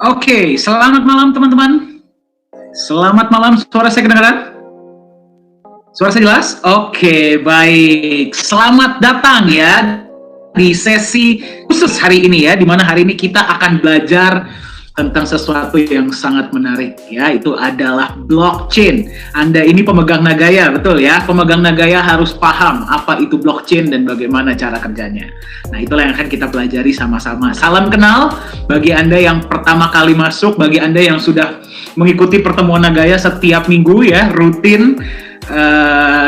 Oke, selamat malam teman-teman. Selamat malam, suara saya kedengaran? Suara saya jelas? Oke, baik. Selamat datang ya di sesi khusus hari ini ya, di mana hari ini kita akan belajar tentang sesuatu yang sangat menarik ya, itu adalah blockchain. Anda ini pemegang Nagaya, betul ya? Pemegang Nagaya harus paham apa itu blockchain dan bagaimana cara kerjanya. Nah, itulah yang akan kita pelajari sama-sama. Salam kenal bagi Anda yang pertama kali masuk, bagi Anda yang sudah mengikuti pertemuan Nagaya setiap minggu ya, rutin.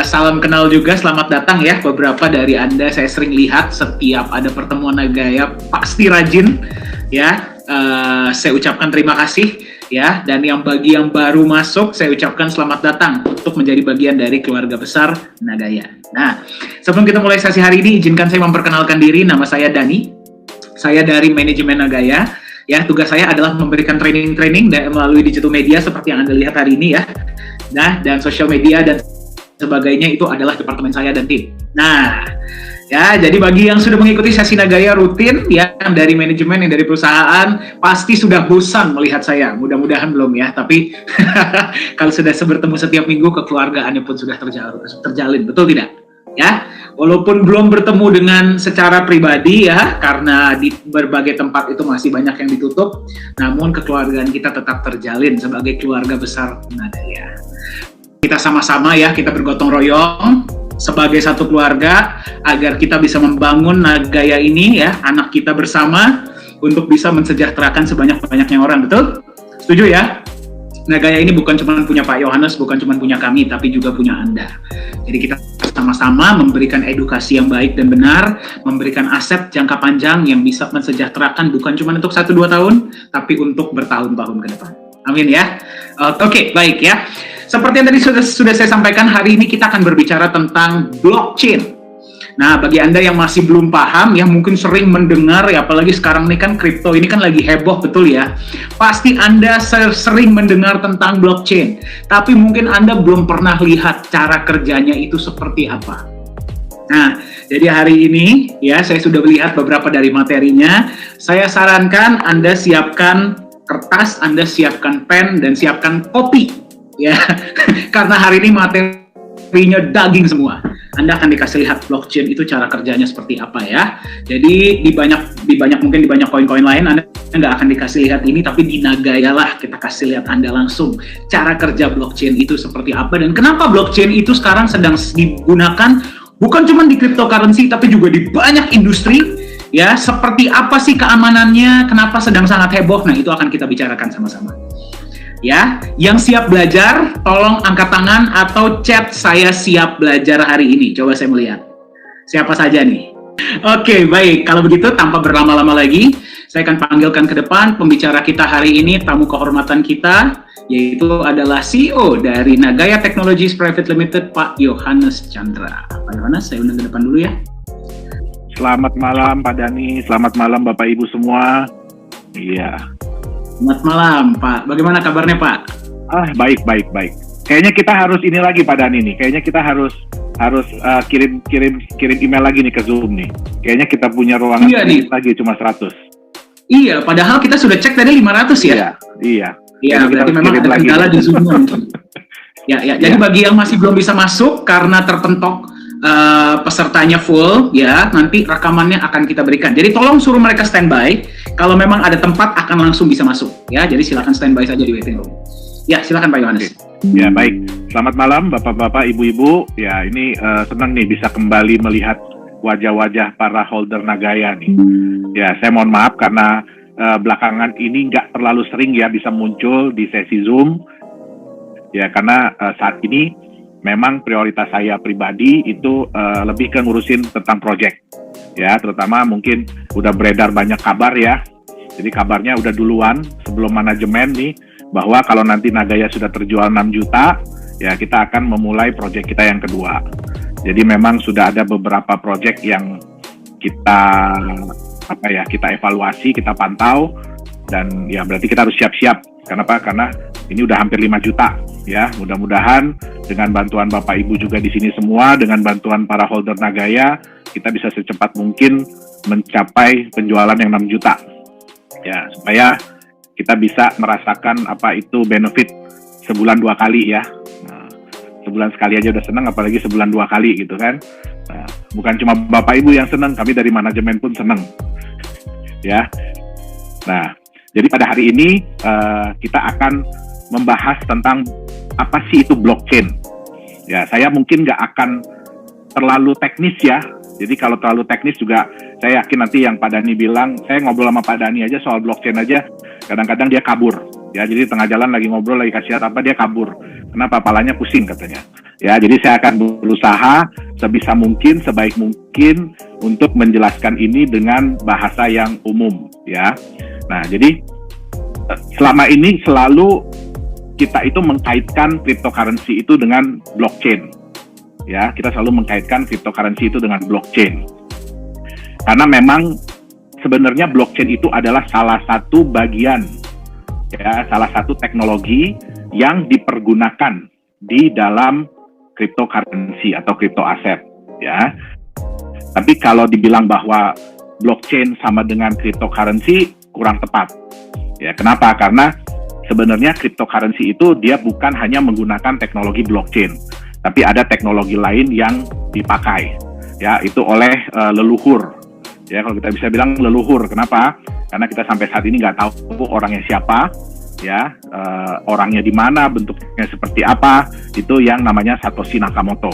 Salam kenal juga, selamat datang ya. Beberapa dari Anda saya sering lihat setiap ada pertemuan Nagaya pasti rajin ya. Saya ucapkan terima kasih ya, dan bagi yang baru masuk saya ucapkan selamat datang untuk menjadi bagian dari keluarga besar Nagaya. Nah, sebelum kita mulai sesi hari ini, izinkan saya memperkenalkan diri. Nama saya Dani, saya dari manajemen Nagaya. Ya, tugas saya adalah memberikan training melalui digital media seperti yang Anda lihat hari ini ya. Nah, dan social media dan sebagainya itu adalah departemen saya dan tim. Nah, ya, jadi bagi yang sudah mengikuti sesi Nagaya rutin, yang dari manajemen, yang dari perusahaan, pasti sudah bosan melihat saya. Mudah-mudahan belum ya, tapi kalau sudah bertemu setiap minggu, kekeluargaannya pun sudah terjalin, betul tidak? Ya, walaupun belum bertemu dengan secara pribadi ya, karena di berbagai tempat itu masih banyak yang ditutup, namun kekeluargaan kita tetap terjalin sebagai keluarga besar Nagaya. Kita sama-sama ya, kita bergotong royong sebagai satu keluarga agar kita bisa membangun Nagaya ini ya, anak kita bersama untuk bisa mensejahterakan sebanyak-banyaknya orang, betul? Setuju ya? Nagaya ini bukan cuma punya Pak Yohanes, bukan cuma punya kami, tapi juga punya Anda. Jadi kita sama-sama memberikan edukasi yang baik dan benar, memberikan aset jangka panjang yang bisa mensejahterakan bukan cuma untuk 1-2 tahun, tapi untuk bertahun-tahun ke depan. Amin ya. Oke, baik ya. Seperti yang tadi sudah saya sampaikan, hari ini kita akan berbicara tentang blockchain. Nah, bagi Anda yang masih belum paham, ya mungkin sering mendengar, ya apalagi sekarang ini kan kripto ini kan lagi heboh, betul ya. Pasti Anda sering mendengar tentang blockchain, tapi mungkin Anda belum pernah lihat cara kerjanya itu seperti apa. Nah, jadi hari ini, ya saya sudah melihat beberapa dari materinya. Saya sarankan Anda siapkan kertas, Anda siapkan pen, dan siapkan kopi. Ya, karena hari ini materinya daging semua. Anda akan dikasih lihat blockchain itu cara kerjanya seperti apa ya. Jadi di banyak koin-koin lain Anda nggak akan dikasih lihat ini, tapi di Nagaya lah kita kasih lihat Anda langsung cara kerja blockchain itu seperti apa dan kenapa blockchain itu sekarang sedang digunakan bukan cuma di cryptocurrency tapi juga di banyak industri ya. Seperti apa sih keamanannya? Kenapa sedang sangat heboh? Nah, itu akan kita bicarakan sama-sama. Ya, yang siap belajar, tolong angkat tangan atau chat saya siap belajar hari ini. Coba saya melihat. Siapa saja nih? Oke, baik. Kalau begitu, tanpa berlama-lama lagi, saya akan panggilkan ke depan pembicara kita hari ini, tamu kehormatan kita, yaitu adalah CEO dari Nagaya Technologies Private Limited, Pak Yohanes Chandra. Pak Yohanes, saya undang ke depan dulu ya. Selamat malam Pak Dani, selamat malam Bapak Ibu semua. Iya. Selamat malam, Pak. Bagaimana kabarnya, Pak? Baik. Kayaknya kita harus ini lagi Pak Dani nih. Kayaknya kita harus kirim email lagi nih ke Zoom nih. Kayaknya kita punya ruangan lagi cuma 100. Iya, padahal kita sudah cek tadi 500 ya. Iya. Iya, berarti memang ada kendala di Zoom. Ya. Jadi bagi yang masih belum bisa masuk karena terpentok pesertanya full ya, nanti rekamannya akan kita berikan. Jadi tolong suruh mereka standby. Kalau memang ada tempat akan langsung bisa masuk ya. Jadi silakan standby saja di waiting room. Ya, silakan Pak Yohanes. Ya, baik. Selamat malam Bapak-bapak, Ibu-ibu. Ya, ini senang nih bisa kembali melihat wajah-wajah para holder Nagaya nih. Ya, saya mohon maaf karena belakangan ini nggak terlalu sering ya bisa muncul di sesi Zoom. Ya, karena saat ini memang prioritas saya pribadi itu lebih ke ngurusin tentang project. Ya, terutama mungkin udah beredar banyak kabar ya. Jadi kabarnya udah duluan sebelum manajemen nih, bahwa kalau nanti Nagaya sudah terjual 6 juta, ya kita akan memulai project kita yang kedua. Jadi memang sudah ada beberapa project yang kita evaluasi, kita pantau, dan ya berarti kita harus siap-siap. Kenapa? Karena ini udah hampir 5 juta ya. Mudah-mudahan dengan bantuan Bapak Ibu juga di sini semua, dengan bantuan para holder Nagaya, kita bisa secepat mungkin mencapai penjualan yang 6 juta. Ya, supaya kita bisa merasakan apa itu benefit sebulan 2 kali ya. Nah, sebulan sekali aja udah senang, apalagi sebulan 2 kali gitu kan. Nah, bukan cuma Bapak Ibu yang senang, kami dari manajemen pun senang. Ya. Nah, jadi pada hari ini kita akan membahas tentang apa sih itu blockchain. Ya, saya mungkin nggak akan terlalu teknis ya. Jadi kalau terlalu teknis juga, saya yakin nanti yang Pak Dhani bilang, saya ngobrol sama Pak Dhani aja soal blockchain aja, kadang-kadang dia kabur. Ya, jadi tengah jalan lagi ngobrol, lagi kasih apa, dia kabur. Kenapa? Palanya pusing katanya. Ya, jadi saya akan berusaha sebisa mungkin, sebaik mungkin untuk menjelaskan ini dengan bahasa yang umum. Ya, nah jadi selama ini selalu kita itu mengkaitkan cryptocurrency itu dengan blockchain. Ya, kita selalu mengkaitkan cryptocurrency itu dengan blockchain. Karena memang sebenarnya blockchain itu adalah salah satu bagian, ya, salah satu teknologi yang dipergunakan di dalam cryptocurrency atau crypto aset, ya. Tapi kalau dibilang bahwa blockchain sama dengan cryptocurrency kurang tepat. Ya, kenapa? Karena sebenarnya cryptocurrency itu dia bukan hanya menggunakan teknologi blockchain, tapi ada teknologi lain yang dipakai, ya, itu oleh leluhur. Ya, kalau kita bisa bilang leluhur, kenapa? Karena kita sampai saat ini nggak tahu orangnya siapa, ya, orangnya di mana, bentuknya seperti apa, itu yang namanya Satoshi Nakamoto.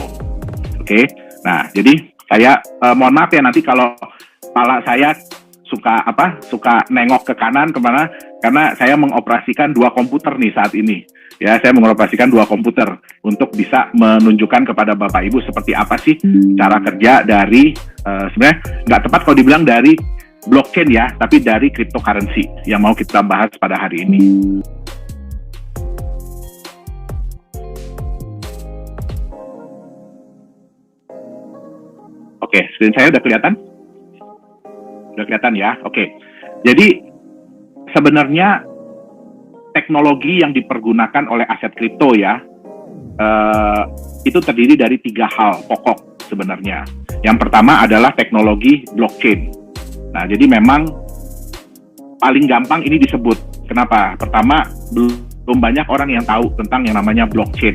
Oke, nah, jadi saya mohon maaf ya nanti kalau kepala saya suka nengok ke kanan kemana, karena saya mengoperasikan 2 komputer nih saat ini. Ya, saya mengoperasikan 2 komputer untuk bisa menunjukkan kepada Bapak Ibu seperti apa sih cara kerja dari sebenarnya nggak tepat kalau dibilang dari blockchain ya, tapi dari cryptocurrency yang mau kita bahas pada hari ini. Oke, screen saya udah kelihatan? Udah kelihatan ya? Oke. Jadi sebenarnya teknologi yang dipergunakan oleh aset kripto ya, itu terdiri dari 3 hal pokok sebenarnya. Yang pertama adalah teknologi blockchain. Nah, jadi memang paling gampang ini disebut. Kenapa? Pertama, belum banyak orang yang tahu tentang yang namanya blockchain.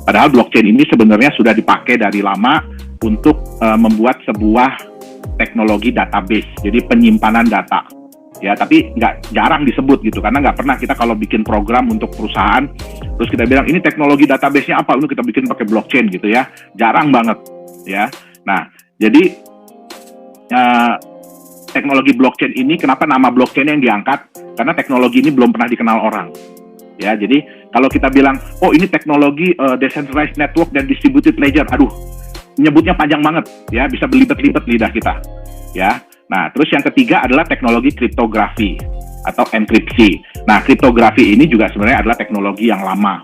Padahal blockchain ini sebenarnya sudah dipakai dari lama untuk membuat sebuah teknologi database, jadi penyimpanan data. Ya, tapi jarang disebut gitu, karena nggak pernah kita kalau bikin program untuk perusahaan, terus kita bilang ini teknologi database-nya apa, ini kita bikin pakai blockchain gitu ya, jarang banget ya. Nah, jadi teknologi blockchain ini, kenapa nama blockchain yang diangkat? Karena teknologi ini belum pernah dikenal orang. Ya, jadi kalau kita bilang, oh ini teknologi decentralized network dan distributed ledger, aduh, nyebutnya panjang banget ya, bisa belibet-libet lidah kita ya. Nah, terus yang ketiga adalah teknologi kriptografi atau enkripsi. Nah, kriptografi ini juga sebenarnya adalah teknologi yang lama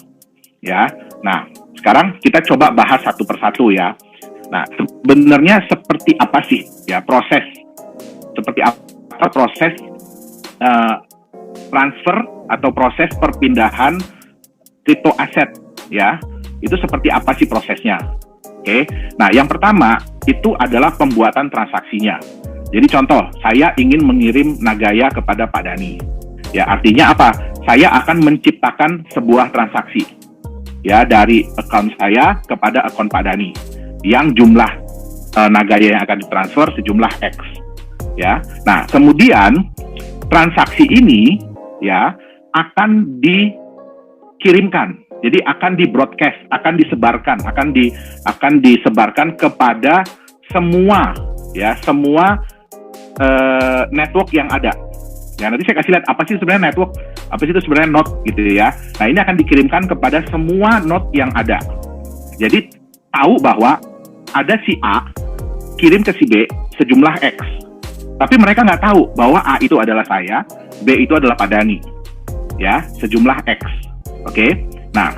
ya. Nah, sekarang kita coba bahas satu persatu ya. Nah, sebenarnya seperti apa sih ya proses, seperti apa proses transfer atau proses perpindahan kripto aset ya, itu seperti apa sih prosesnya? Oke, nah yang pertama itu adalah pembuatan transaksinya. Jadi contoh, saya ingin mengirim Nagaya kepada Pak Dhani. Ya, artinya apa? Saya akan menciptakan sebuah transaksi ya dari akun saya kepada akun Pak Dhani yang jumlah Nagaya yang akan ditransfer sejumlah X. Ya. Nah, kemudian transaksi ini ya akan dikirimkan. Jadi akan di-broadcast, akan disebarkan, akan disebarkan kepada semua network yang ada. Ya, nanti saya kasih lihat apa sih sebenarnya network, apa sih itu sebenarnya node gitu ya. Nah, ini akan dikirimkan kepada semua node yang ada. Jadi tahu bahwa ada si A kirim ke si B sejumlah X. Tapi mereka nggak tahu bahwa A itu adalah saya, B itu adalah Pak Dhani. Ya, sejumlah X. Oke. Nah,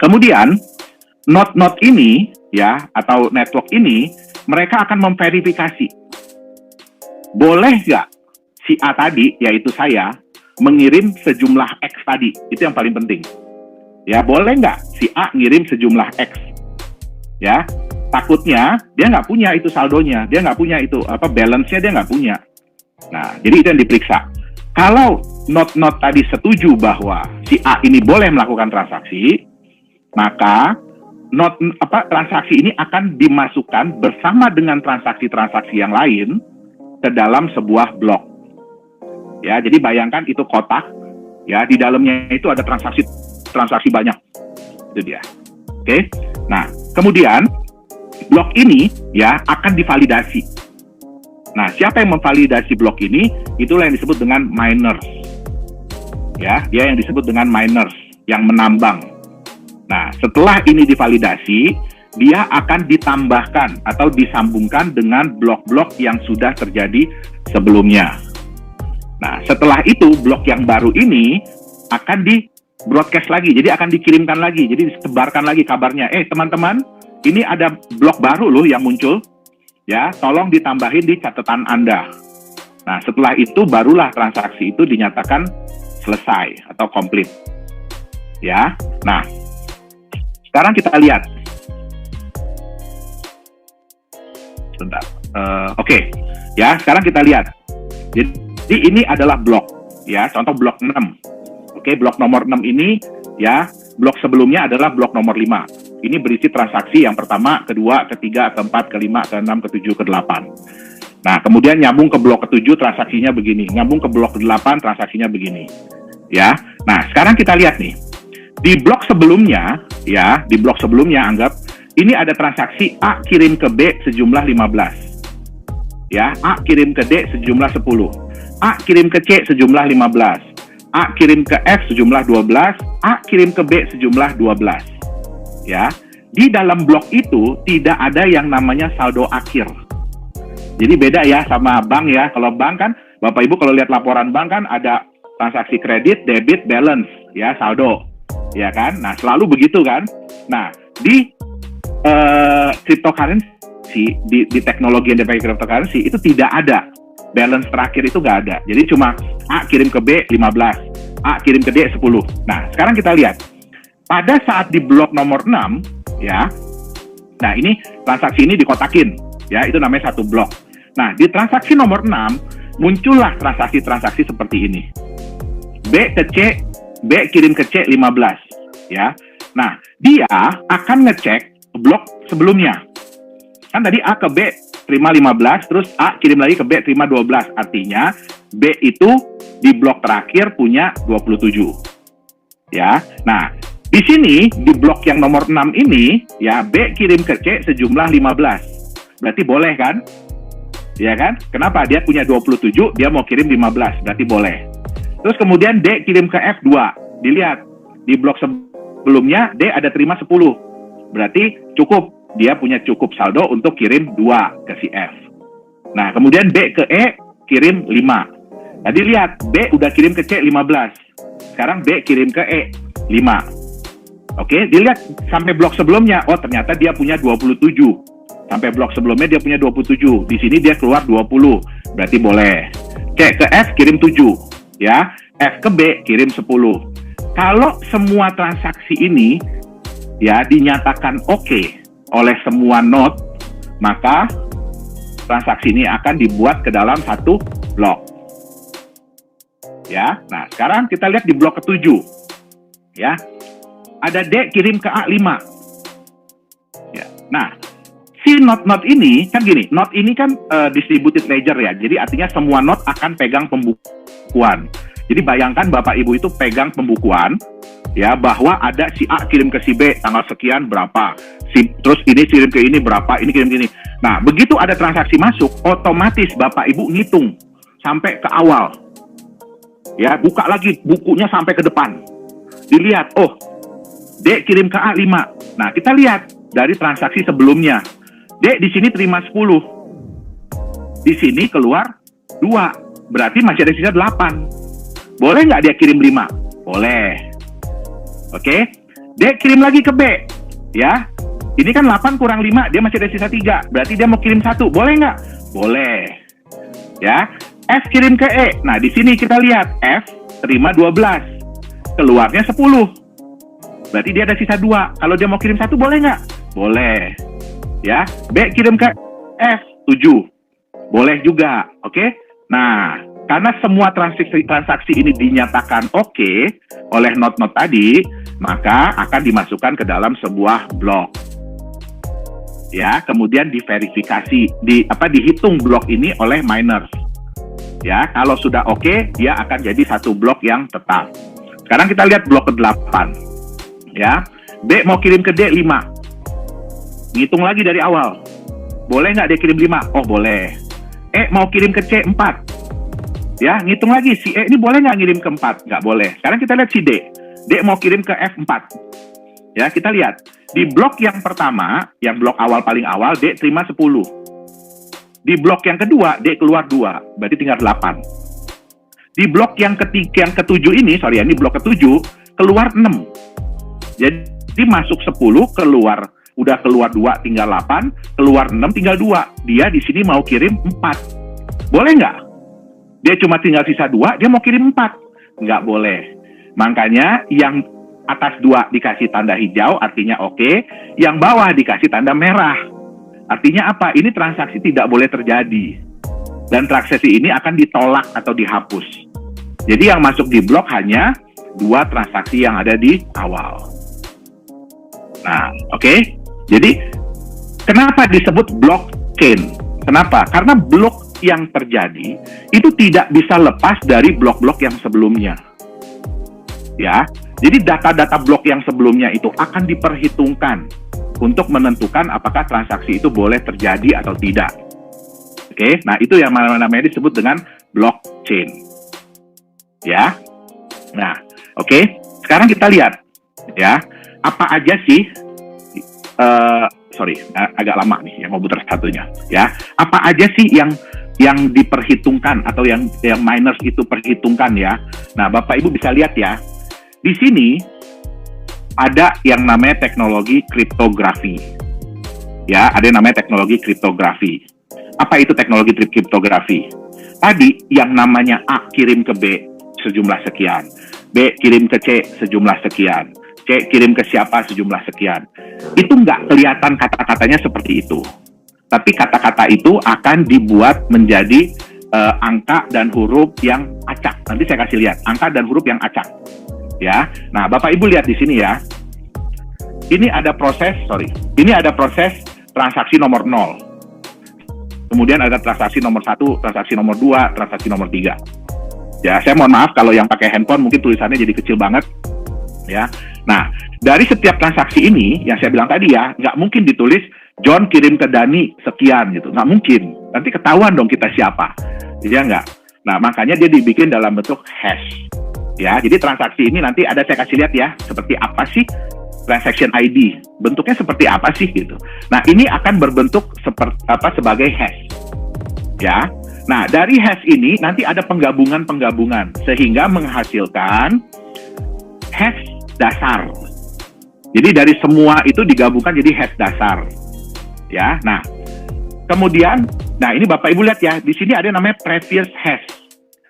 kemudian node-node ini ya atau network ini mereka akan memverifikasi. Boleh nggak si A tadi, yaitu saya, mengirim sejumlah X tadi? Itu yang paling penting. Ya, boleh nggak si A ngirim sejumlah X? Ya, takutnya dia nggak punya itu saldonya, dia nggak punya itu balance-nya dia nggak punya. Nah, jadi itu yang diperiksa. Kalau node-node tadi setuju bahwa si A ini boleh melakukan transaksi, maka transaksi ini akan dimasukkan bersama dengan transaksi-transaksi yang lain ke dalam sebuah blok. Ya, jadi bayangkan itu kotak, ya, di dalamnya itu ada transaksi banyak. Itu dia. Oke. Nah, kemudian blok ini ya akan divalidasi. Nah, siapa yang memvalidasi blok ini? Itulah yang disebut dengan miners. Ya, dia yang disebut dengan miners, yang menambang. Nah, setelah ini divalidasi, dia akan ditambahkan atau disambungkan dengan blok-blok yang sudah terjadi sebelumnya. Nah, setelah itu, blok yang baru ini akan di-broadcast lagi, jadi akan dikirimkan lagi, jadi disebarkan lagi kabarnya. Teman-teman, ini ada blok baru loh yang muncul, ya, tolong ditambahin di catatan Anda. Nah, setelah itu, barulah transaksi itu dinyatakan selesai atau komplit. Ya, nah, sekarang kita lihat. Sebentar. Oke. Ya, sekarang kita lihat. Jadi ini adalah blok, ya, contoh blok 6. Oke, blok nomor 6 ini, ya, blok sebelumnya adalah blok nomor 5. Ini berisi transaksi yang pertama, kedua, ketiga, keempat, kelima, keenam, ketujuh, kedelapan. Nah, kemudian nyambung ke blok ke-7 transaksinya begini, nyambung ke blok ke-8 transaksinya begini. Ya. Nah, sekarang kita lihat nih. Di blok sebelumnya, ya, di blok sebelumnya anggap ini ada transaksi A kirim ke B sejumlah 15. Ya, A kirim ke D sejumlah 10. A kirim ke C sejumlah 15. A kirim ke F sejumlah 12. A kirim ke B sejumlah 12. Ya, di dalam blok itu tidak ada yang namanya saldo akhir. Jadi beda ya sama bank ya. Kalau bank kan, Bapak Ibu kalau lihat laporan bank kan ada transaksi kredit, debit, balance, ya, saldo. Ya kan? Nah, selalu begitu kan? Nah, di cryptocurrency, di teknologi yang dipakai cryptocurrency itu tidak ada. Balance terakhir itu nggak ada. Jadi cuma A kirim ke B 15, A kirim ke D 10. Nah, sekarang kita lihat. Pada saat di blok nomor 6, ya, nah ini transaksi ini dikotakin, ya, itu namanya satu blok. Nah, di transaksi nomor 6, muncullah transaksi-transaksi seperti ini. B ke C, B kirim ke C 15, ya. Nah, dia akan ngecek blok sebelumnya. Kan tadi A ke B terima 15, terus A kirim lagi ke B terima 12. Artinya B itu di blok terakhir punya 27. Ya. Nah, di sini di blok yang nomor 6 ini, ya, B kirim ke C sejumlah 15. Berarti boleh kan? Ya kan? Kenapa? Dia punya 27, dia mau kirim 15, berarti boleh. Terus kemudian D kirim ke F 2. Dilihat, di blok sebelumnya D ada terima 10. Berarti cukup, dia punya cukup saldo untuk kirim 2 ke si F. Nah, kemudian B ke E kirim 5. Tadi lihat, B udah kirim ke C 15. Sekarang B kirim ke E 5. Oke, dilihat sampai blok sebelumnya, oh ternyata dia punya 27. Sampai blok sebelumnya dia punya 27. Di sini dia keluar 20. Berarti boleh. C ke F kirim 7. Ya, F ke B kirim 10. Kalau semua transaksi ini ya dinyatakan oke oleh semua node, maka transaksi ini akan dibuat ke dalam satu blok. Ya, nah sekarang kita lihat di blok ke-7. Ya, ada D kirim ke A 5. Ya, nah si node-node ini kan gini, node ini kan distributed ledger ya, jadi artinya semua node akan pegang pembukuan. Jadi bayangkan Bapak Ibu itu pegang pembukuan, ya, bahwa ada si A kirim ke si B tanggal sekian berapa, terus ini kirim ke ini berapa, ini kirim ke ini. Nah, begitu ada transaksi masuk, otomatis Bapak Ibu ngitung sampai ke awal. Ya, buka lagi bukunya sampai ke depan. Dilihat, oh, D kirim ke A 5. Nah, kita lihat dari transaksi sebelumnya. D di sini terima 10. Di sini keluar 2. Berarti masih ada sisa 8. Boleh nggak dia kirim 5? Boleh. Oke. D kirim lagi ke B. Ya. Ini kan 8 kurang 5, dia masih ada sisa 3. Berarti dia mau kirim 1. Boleh nggak? Boleh. Ya. F kirim ke E. Nah, di sini kita lihat. F terima 12. Keluarnya 10. Berarti dia ada sisa 2. Kalau dia mau kirim 1, boleh nggak? Boleh. Ya. B kirim ke F 7. Boleh juga. Oke. Nah, Karena semua transaksi ini dinyatakan oke oleh node-node tadi, maka akan dimasukkan ke dalam sebuah blok. Ya, kemudian diverifikasi, dihitung blok ini oleh miners. Ya, kalau sudah oke, dia akan jadi satu blok yang tetap. Sekarang kita lihat blok ke-8. Ya, B mau kirim ke D 5. Ngitung lagi dari awal. Boleh nggak dia kirim 5? Oh, boleh. E mau kirim ke C 4. Ya, ngitung lagi, si E ini boleh nggak ngirim ke 4? Nggak boleh. Sekarang kita lihat si D. D mau kirim ke F4. Ya, kita lihat. Di blok yang pertama, yang blok awal paling awal, D terima 10. Di blok yang kedua, D keluar 2. Berarti tinggal 8. Di blok yang ketujuh ini, ini blok ke-7, keluar 6. Jadi masuk 10, udah keluar 2, tinggal 8. Keluar 6, tinggal 2. Dia di sini mau kirim 4. Boleh nggak? Dia cuma tinggal sisa 2, dia mau kirim 4. Nggak boleh. Makanya yang atas 2 dikasih tanda hijau, artinya oke. Yang bawah dikasih tanda merah. Artinya apa? Ini transaksi tidak boleh terjadi. Dan transaksi ini akan ditolak atau dihapus. Jadi yang masuk di blok hanya 2 transaksi yang ada di awal. Nah, oke. Jadi, kenapa disebut blockchain? Kenapa? Karena blok yang terjadi itu tidak bisa lepas dari blok-blok yang sebelumnya. Ya, jadi data-data blok yang sebelumnya itu akan diperhitungkan untuk menentukan apakah transaksi itu boleh terjadi atau tidak. Oke, nah itu yang namanya disebut dengan blockchain. Ya, nah, oke. Sekarang kita lihat, ya, apa aja sih? Agak lama nih yang komputer satunya. Ya, apa aja sih yang diperhitungkan atau yang miners itu perhitungkan ya? Nah, Bapak Ibu bisa lihat ya. Di sini ada yang namanya teknologi kriptografi. Ya, ada yang namanya teknologi kriptografi. Apa itu teknologi kriptografi? Tadi yang namanya A kirim ke B sejumlah sekian, B kirim ke C sejumlah sekian, C kirim ke siapa sejumlah sekian. Itu nggak kelihatan kata-katanya seperti itu. Tapi kata-kata itu akan dibuat menjadi angka dan huruf yang acak. Nanti saya kasih lihat, angka dan huruf yang acak. Ya, nah Bapak Ibu lihat di sini ya. Ini ada proses transaksi nomor 0. Kemudian ada transaksi nomor 1, transaksi nomor 2, transaksi nomor 3. Ya, saya mohon maaf kalau yang pakai handphone mungkin tulisannya jadi kecil banget. Ya, nah dari setiap transaksi ini yang saya bilang tadi ya, nggak mungkin ditulis John kirim ke Dani sekian gitu, nggak mungkin. Nanti ketahuan dong kita siapa, ya nggak? Nah, makanya dia dibikin dalam bentuk hash. Ya, jadi transaksi ini nanti ada saya kasih lihat ya, seperti apa sih transaction ID, bentuknya seperti apa sih gitu. Nah, ini akan berbentuk sebagai hash. Ya, nah dari hash ini nanti ada penggabungan sehingga menghasilkan hash dasar. Jadi dari semua itu digabungkan jadi hash dasar. Ya, nah kemudian, nah ini Bapak Ibu lihat ya, di sini ada yang namanya previous hash.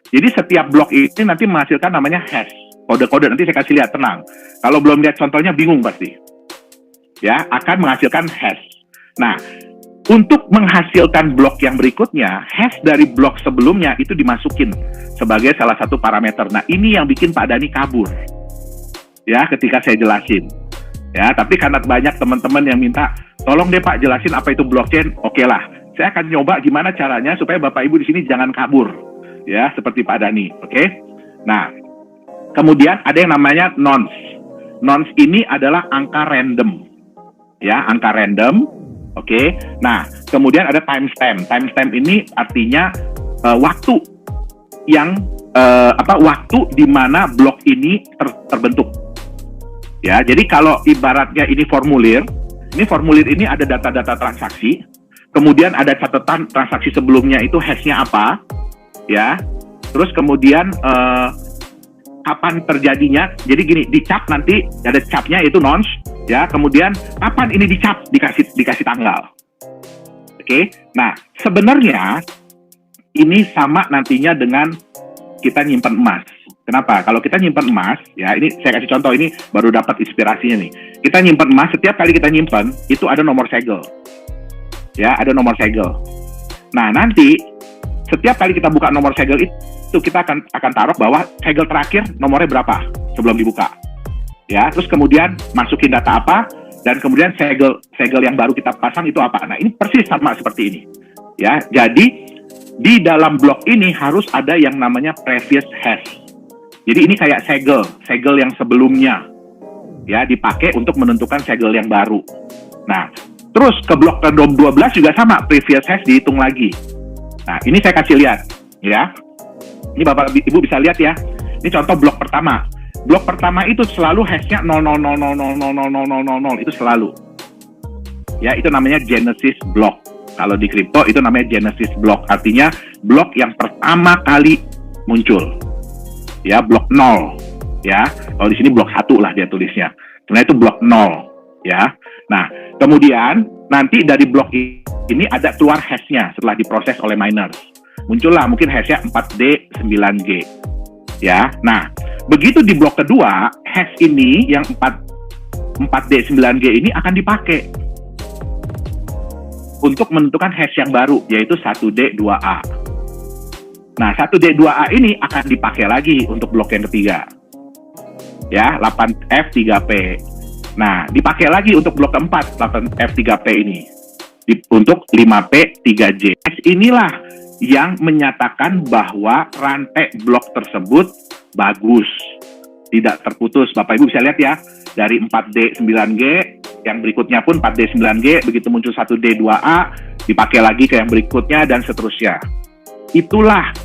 Jadi setiap blok ini nanti menghasilkan namanya hash. Kode-kode nanti saya kasih lihat, tenang. Kalau belum lihat contohnya bingung pasti. Ya, akan menghasilkan hash. Nah, untuk menghasilkan blok yang berikutnya, hash dari blok sebelumnya itu dimasukin sebagai salah satu parameter. Nah, ini yang bikin Pak Dani kabur. Ya, ketika saya jelasin. Ya, tapi karena banyak teman-teman yang minta, tolong deh Pak jelasin apa itu blockchain. Oke lah, saya akan nyoba gimana caranya supaya Bapak Ibu di sini jangan kabur. Ya, seperti Pak Dani, oke? Nah, kemudian ada yang namanya nonce. Nonce ini adalah angka random. Ya, angka random, oke? Nah, kemudian ada timestamp. Timestamp ini artinya waktu yang waktu di mana blok ini terbentuk. Ya, jadi kalau ibaratnya ini formulir ini ada data-data transaksi, kemudian ada catatan transaksi sebelumnya itu hash-nya apa, ya, terus kemudian kapan terjadinya, jadi gini, dicap nanti ada capnya itu nonce, ya, kemudian kapan ini dicap, dikasih tanggal. Oke, nah sebenarnya ini sama nantinya dengan kita nyimpan emas. Kenapa? Kalau kita nyimpan emas, ya ini saya kasih contoh, ini baru dapat inspirasinya nih. Kita nyimpan emas, setiap kali kita nyimpan, itu ada nomor segel. Ya, ada nomor segel. Nah, nanti setiap kali kita buka nomor segel itu kita akan taruh bahwa segel terakhir nomornya berapa sebelum dibuka. Ya, terus kemudian masukin data apa, dan kemudian segel yang baru kita pasang itu apa. Nah, ini persis sama seperti ini. Ya, jadi di dalam blok ini harus ada yang namanya previous hash. Jadi ini kayak segel yang sebelumnya. Ya, dipakai untuk menentukan segel yang baru. Nah, terus ke blok ke-12 juga sama, previous hash dihitung lagi. Nah, ini saya kasih lihat, ya. Ini Bapak Ibu bisa lihat ya. Ini contoh blok pertama. Blok pertama itu selalu hash-nya 000000000, itu selalu. Ya, itu namanya Genesis block. Kalau di kripto itu namanya Genesis block, artinya blok yang pertama kali muncul. Ya, blok 0. Ya, kalau di sini blok 1 lah dia tulisnya. Sebenarnya itu blok 0, ya. Nah, kemudian nanti dari blok ini ada keluar hash-nya setelah diproses oleh miners. Muncullah mungkin hash-nya 4D 9G. Ya. Nah, begitu di blok kedua, hash ini yang 4D 9G ini akan dipakai untuk menentukan hash yang baru, yaitu 1D 2A. Nah, 1D 2A ini akan dipakai lagi untuk blok yang ketiga. Ya, 8F3P. Nah, dipakai lagi untuk blok keempat, 8F3P ini. Untuk 5P3J. Inilah yang menyatakan bahwa rantai blok tersebut bagus. Tidak terputus. Bapak Ibu bisa lihat ya, dari 4D 9G, yang berikutnya pun 4D 9G, begitu muncul 1D 2A, dipakai lagi ke yang berikutnya, dan seterusnya. Itulah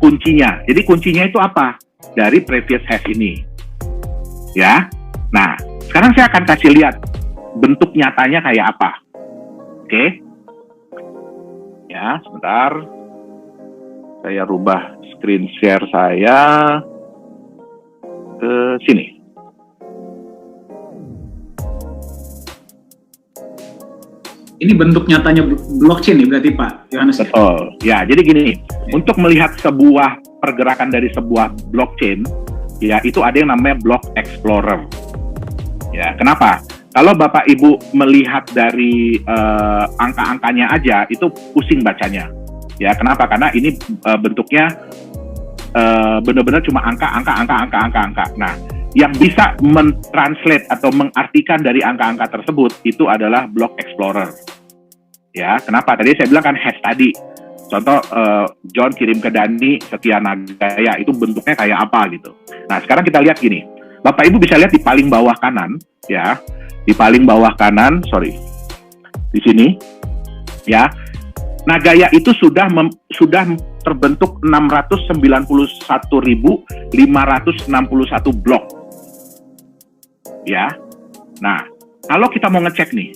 kuncinya. Jadi kuncinya itu apa? Dari previous hash ini. Ya, nah sekarang saya akan kasih lihat bentuk nyatanya kayak apa. Oke, ya sebentar, saya rubah screen share saya ke sini. Ini bentuk nyatanya blockchain nih berarti Pak Yohanes? Betul, ya jadi gini, untuk melihat sebuah pergerakan dari sebuah blockchain, ya itu ada yang namanya block explorer. Ya, kenapa? Kalau Bapak Ibu melihat dari angka-angkanya aja itu pusing bacanya. Ya, kenapa? Karena ini bentuknya benar-benar cuma angka. Nah, yang bisa mentranslate atau mengartikan dari angka-angka tersebut itu adalah block explorer. Ya, kenapa? Tadi saya bilang kan hash tadi. Contoh, John kirim ke Dani sekian nagaya, itu bentuknya kayak apa gitu. Nah, sekarang kita lihat gini. Bapak Ibu bisa lihat di paling bawah kanan, ya. Di paling bawah kanan, di sini, ya. Nagaya itu sudah terbentuk 691.561 blok. Ya. Nah, kalau kita mau ngecek nih,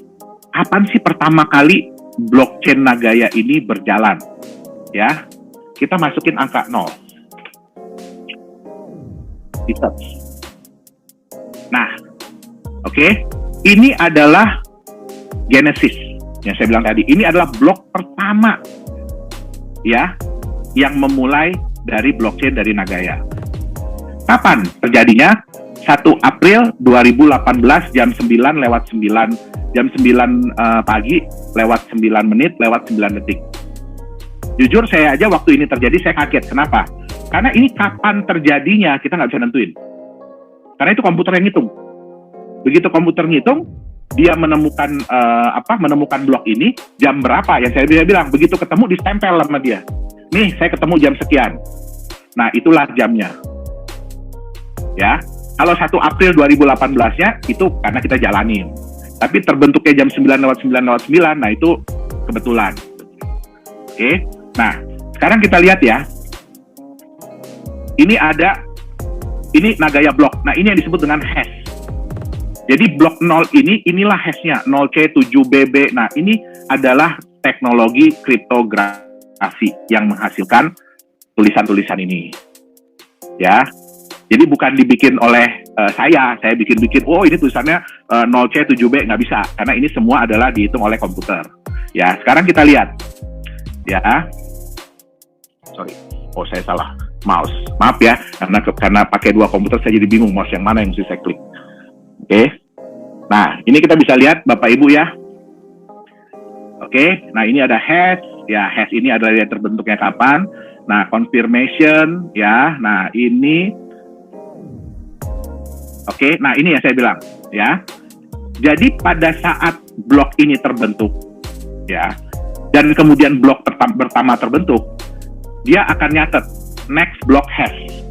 kapan sih pertama kali blockchain Nagaya ini berjalan? Ya, kita masukin angka 0. Nah, oke, ini adalah Genesis yang saya bilang tadi. Ini adalah blok pertama, ya, yang memulai dari blockchain dari Nagaya. Kapan terjadinya? 1 April 2018 jam 9 pagi lewat 9 menit lewat 9 detik. Jujur saya aja waktu ini terjadi saya kaget. Kenapa? Karena ini kapan terjadinya kita nggak bisa nentuin. Karena itu komputer yang ngitung. Begitu komputer ngitung, dia menemukan menemukan blok ini jam berapa? Yang saya bilang begitu ketemu ditempel sama dia. Nih saya ketemu jam sekian. Nah itulah jamnya. Ya. Kalau 1 April 2018-nya itu karena kita jalanin. Tapi terbentuknya jam 9 lewat 9, nah itu kebetulan. Oke. Nah, sekarang kita lihat ya. Ini Nagaya blok. Nah, ini yang disebut dengan hash. Jadi blok 0 inilah hashnya, 0C7BB. Nah, ini adalah teknologi kriptografi yang menghasilkan tulisan-tulisan ini. Ya. Jadi bukan dibikin oleh saya bikin, oh ini tulisannya 0C7B, nggak bisa. Karena ini semua adalah dihitung oleh komputer. Ya, sekarang kita lihat. Ya, saya salah mouse. Maaf ya, karena pakai dua komputer saya jadi bingung mouse yang mana yang mesti saya klik. Oke. Nah, ini kita bisa lihat Bapak Ibu ya. Oke, nah ini ada hash. Ya, hash ini adalah yang terbentuknya kapan. Nah, confirmation, ya. Nah, ini. Oke, nah ini yang saya bilang, ya. Jadi pada saat blok ini terbentuk, ya, dan kemudian blok pertama terbentuk, dia akan nyatet next block hash.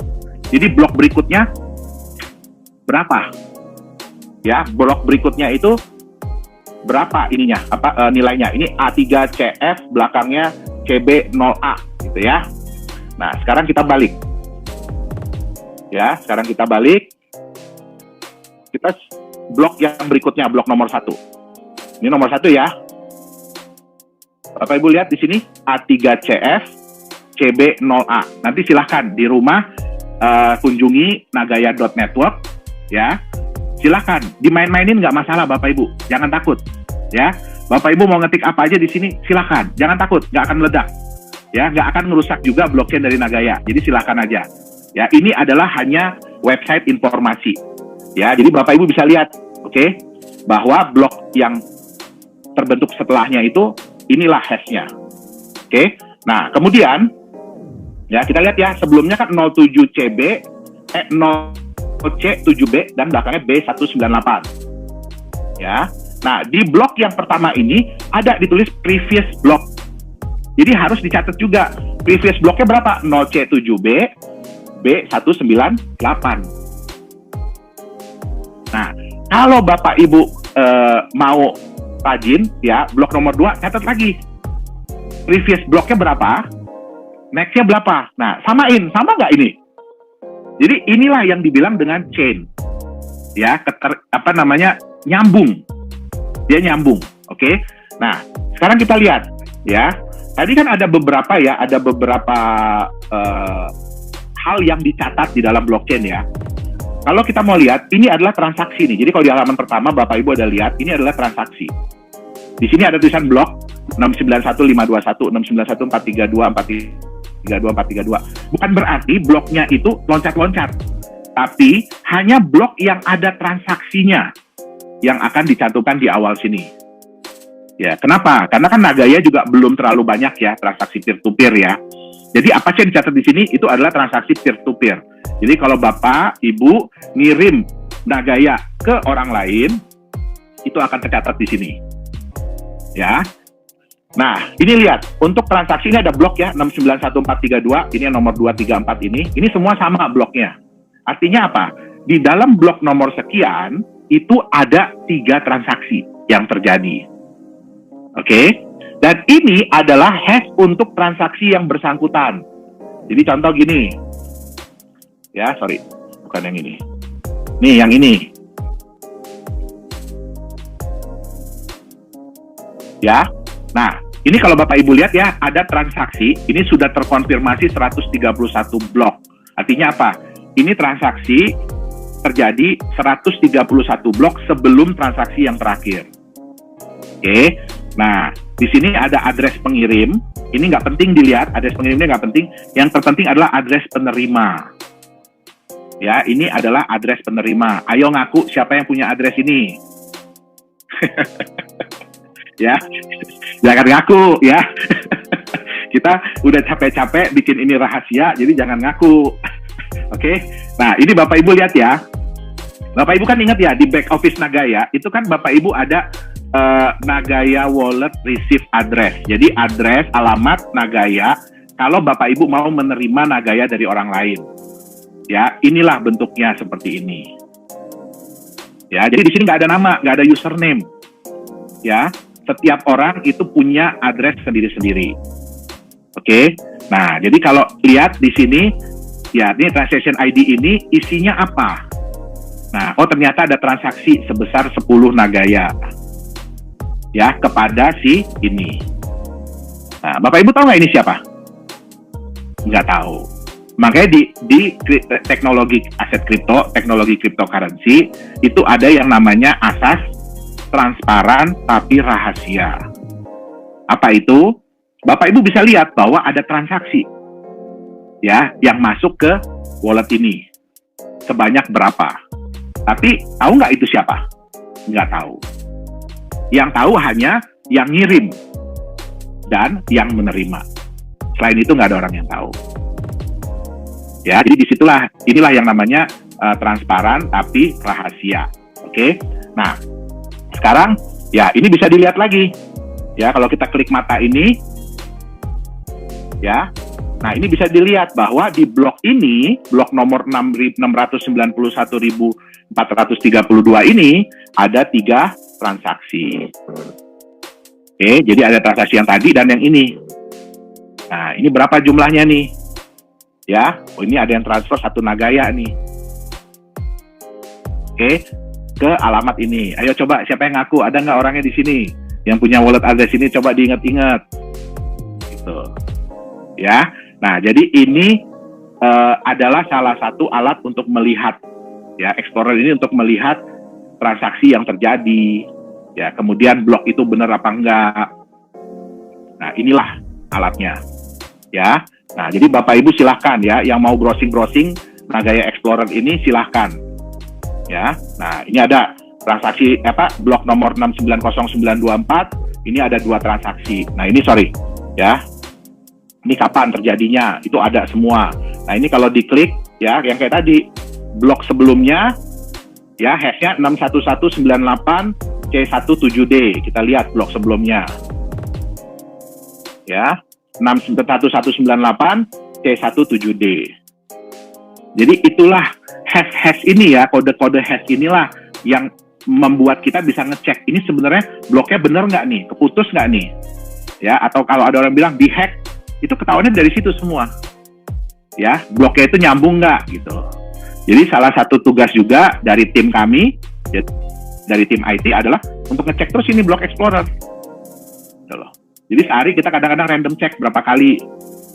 Jadi blok berikutnya berapa? Ya, blok berikutnya itu berapa ininya? Nilainya? Ini A3CF, belakangnya CB0A, gitu ya. Nah, sekarang kita balik. Ya, sekarang kita balik. Kita blok yang berikutnya, blok nomor 1. Ini nomor 1 ya. Bapak Ibu lihat di sini A3CF CB0A. Nanti silahkan di rumah kunjungi nagaya.network ya. Silahkan dimain-mainin, nggak masalah Bapak Ibu. Jangan takut ya. Bapak Ibu mau ngetik apa aja di sini silahkan. Jangan takut, nggak akan meledak. Ya, nggak akan merusak juga blockchain dari Nagaya. Jadi silahkan aja. Ya, ini adalah hanya website informasi. Ya, jadi Bapak Ibu bisa lihat, oke, bahwa blok yang terbentuk setelahnya itu inilah hashnya. Oke. Nah, kemudian ya kita lihat ya, sebelumnya kan 07CB 0C7B dan belakangnya B198. Ya. Nah, di blok yang pertama ini ada ditulis previous block. Jadi harus dicatat juga previous blocknya berapa? 0C7B B198. Nah, kalau Bapak Ibu mau rajin, ya, blok nomor 2, catat lagi. Previous blocknya berapa? Next-nya berapa? Nah, samain. Sama nggak ini? Jadi, inilah yang dibilang dengan chain. Ya, nyambung. Dia nyambung, oke? Nah, sekarang kita lihat, ya. Tadi kan ada beberapa hal yang dicatat di dalam blockchain, ya. Kalau kita mau lihat, ini adalah transaksi nih. Jadi kalau di halaman pertama, Bapak Ibu ada lihat, ini adalah transaksi. Di sini ada tulisan blok 691.521, 691.432, 432. Bukan berarti bloknya itu loncat-loncat. Tapi hanya blok yang ada transaksinya yang akan dicantumkan di awal sini. Ya, kenapa? Karena kan Nagaya juga belum terlalu banyak ya transaksi peer-to-peer ya. Jadi apa sih yang dicatat di sini? Itu adalah transaksi peer-to-peer. Jadi kalau Bapak, Ibu ngirim Nagaya ke orang lain, itu akan tercatat di sini. Ya. Nah, ini lihat. Untuk transaksi ini ada blok ya, 691.432. Ini yang nomor 234 ini. Ini semua sama bloknya. Artinya apa? Di dalam blok nomor sekian, itu ada 3 transaksi yang terjadi. Oke? Dan ini adalah hash untuk transaksi yang bersangkutan. Jadi contoh gini. Ya, sorry. Bukan yang ini. Nih, yang ini. Ya. Nah, ini kalau Bapak Ibu lihat ya, ada transaksi. Ini sudah terkonfirmasi 131 blok. Artinya apa? Ini transaksi terjadi 131 blok sebelum transaksi yang terakhir. Oke. Nah, di sini ada address pengirim. Ini nggak penting dilihat, address pengirimnya nggak penting. Yang terpenting adalah address penerima. Ya, ini adalah address penerima. Ayo ngaku siapa yang punya address ini. Ya, jangan ngaku ya. Kita udah capek-capek bikin ini rahasia, jadi jangan ngaku. Oke. Nah, ini Bapak Ibu lihat ya. Bapak Ibu kan ingat ya, di back office Nagaya, itu kan Bapak Ibu ada Nagaya Wallet Receive Address. Jadi address, alamat Nagaya, kalau Bapak Ibu mau menerima Nagaya dari orang lain. Ya, inilah bentuknya seperti ini. Ya, jadi di sini nggak ada nama, nggak ada username. Ya, setiap orang itu punya address sendiri-sendiri. Oke. Nah, jadi kalau lihat di sini, ya, ini transaction ID ini isinya apa? Nah, oh ternyata ada transaksi sebesar 10 Nagaya. Ya, kepada si ini. Nah, Bapak Ibu tahu nggak ini siapa? Nggak tahu. Makanya di teknologi aset kripto, teknologi cryptocurrency, itu ada yang namanya asas transparan tapi rahasia. Apa itu? Bapak Ibu bisa lihat bahwa ada transaksi ya yang masuk ke wallet ini. Sebanyak berapa? Tapi tahu nggak itu siapa? Nggak tahu. Yang tahu hanya yang ngirim. dan yang menerima. Selain itu nggak ada orang yang tahu. Ya, jadi inilah yang namanya transparan tapi rahasia. Oke. Nah, sekarang ya ini bisa dilihat lagi. Ya, kalau kita klik mata ini, ya. Nah, ini bisa dilihat bahwa di blok ini, blok nomor 691.432 ini ada 3 transaksi. Oke, jadi ada transaksi yang tadi dan yang ini. Nah, ini berapa jumlahnya nih? Ya, ini ada yang transfer 1 Nagaya nih. Oke, ke alamat ini. Ayo coba, siapa yang ngaku? Ada nggak orangnya di sini? Yang punya wallet address ini coba diingat-ingat. Gitu. Ya, nah jadi ini adalah salah satu alat untuk melihat, ya, Explorer ini untuk melihat transaksi yang terjadi, ya, kemudian blok itu benar apa enggak. Nah, inilah alatnya, ya. Nah, jadi Bapak Ibu silahkan ya, yang mau browsing Nagaya Explorer ini silahkan, ya. Nah, ini ada transaksi blok nomor 690924, ini ada 2 transaksi. Nah, ini ya. Ini kapan terjadinya? Itu ada semua. Nah, ini kalau diklik, ya, yang kayak tadi, blok sebelumnya, ya, hashnya 61198C17D. Kita lihat blok sebelumnya. Ya, 61198C17D. Jadi itulah hash ini ya, kode-kode hash inilah yang membuat kita bisa ngecek, ini sebenarnya bloknya bener nggak nih? Keputus nggak nih? Ya, atau kalau ada orang bilang di-hack, itu ketahuannya dari situ semua, ya, bloknya itu nyambung nggak gitu. Jadi salah satu tugas juga dari tim kami, ya, dari tim IT adalah untuk ngecek terus ini blok Explorer, gitu loh. Jadi sehari kita kadang-kadang random cek berapa kali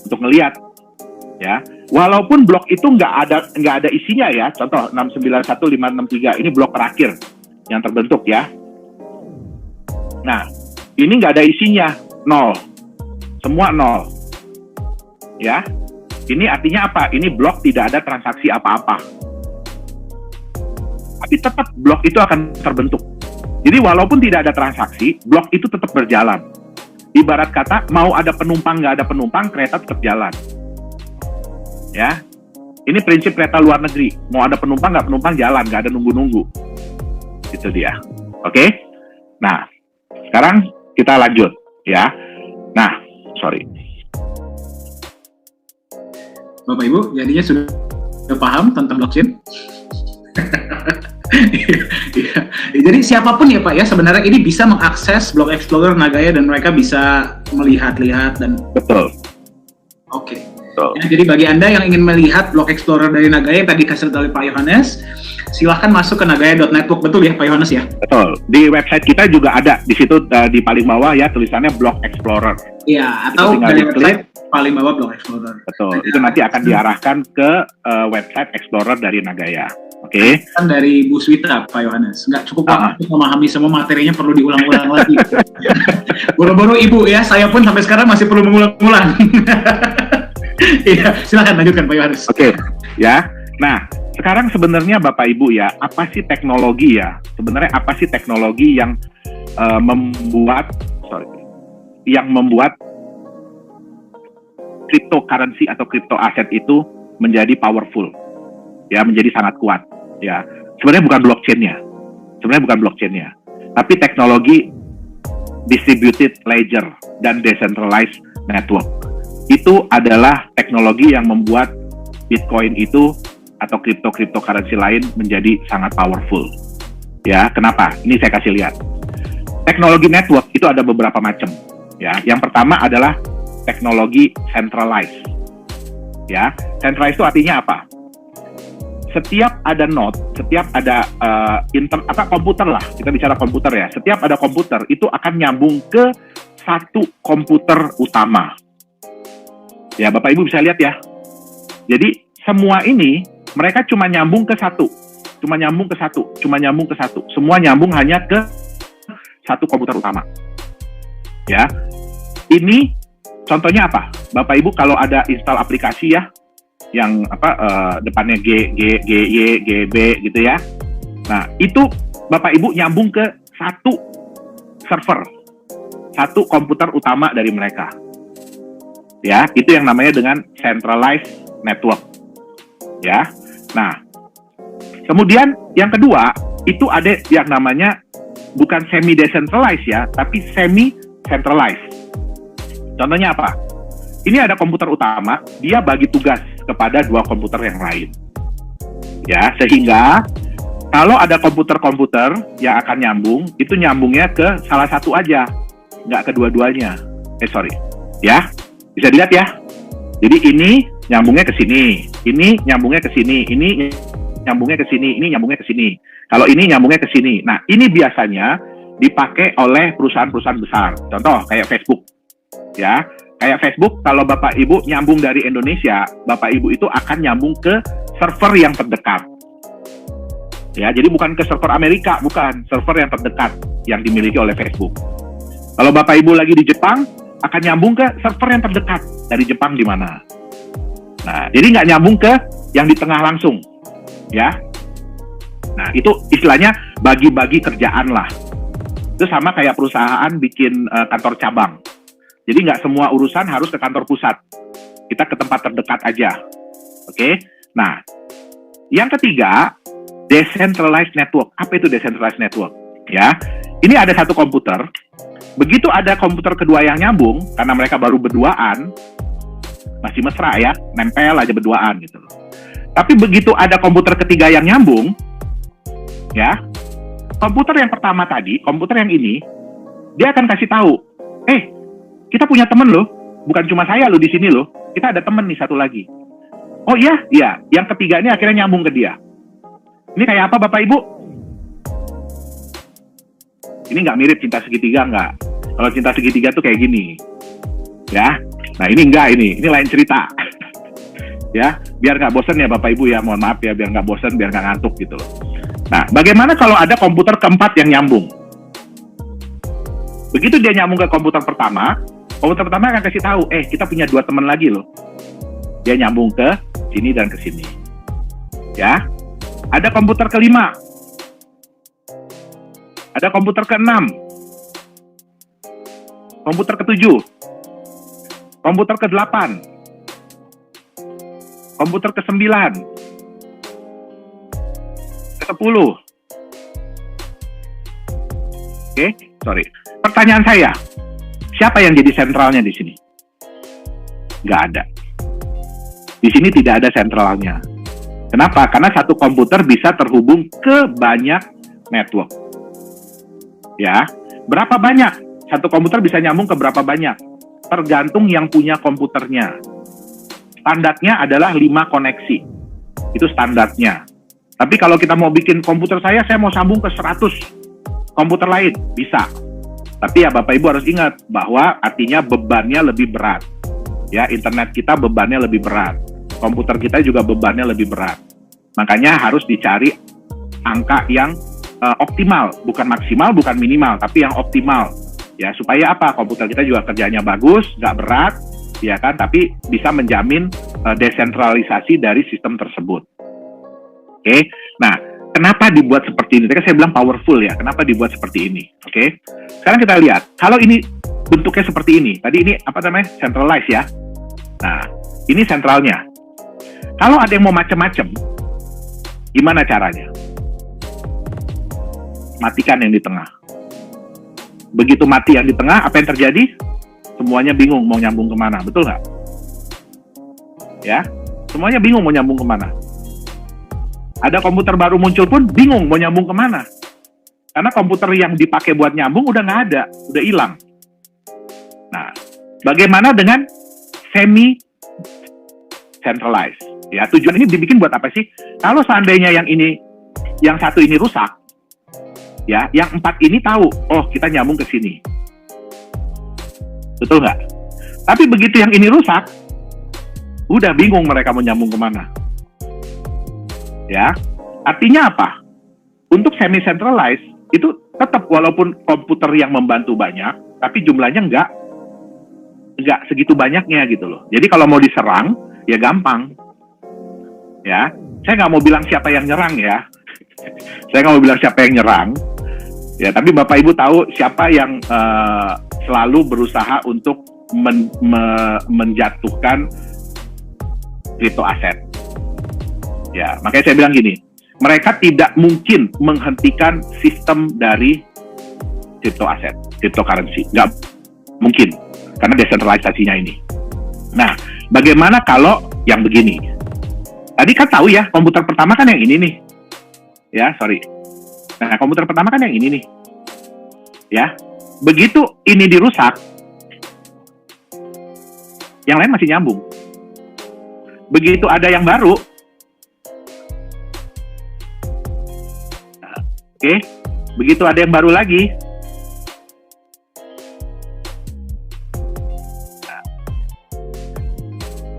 untuk ngelihat, ya, walaupun blok itu nggak ada isinya ya. Contoh 691.563 ini blok terakhir yang terbentuk ya. Nah, ini nggak ada isinya, 0, semua 0. Ya, ini artinya apa? Ini blok tidak ada transaksi apa-apa. Tapi tetap blok itu akan terbentuk. Jadi walaupun tidak ada transaksi, blok itu tetap berjalan. Ibarat kata, mau ada penumpang nggak ada penumpang, kereta tetap jalan. Ya, ini prinsip kereta luar negeri. Mau ada penumpang nggak penumpang jalan, nggak ada nunggu-nunggu. Itu dia. Oke? Nah, sekarang kita lanjut. Ya. Nah, sorry. Bapak Ibu, jadinya sudah paham tentang blockchain? Ya. Jadi siapapun ya Pak ya, sebenarnya ini bisa mengakses Block Explorer Nagaya dan mereka bisa melihat-lihat dan... Betul. Oke. Ya, jadi bagi Anda yang ingin melihat Block Explorer dari Nagaya yang tadi kasih oleh Pak Yohanes, silahkan masuk ke nagaya.network, betul ya Pak Yohanes ya? Betul. Di website kita juga ada, di situ di paling bawah ya tulisannya Block Explorer. Iya, atau dari website paling bawah Block Explorer. Betul. Itu nanti akan diarahkan ke website Explorer dari Nagaya. Oke. Kan dari Bu Swita, Pak Yohanes. Nggak cukup untuk memahami semua materinya, perlu diulang-ulang lagi. Boro-boro Ibu ya, saya pun sampai sekarang masih perlu mengulang-ulang. Iya, silakan lanjutkan Pak Yohanes. Oke, ya. Nah, sekarang sebenarnya Bapak Ibu ya, apa sih teknologi ya? Sebenarnya apa sih teknologi yang membuat cryptocurrency atau crypto aset itu menjadi powerful, ya, menjadi sangat kuat, ya. Sebenarnya bukan blockchain-nya, tapi teknologi distributed ledger dan decentralized network. Itu adalah teknologi yang membuat Bitcoin itu atau cryptocurrency lain menjadi sangat powerful. Ya, kenapa? Ini saya kasih lihat. Teknologi network itu ada beberapa macam. Ya, yang pertama adalah teknologi centralized. Ya, centralized itu artinya apa? Setiap ada node, setiap ada komputer lah, kita bicara komputer ya. Setiap ada komputer itu akan nyambung ke satu komputer utama. Ya, Bapak Ibu bisa lihat ya. Jadi semua ini mereka cuma nyambung ke satu. Semua nyambung hanya ke satu komputer utama. Ya. Ini contohnya apa? Bapak Ibu kalau ada install aplikasi ya, yang depannya G, Y, G, B gitu ya. Nah, itu Bapak Ibu nyambung ke satu server. satu komputer utama dari mereka. Ya, itu yang namanya dengan centralized network. Ya. Nah, kemudian yang kedua, itu ada yang namanya bukan semi decentralized ya, tapi semi centralized. Contohnya apa? Ini ada komputer utama, dia bagi tugas kepada dua komputer yang lain. Ya, sehingga kalau ada komputer-komputer yang akan nyambung, itu nyambungnya ke salah satu aja, nggak kedua-duanya. Ya, bisa dilihat ya. Jadi ini nyambungnya ke sini, ini nyambungnya ke sini, ini nyambungnya ke sini, ini nyambungnya ke sini. Kalau ini nyambungnya ke sini. Nah, ini biasanya dipakai oleh perusahaan-perusahaan besar. Contoh kayak Facebook. Ya, kayak Facebook kalau Bapak Ibu nyambung dari Indonesia, Bapak Ibu itu akan nyambung ke server yang terdekat. Ya, jadi bukan ke server Amerika, bukan, server yang terdekat yang dimiliki oleh Facebook. Kalau Bapak Ibu lagi di Jepang, akan nyambung ke server yang terdekat dari Jepang di mana. Nah, jadi nggak nyambung ke yang di tengah langsung, ya. Nah, itu istilahnya bagi-bagi kerjaan lah. Itu sama kayak perusahaan bikin kantor cabang. Jadi nggak semua urusan harus ke kantor pusat. Kita ke tempat terdekat aja. Oke? Nah, yang ketiga, decentralized network. Apa itu decentralized network? Ya, ini ada satu komputer. Begitu ada komputer kedua yang nyambung, karena mereka baru berduaan, masih mesra ya, nempel aja berduaan gitu loh. Tapi begitu ada komputer ketiga yang nyambung, ya, komputer yang pertama tadi, komputer yang ini, dia akan kasih tahu, kita punya temen loh, bukan cuma saya loh di sini loh, kita ada temen nih satu lagi. Oh iya, yang ketiga ini akhirnya nyambung ke dia. Ini kayak apa Bapak Ibu? Ini nggak mirip cinta segitiga nggak? Kalau cinta segitiga tuh kayak gini, ya. Nah ini enggak, ini lain cerita. Ya, biar nggak bosen ya Bapak Ibu ya, mohon maaf ya, biar nggak bosen, biar nggak ngantuk gitu loh. Nah, bagaimana kalau ada komputer keempat yang nyambung? Begitu dia nyambung ke komputer pertama akan kasih tahu, kita punya dua teman lagi loh. Dia nyambung ke sini dan ke sini. Ya. Ada komputer kelima. Ada komputer keenam. Komputer ketujuh. Komputer kedelapan. Komputer ke-9. Ke-10. Oke, sorry. Pertanyaan saya, siapa yang jadi sentralnya di sini? Nggak ada. Di sini tidak ada sentralnya. Kenapa? Karena satu komputer bisa terhubung ke banyak network. Ya, berapa banyak? Satu komputer bisa nyambung ke berapa banyak? Tergantung yang punya komputernya. Standarnya adalah 5 koneksi. Itu standarnya. Tapi kalau kita mau bikin komputer saya mau sambung ke 100 komputer lain, bisa. Tapi ya Bapak Ibu harus ingat bahwa artinya bebannya lebih berat. Ya, internet kita bebannya lebih berat. Komputer kita juga bebannya lebih berat. Makanya harus dicari angka yang optimal, bukan maksimal, bukan minimal, tapi yang optimal. Ya, supaya apa? Komputer kita juga kerjanya bagus, nggak berat, ya kan? Tapi bisa menjamin desentralisasi dari sistem tersebut. Oke? Nah, kenapa dibuat seperti ini? Tadi saya bilang powerful ya. Kenapa dibuat seperti ini? Oke? Sekarang kita lihat. Kalau ini bentuknya seperti ini. Tadi ini apa namanya? Centralized ya. Nah, ini sentralnya. Kalau ada yang mau macam-macam, gimana caranya? Matikan yang di tengah. Begitu mati yang di tengah, apa yang terjadi? Semuanya bingung mau nyambung kemana, betul nggak? Ya, semuanya bingung mau nyambung kemana. Ada komputer baru muncul pun bingung mau nyambung kemana. Karena komputer yang dipakai buat nyambung udah nggak ada, udah hilang. Nah, bagaimana dengan semi-centralized? Ya, tujuan ini dibikin buat apa sih? Kalau seandainya yang satu ini rusak, ya, yang 4 ini tahu, oh kita nyambung ke sini. Betul nggak? Tapi begitu yang ini rusak, udah bingung mereka mau nyambung kemana. Ya, artinya apa? Untuk semi-centralized, itu tetap walaupun komputer yang membantu banyak, tapi jumlahnya nggak segitu banyaknya gitu loh. Jadi kalau mau diserang, ya gampang. Ya, saya nggak mau bilang siapa yang nyerang ya. Saya nggak mau bilang siapa yang nyerang. Ya, tapi Bapak Ibu tahu siapa yang selalu berusaha untuk menjatuhkan crypto aset. Ya, makanya saya bilang gini, mereka tidak mungkin menghentikan sistem dari crypto aset, cryptocurrency. Nggak mungkin, karena desentralisasinya ini. Nah, bagaimana kalau yang begini? Tadi kan tahu ya, komputer pertama kan yang ini nih. Ya, sorry. Nah, komputer pertama kan yang ini nih. Ya, begitu ini dirusak, yang lain masih nyambung. Begitu ada yang baru, oke, begitu ada yang baru lagi,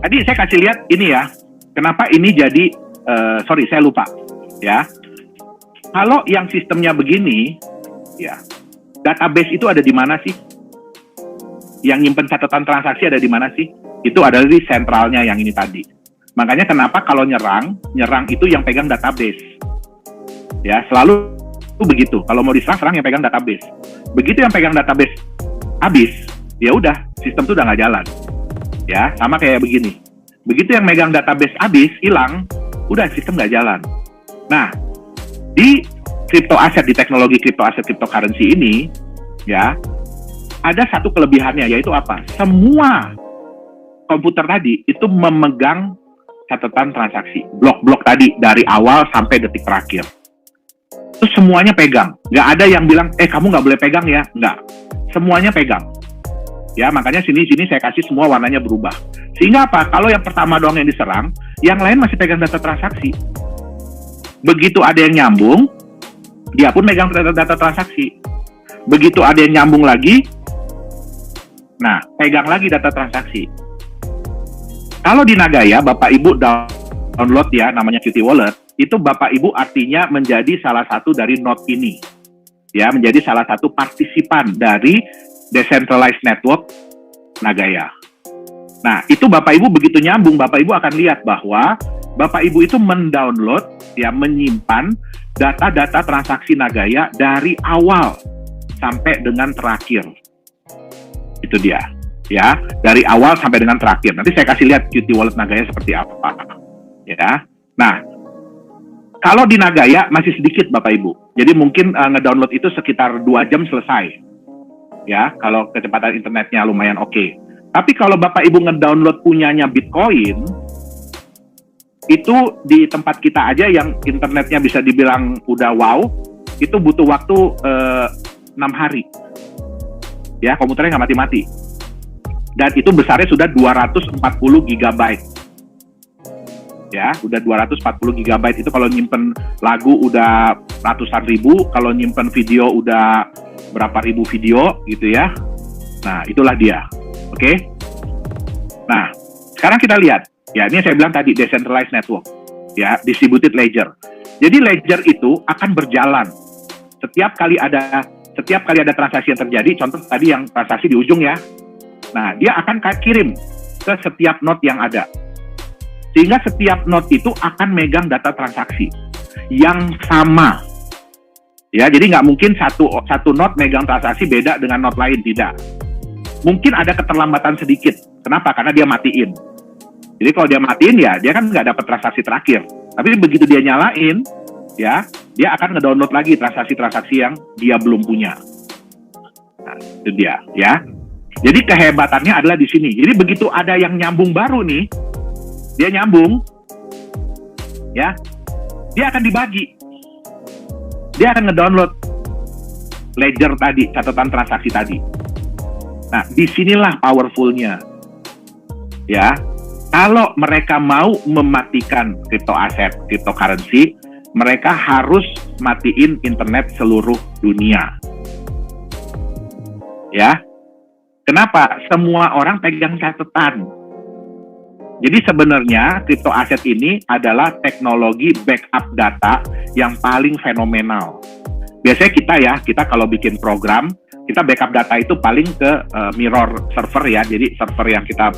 tadi saya kasih lihat ini ya, kenapa ini jadi, sorry saya lupa, ya. Kalau yang sistemnya begini, ya, database itu ada di mana sih? Yang nyimpen catatan transaksi ada di mana sih? Itu adalah di sentralnya yang ini tadi. Makanya kenapa kalau nyerang itu yang pegang database. Ya, selalu begitu. Kalau mau diserang yang pegang database. Begitu yang pegang database habis, ya udah, sistem itu udah nggak jalan. Ya, sama kayak begini. Begitu yang megang database habis, hilang, udah sistem nggak jalan. Nah, di crypto aset, di teknologi crypto aset, cryptocurrency ini, ya, ada satu kelebihannya, yaitu apa? Semua komputer tadi itu memegang catatan transaksi, blok-blok tadi dari awal sampai detik terakhir. Itu semuanya pegang. Nggak ada yang bilang, kamu nggak boleh pegang ya? Nggak. Semuanya pegang. Ya, makanya sini saya kasih semua warnanya berubah. Sehingga apa? Kalau yang pertama doang yang diserang, yang lain masih pegang data transaksi. Begitu ada yang nyambung, dia pun megang data transaksi. Begitu ada yang nyambung lagi, nah, pegang lagi data transaksi. Kalau di Nagaya, Bapak Ibu download ya, namanya Qt Wallet, itu Bapak Ibu artinya menjadi salah satu dari node ini. Ya, menjadi salah satu partisipan dari Decentralized Network Nagaya. Nah, itu Bapak Ibu begitu nyambung, Bapak Ibu akan lihat bahwa Bapak Ibu itu mendownload, ya, menyimpan data-data transaksi Nagaya dari awal sampai dengan terakhir. Itu dia, ya, dari awal sampai dengan terakhir. Nanti saya kasih lihat Qt Wallet Nagaya seperti apa, ya. Nah, kalau di Nagaya masih sedikit Bapak Ibu, jadi mungkin ngedownload itu sekitar 2 jam selesai. Ya, kalau kecepatan internetnya lumayan oke. Tapi kalau Bapak Ibu ngedownload punyanya Bitcoin, itu di tempat kita aja yang internetnya bisa dibilang udah wow, itu butuh waktu 6 hari. Ya, komputernya nggak mati-mati. Dan itu besarnya sudah 240 GB. Ya, udah 240 GB itu kalau nyimpen lagu udah ratusan ribu, kalau nyimpen video udah berapa ribu video gitu ya. Nah, itulah dia. Oke? Nah, sekarang kita lihat. Ya, ini saya bilang tadi decentralized network. Ya, distributed ledger. Jadi ledger itu akan berjalan. Setiap kali ada transaksi yang terjadi, contoh tadi yang transaksi di ujung ya. Nah, dia akan kirim ke setiap node yang ada. Sehingga setiap node itu akan megang data transaksi yang sama. Ya, jadi nggak mungkin satu node megang transaksi beda dengan node lain, tidak. Mungkin ada keterlambatan sedikit. Kenapa? Karena dia matiin. Jadi kalau dia matiin ya, dia kan nggak dapat transaksi terakhir. Tapi begitu dia nyalain, ya, dia akan ngedownload lagi transaksi-transaksi yang dia belum punya. Nah, itu dia, ya. Jadi kehebatannya adalah di sini. Jadi begitu ada yang nyambung baru nih, dia nyambung, ya, dia akan dibagi. Dia akan ngedownload ledger tadi, catatan transaksi tadi. Nah, disinilah powerfulnya. Ya, kalau mereka mau mematikan crypto aset, cryptocurrency, mereka harus matiin internet seluruh dunia. Ya, kenapa? Semua orang pegang catatan. Jadi sebenarnya crypto aset ini adalah teknologi backup data yang paling fenomenal. Biasanya kita kalau bikin program, kita backup data itu paling ke mirror server ya. Jadi server yang kita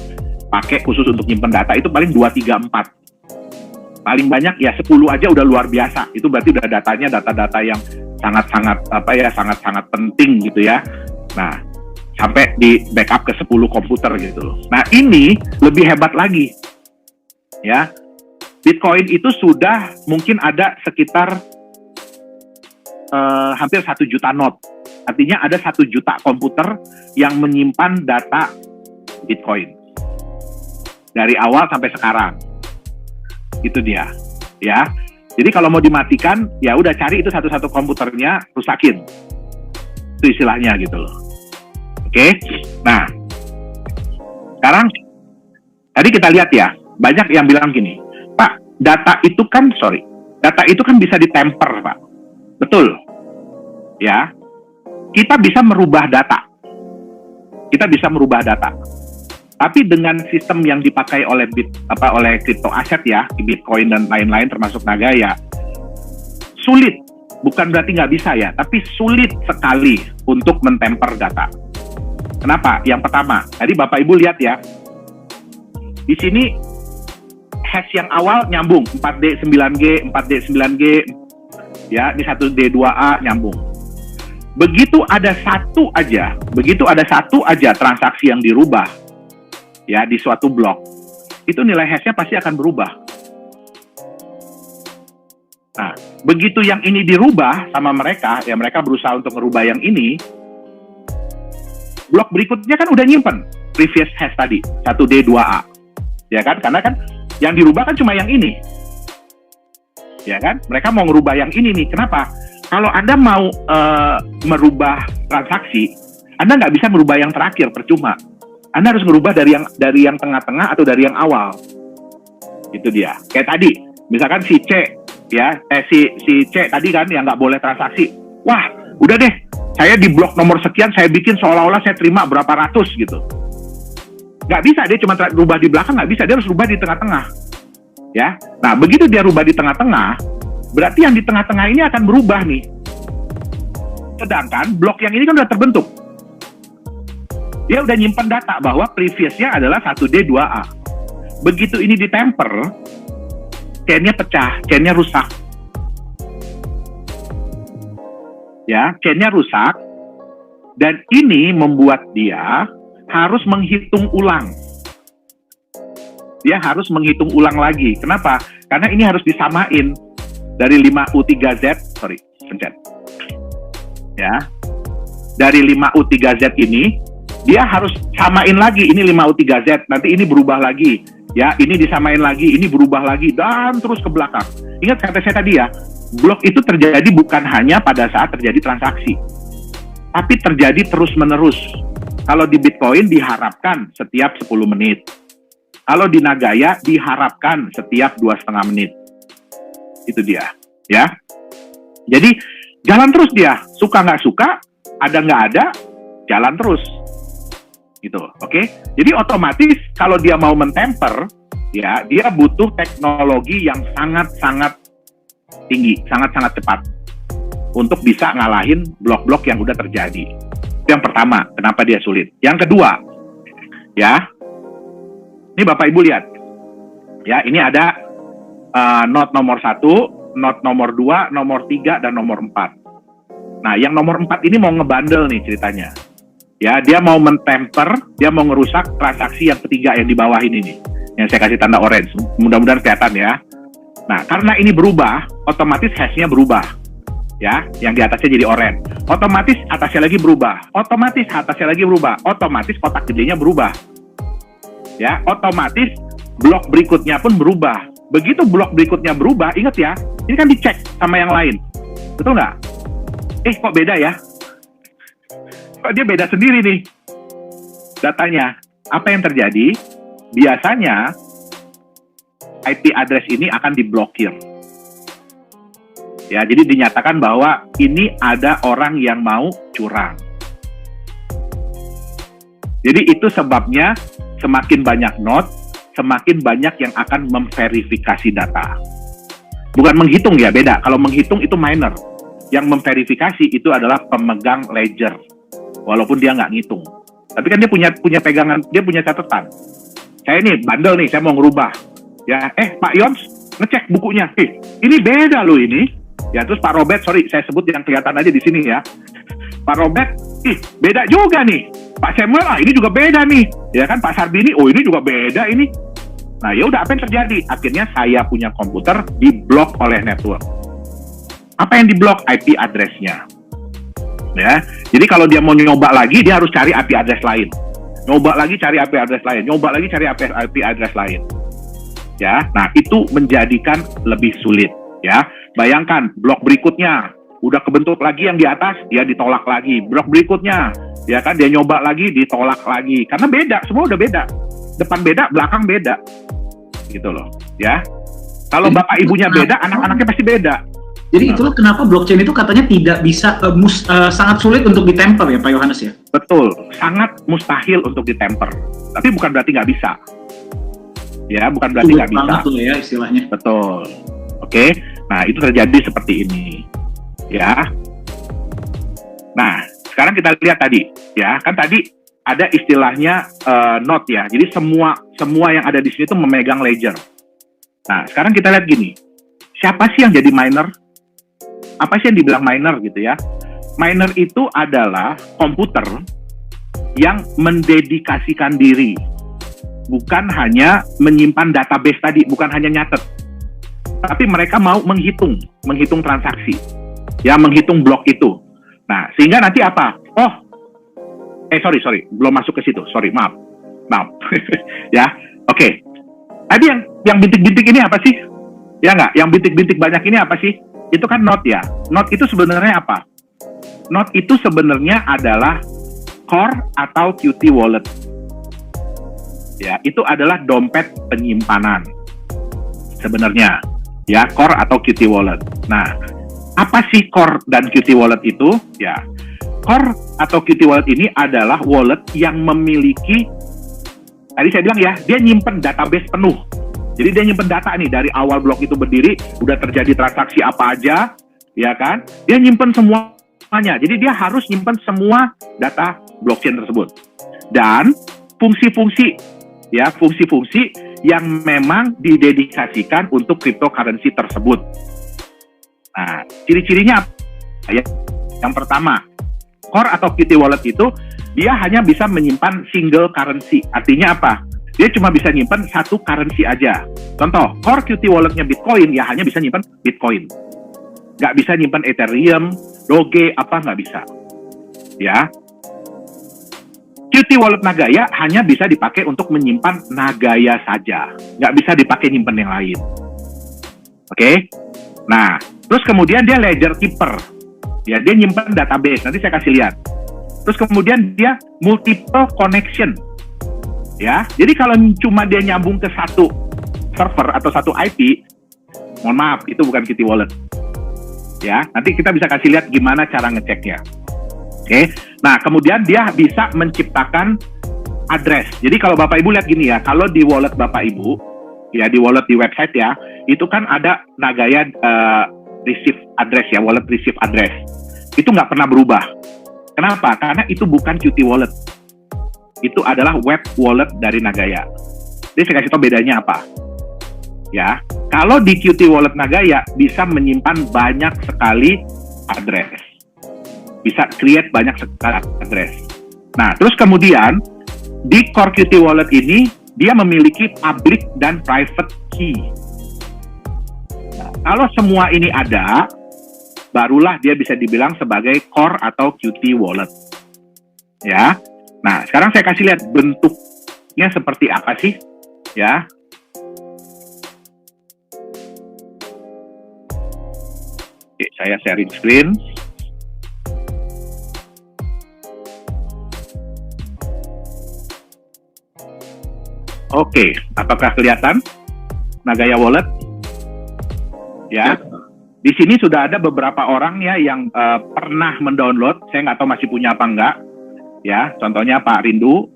pakai khusus untuk nyimpen data itu paling 2, 3, 4. Paling banyak ya 10 aja udah luar biasa. Itu berarti udah data-data yang sangat-sangat sangat-sangat penting gitu ya. Nah, sampai di backup ke 10 komputer gitu loh. Nah ini lebih hebat lagi, ya. Bitcoin itu sudah mungkin ada sekitar hampir 1 juta node. Artinya ada 1 juta komputer yang menyimpan data Bitcoin dari awal sampai sekarang. Itu dia, ya. Jadi kalau mau dimatikan, ya udah cari itu satu-satu komputernya, rusakin. Itu istilahnya gitu loh. Oke. Nah, sekarang tadi kita lihat ya, banyak yang bilang gini, Pak, data itu kan bisa ditemper, Pak. Betul. Ya. Kita bisa merubah data. Tapi dengan sistem yang dipakai oleh crypto aset ya, Bitcoin dan lain-lain termasuk Nagaya, sulit. Bukan berarti nggak bisa ya, tapi sulit sekali untuk mentemper data. Kenapa? Yang pertama, tadi Bapak Ibu lihat ya, di sini hash yang awal nyambung 4D 9G, 4D 9G, ya, ini 1D2A nyambung. Begitu ada satu aja transaksi yang dirubah, ya, di suatu blok, itu nilai hashnya pasti akan berubah. Nah, begitu yang ini dirubah sama mereka, ya mereka berusaha untuk merubah yang ini, blok berikutnya kan udah nyimpen previous hash tadi, 1D2A. Ya kan? Karena kan yang dirubah kan cuma yang ini. Ya kan? Mereka mau merubah yang ini nih. Kenapa? Kalau Anda mau merubah transaksi, Anda nggak bisa merubah yang terakhir, percuma. Anda harus merubah dari yang tengah-tengah atau dari yang awal. Itu dia. Kayak tadi, misalkan si C, ya, si C tadi kan yang nggak boleh transaksi. Wah, udah deh, saya di blok nomor sekian, saya bikin seolah-olah saya terima berapa ratus gitu. Nggak bisa, dia cuma rubah di belakang, nggak bisa, dia harus rubah di tengah-tengah. Ya, nah begitu dia rubah di tengah-tengah, berarti yang di tengah-tengah ini akan berubah nih. Sedangkan blok yang ini kan udah terbentuk. Dia udah nyimpen data bahwa previousnya adalah 1D2A. Begitu ini ditemper, chain-nya pecah, chain-nya rusak. Ya, chain-nya rusak, dan ini membuat dia harus menghitung ulang. Dia harus menghitung ulang lagi. Kenapa? Karena ini harus disamain dari 5U3Z, pencet. Ya. Dari 5U3Z ini, dia harus samain lagi, ini 5U3Z, nanti ini berubah lagi. Ya, ini disamain lagi, ini berubah lagi, dan terus ke belakang. Ingat kata saya tadi ya, blok itu terjadi bukan hanya pada saat terjadi transaksi, tapi terjadi terus-menerus. Kalau di Bitcoin diharapkan setiap 10 menit. Kalau di Nagaya diharapkan setiap 2,5 menit. Itu dia, ya. Jadi jalan terus dia, suka nggak suka, ada nggak ada, jalan terus. Gitu, oke? Jadi otomatis kalau dia mau mentemper, ya, dia butuh teknologi yang sangat-sangat tinggi, sangat-sangat cepat untuk bisa ngalahin blok-blok yang udah terjadi. Itu yang pertama, kenapa dia sulit. Yang kedua, ya, ini Bapak Ibu lihat, ya, ini ada node nomor 1, node nomor 2, nomor 3, dan nomor 4. Nah, yang nomor 4 ini mau ngebandel nih ceritanya. Ya, dia mau mentemper, dia mau ngerusak transaksi yang ketiga yang di bawah ini nih, yang saya kasih tanda orange. Mudah-mudahan kelihatan ya. Nah, karena ini berubah, otomatis hash-nya berubah. Ya, yang di atasnya jadi orange. Otomatis atasnya lagi berubah. Otomatis atasnya lagi berubah. Otomatis kotak gedenya berubah. Ya, otomatis blok berikutnya pun berubah. Begitu blok berikutnya berubah, ingat ya, ini kan dicek sama yang lain. Betul nggak? Kok beda ya? Kok dia beda sendiri nih datanya? Apa yang terjadi? Biasanya IP address ini akan diblokir. Ya, jadi dinyatakan bahwa ini ada orang yang mau curang. Jadi itu sebabnya semakin banyak node, semakin banyak yang akan memverifikasi data. Bukan menghitung ya, beda. Kalau menghitung itu miner. Yang memverifikasi itu adalah pemegang ledger. Walaupun dia nggak ngitung. Tapi kan dia punya pegangan, dia punya catatan. Saya ini bandel nih, saya mau ngerubah. Ya, Pak Yons, ngecek bukunya. Ini beda loh ini. Ya, terus Pak Robert, sorry, saya sebut yang kelihatan aja di sini ya. Pak Robert, beda juga nih. Pak Samuel, ini juga beda nih, ya kan? Pak Sarbini, ini juga beda ini. Nah, ya udah, apa yang terjadi? Akhirnya saya punya komputer diblok oleh network. Apa yang diblok? IP address-nya. Ya, jadi kalau dia mau nyoba lagi, dia harus cari IP address lain. Nyoba lagi cari IP address lain, nyoba lagi cari IP address lain. Ya, nah itu menjadikan lebih sulit. Ya, bayangkan blok berikutnya udah kebentuk lagi yang di atas, dia ditolak lagi. Blok berikutnya, ya kan, dia nyoba lagi, ditolak lagi. Karena beda, semua udah beda. Depan beda, belakang beda. Gitu loh, ya. Kalau bapak ibunya beda, anak-anaknya pasti beda. Jadi itulah kenapa blockchain itu katanya tidak bisa, sangat sulit untuk ditemper ya Pak Yohanes ya? Betul, sangat mustahil untuk ditemper. Tapi bukan berarti nggak bisa. Ya, bukan berarti nggak bisa. Tuh ya istilahnya. Betul. Oke, nah itu terjadi seperti ini. Ya. Nah, sekarang kita lihat tadi, ya kan tadi ada istilahnya node ya. Jadi semua yang ada di sini itu memegang ledger. Nah, sekarang kita lihat gini. Siapa sih yang jadi miner? Apa sih yang dibilang miner gitu ya? Miner itu adalah komputer yang mendedikasikan diri. Bukan hanya menyimpan database tadi, bukan hanya nyatet. Tapi mereka mau menghitung transaksi. Ya, menghitung blok itu. Nah, sehingga nanti apa? Sorry, belum masuk ke situ. Sorry, maaf. Ya, oke. Tadi yang bintik-bintik ini apa sih? Ya nggak? Yang bintik-bintik banyak ini apa sih? Itu kan node ya. Node itu sebenarnya apa? Node itu sebenarnya adalah core atau Qt wallet. Ya, itu adalah dompet penyimpanan. Sebenarnya, ya, core atau Qt wallet. Nah, apa sih core dan Qt wallet itu? Ya, core atau Qt wallet ini adalah wallet yang memiliki, tadi saya bilang ya, dia nyimpen database penuh. Jadi dia nyimpen data nih, dari awal blok itu berdiri, udah terjadi transaksi apa aja, ya kan? Dia nyimpen semuanya. Jadi dia harus nyimpen semua data blockchain tersebut. Dan fungsi-fungsi yang memang didedikasikan untuk cryptocurrency tersebut. Nah, ciri-cirinya apa? Ya, yang pertama, core atau Qt wallet itu, dia hanya bisa menyimpan single currency. Artinya apa? Dia cuma bisa nyimpan satu currency aja. Contoh, core Qt walletnya Bitcoin, ya hanya bisa nyimpan Bitcoin. Nggak bisa nyimpan Ethereum, Doge, nggak bisa. Ya. Qt wallet Nagaya hanya bisa dipakai untuk menyimpan Nagaya saja. Nggak bisa dipakai nyimpan yang lain. Oke? Nah, terus kemudian dia ledger keeper. Ya, dia nyimpan database. Nanti saya kasih lihat. Terus kemudian dia multiple connection. Ya, jadi kalau cuma dia nyambung ke satu server atau satu IP, mohon maaf, itu bukan Qt wallet. Ya, nanti kita bisa kasih lihat gimana cara ngeceknya. Oke, nah kemudian dia bisa menciptakan address. Jadi kalau Bapak Ibu lihat gini ya, kalau di wallet Bapak Ibu, ya di wallet di website ya, itu kan ada Nagaya receive address ya, wallet receive address. Itu nggak pernah berubah. Kenapa? Karena itu bukan Qt wallet. Itu adalah web wallet dari Nagaya. Jadi saya kasih tahu bedanya apa. Ya, kalau di Qt wallet Nagaya bisa menyimpan banyak sekali address. Bisa create banyak sekali address. Nah, terus kemudian di core Qt wallet ini dia memiliki public dan private key. Nah, kalau semua ini ada, barulah dia bisa dibilang sebagai core atau Qt wallet. Ya. Nah, sekarang saya kasih lihat bentuknya seperti apa sih, ya. Oke, saya sharing screen. Oke, apakah kelihatan Nagaya Wallet? Ya. Di sini sudah ada beberapa orang ya yang pernah mendownload. Saya nggak tahu masih punya apa enggak. Ya, contohnya Pak Rindu,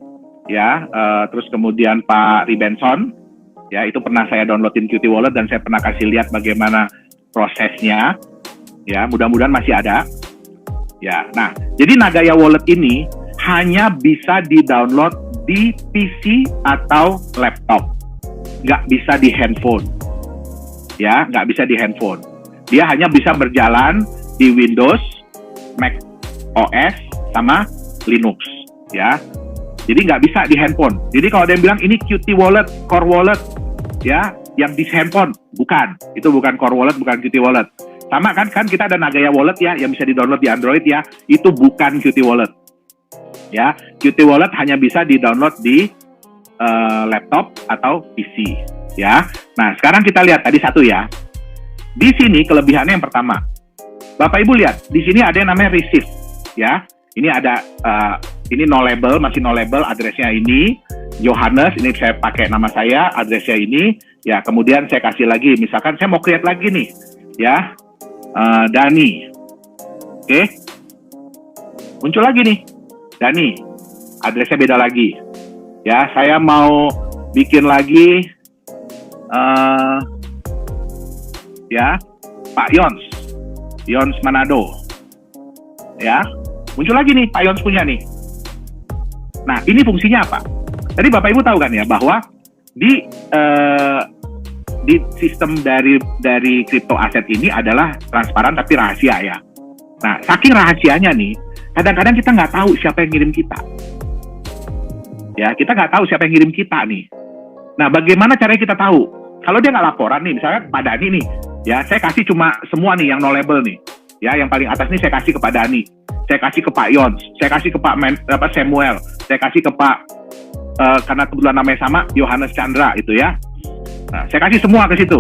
ya, terus kemudian Pak Ribenson, ya, itu pernah saya downloadin Qt Wallet dan saya pernah kasih lihat bagaimana prosesnya, ya, mudah-mudahan masih ada, ya. Nah, jadi Nagaya Wallet ini hanya bisa di-download di PC atau laptop, nggak bisa di handphone, ya, nggak bisa di handphone. Dia hanya bisa berjalan di Windows, Mac OS, sama Linux. ya. Jadi nggak bisa di handphone. Jadi kalau ada yang bilang ini Qt Wallet, Core Wallet, ya, yang di handphone, bukan. Itu bukan Core Wallet, bukan Qt Wallet. Sama kan kita ada Nagaya Wallet ya, yang bisa di-download di Android ya. Itu bukan Qt Wallet. Ya, Qt Wallet hanya bisa di-download di laptop atau PC. Ya. Nah, sekarang kita lihat tadi satu ya. Di sini kelebihannya yang pertama. Bapak Ibu lihat, di sini ada yang namanya receive, ya. Ini ada ini no label, masih no label, adresnya ini Johannes, ini saya pakai nama saya, adresnya ini, ya. Kemudian saya kasih lagi, misalkan saya mau create lagi nih, ya, Dani, oke, muncul lagi nih, Dani, adresnya beda lagi, ya. Saya mau bikin lagi, ya, Pak Yons Manado, ya, muncul lagi nih Pak Yons punya nih. Nah, ini fungsinya apa? Tadi Bapak Ibu tahu kan ya bahwa di sistem dari crypto aset ini adalah transparan tapi rahasia ya. Nah, saking rahasianya nih, kadang-kadang kita nggak tahu siapa yang ngirim kita. Ya, kita nggak tahu siapa yang ngirim kita nih. Nah, bagaimana caranya kita tahu? Kalau dia nggak laporan nih, misalnya Pak Dani nih, ya, saya kasih cuma semua nih yang no label nih. Ya, yang paling atas nih saya kasih ke Pak Dani, saya kasih ke Pak Yons, saya kasih ke Pak Samuel, saya kasih ke Pak karena kebetulan namanya sama, Yohanes Chandra itu ya. Nah, saya kasih semua ke situ.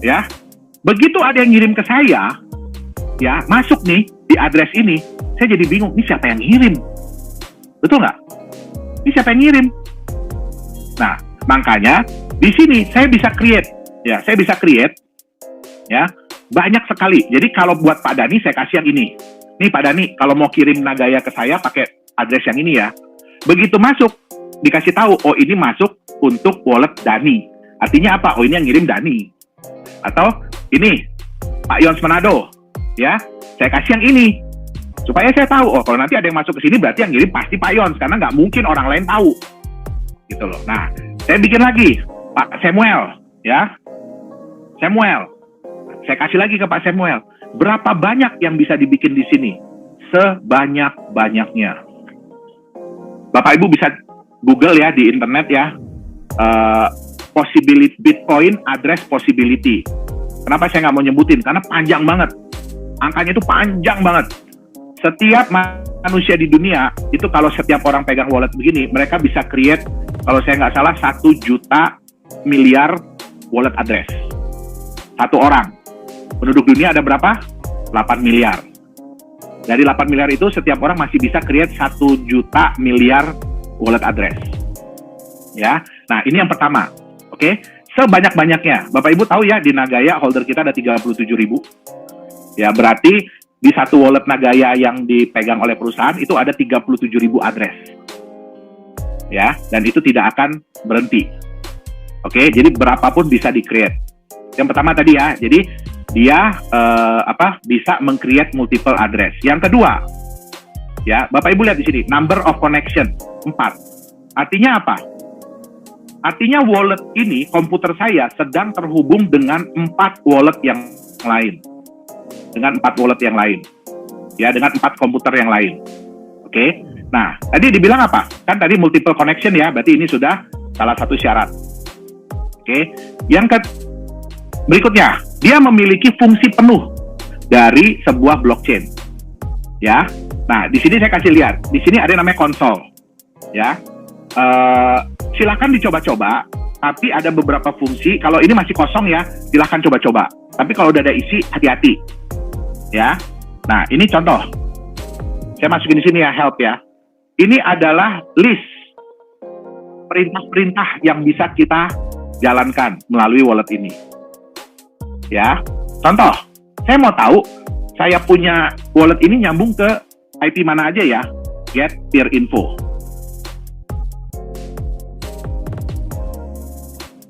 Ya. Begitu ada yang ngirim ke saya, ya, masuk nih di address ini, saya jadi bingung, ini siapa yang ngirim? Betul nggak? Ini siapa yang ngirim? Nah, makanya di sini saya bisa create, ya, saya bisa create, ya, banyak sekali. Jadi kalau buat Pak Dani saya kasih yang ini. Nih Pak Dani, kalau mau kirim Nagaya ke saya pakai address yang ini ya. Begitu masuk, dikasih tahu, oh ini masuk untuk wallet Dani. Artinya apa? Oh ini yang ngirim Dani. Atau ini Pak Yons Manado, ya, saya kasih yang ini. Supaya saya tahu, oh kalau nanti ada yang masuk ke sini berarti yang ngirim pasti Pak Yons, karena nggak mungkin orang lain tahu. Gitu loh. Nah, saya bikin lagi Pak Samuel, ya. Samuel. Saya kasih lagi ke Pak Samuel. Berapa banyak yang bisa dibikin di sini? Sebanyak-banyaknya. Bapak Ibu bisa Google ya di internet ya. Possibility Bitcoin address possibility. Kenapa saya nggak mau nyebutin? Karena panjang banget. Angkanya itu panjang banget. Setiap manusia di dunia itu kalau setiap orang pegang wallet begini, mereka bisa create, kalau saya nggak salah, 1 juta miliar wallet address. Satu orang. Penduduk dunia ada berapa? 8 miliar. Dari 8 miliar itu setiap orang masih bisa create 1 juta miliar wallet address. Ya. Nah, ini yang pertama. Oke, sebanyak-banyaknya. Bapak Ibu tahu ya, di Nagaya holder kita ada 37.000. Ya, berarti di satu wallet Nagaya yang dipegang oleh perusahaan itu ada 37.000 address. Ya, dan itu tidak akan berhenti. Oke, jadi berapapun bisa di-create. Yang pertama tadi ya, jadi dia bisa meng-create multiple address. Yang kedua, ya, Bapak Ibu lihat di sini, number of connection 4. Artinya apa? Artinya wallet ini, komputer saya sedang terhubung dengan 4 wallet yang lain. Dengan 4 wallet yang lain. Ya, dengan 4 komputer yang lain. Oke. Nah, tadi dibilang apa? Kan tadi multiple connection ya, berarti ini sudah salah satu syarat. Oke. Berikutnya, dia memiliki fungsi penuh dari sebuah blockchain. Ya. Nah, di sini saya kasih lihat. Di sini ada yang namanya konsol. Ya. Silakan dicoba-coba, tapi ada beberapa fungsi. Kalau ini masih kosong ya, silakan coba-coba. Tapi kalau udah ada isi, hati-hati. Ya. Nah, ini contoh. Saya masukin di sini ya, help ya. Ini adalah list perintah-perintah yang bisa kita jalankan melalui wallet ini. Ya. Contoh, saya mau tahu saya punya wallet ini nyambung ke IP mana aja ya? Get peer info.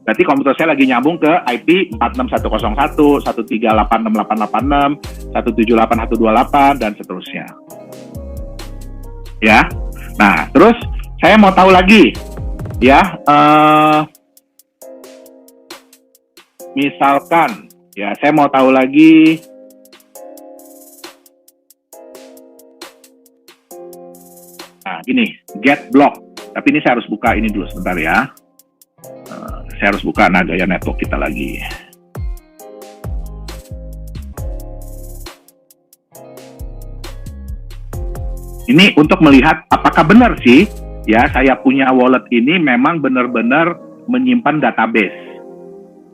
Berarti komputer saya lagi nyambung ke IP 46101, 1386886, 178.128, dan seterusnya. Ya. Nah, terus saya mau tahu lagi, ya, misalkan, ya, saya mau tahu lagi, nah, ini get block. Tapi ini saya harus buka ini dulu sebentar ya. Saya harus buka Nagaya Network kita lagi. Ini untuk melihat apakah benar sih ya saya punya wallet ini memang benar-benar menyimpan database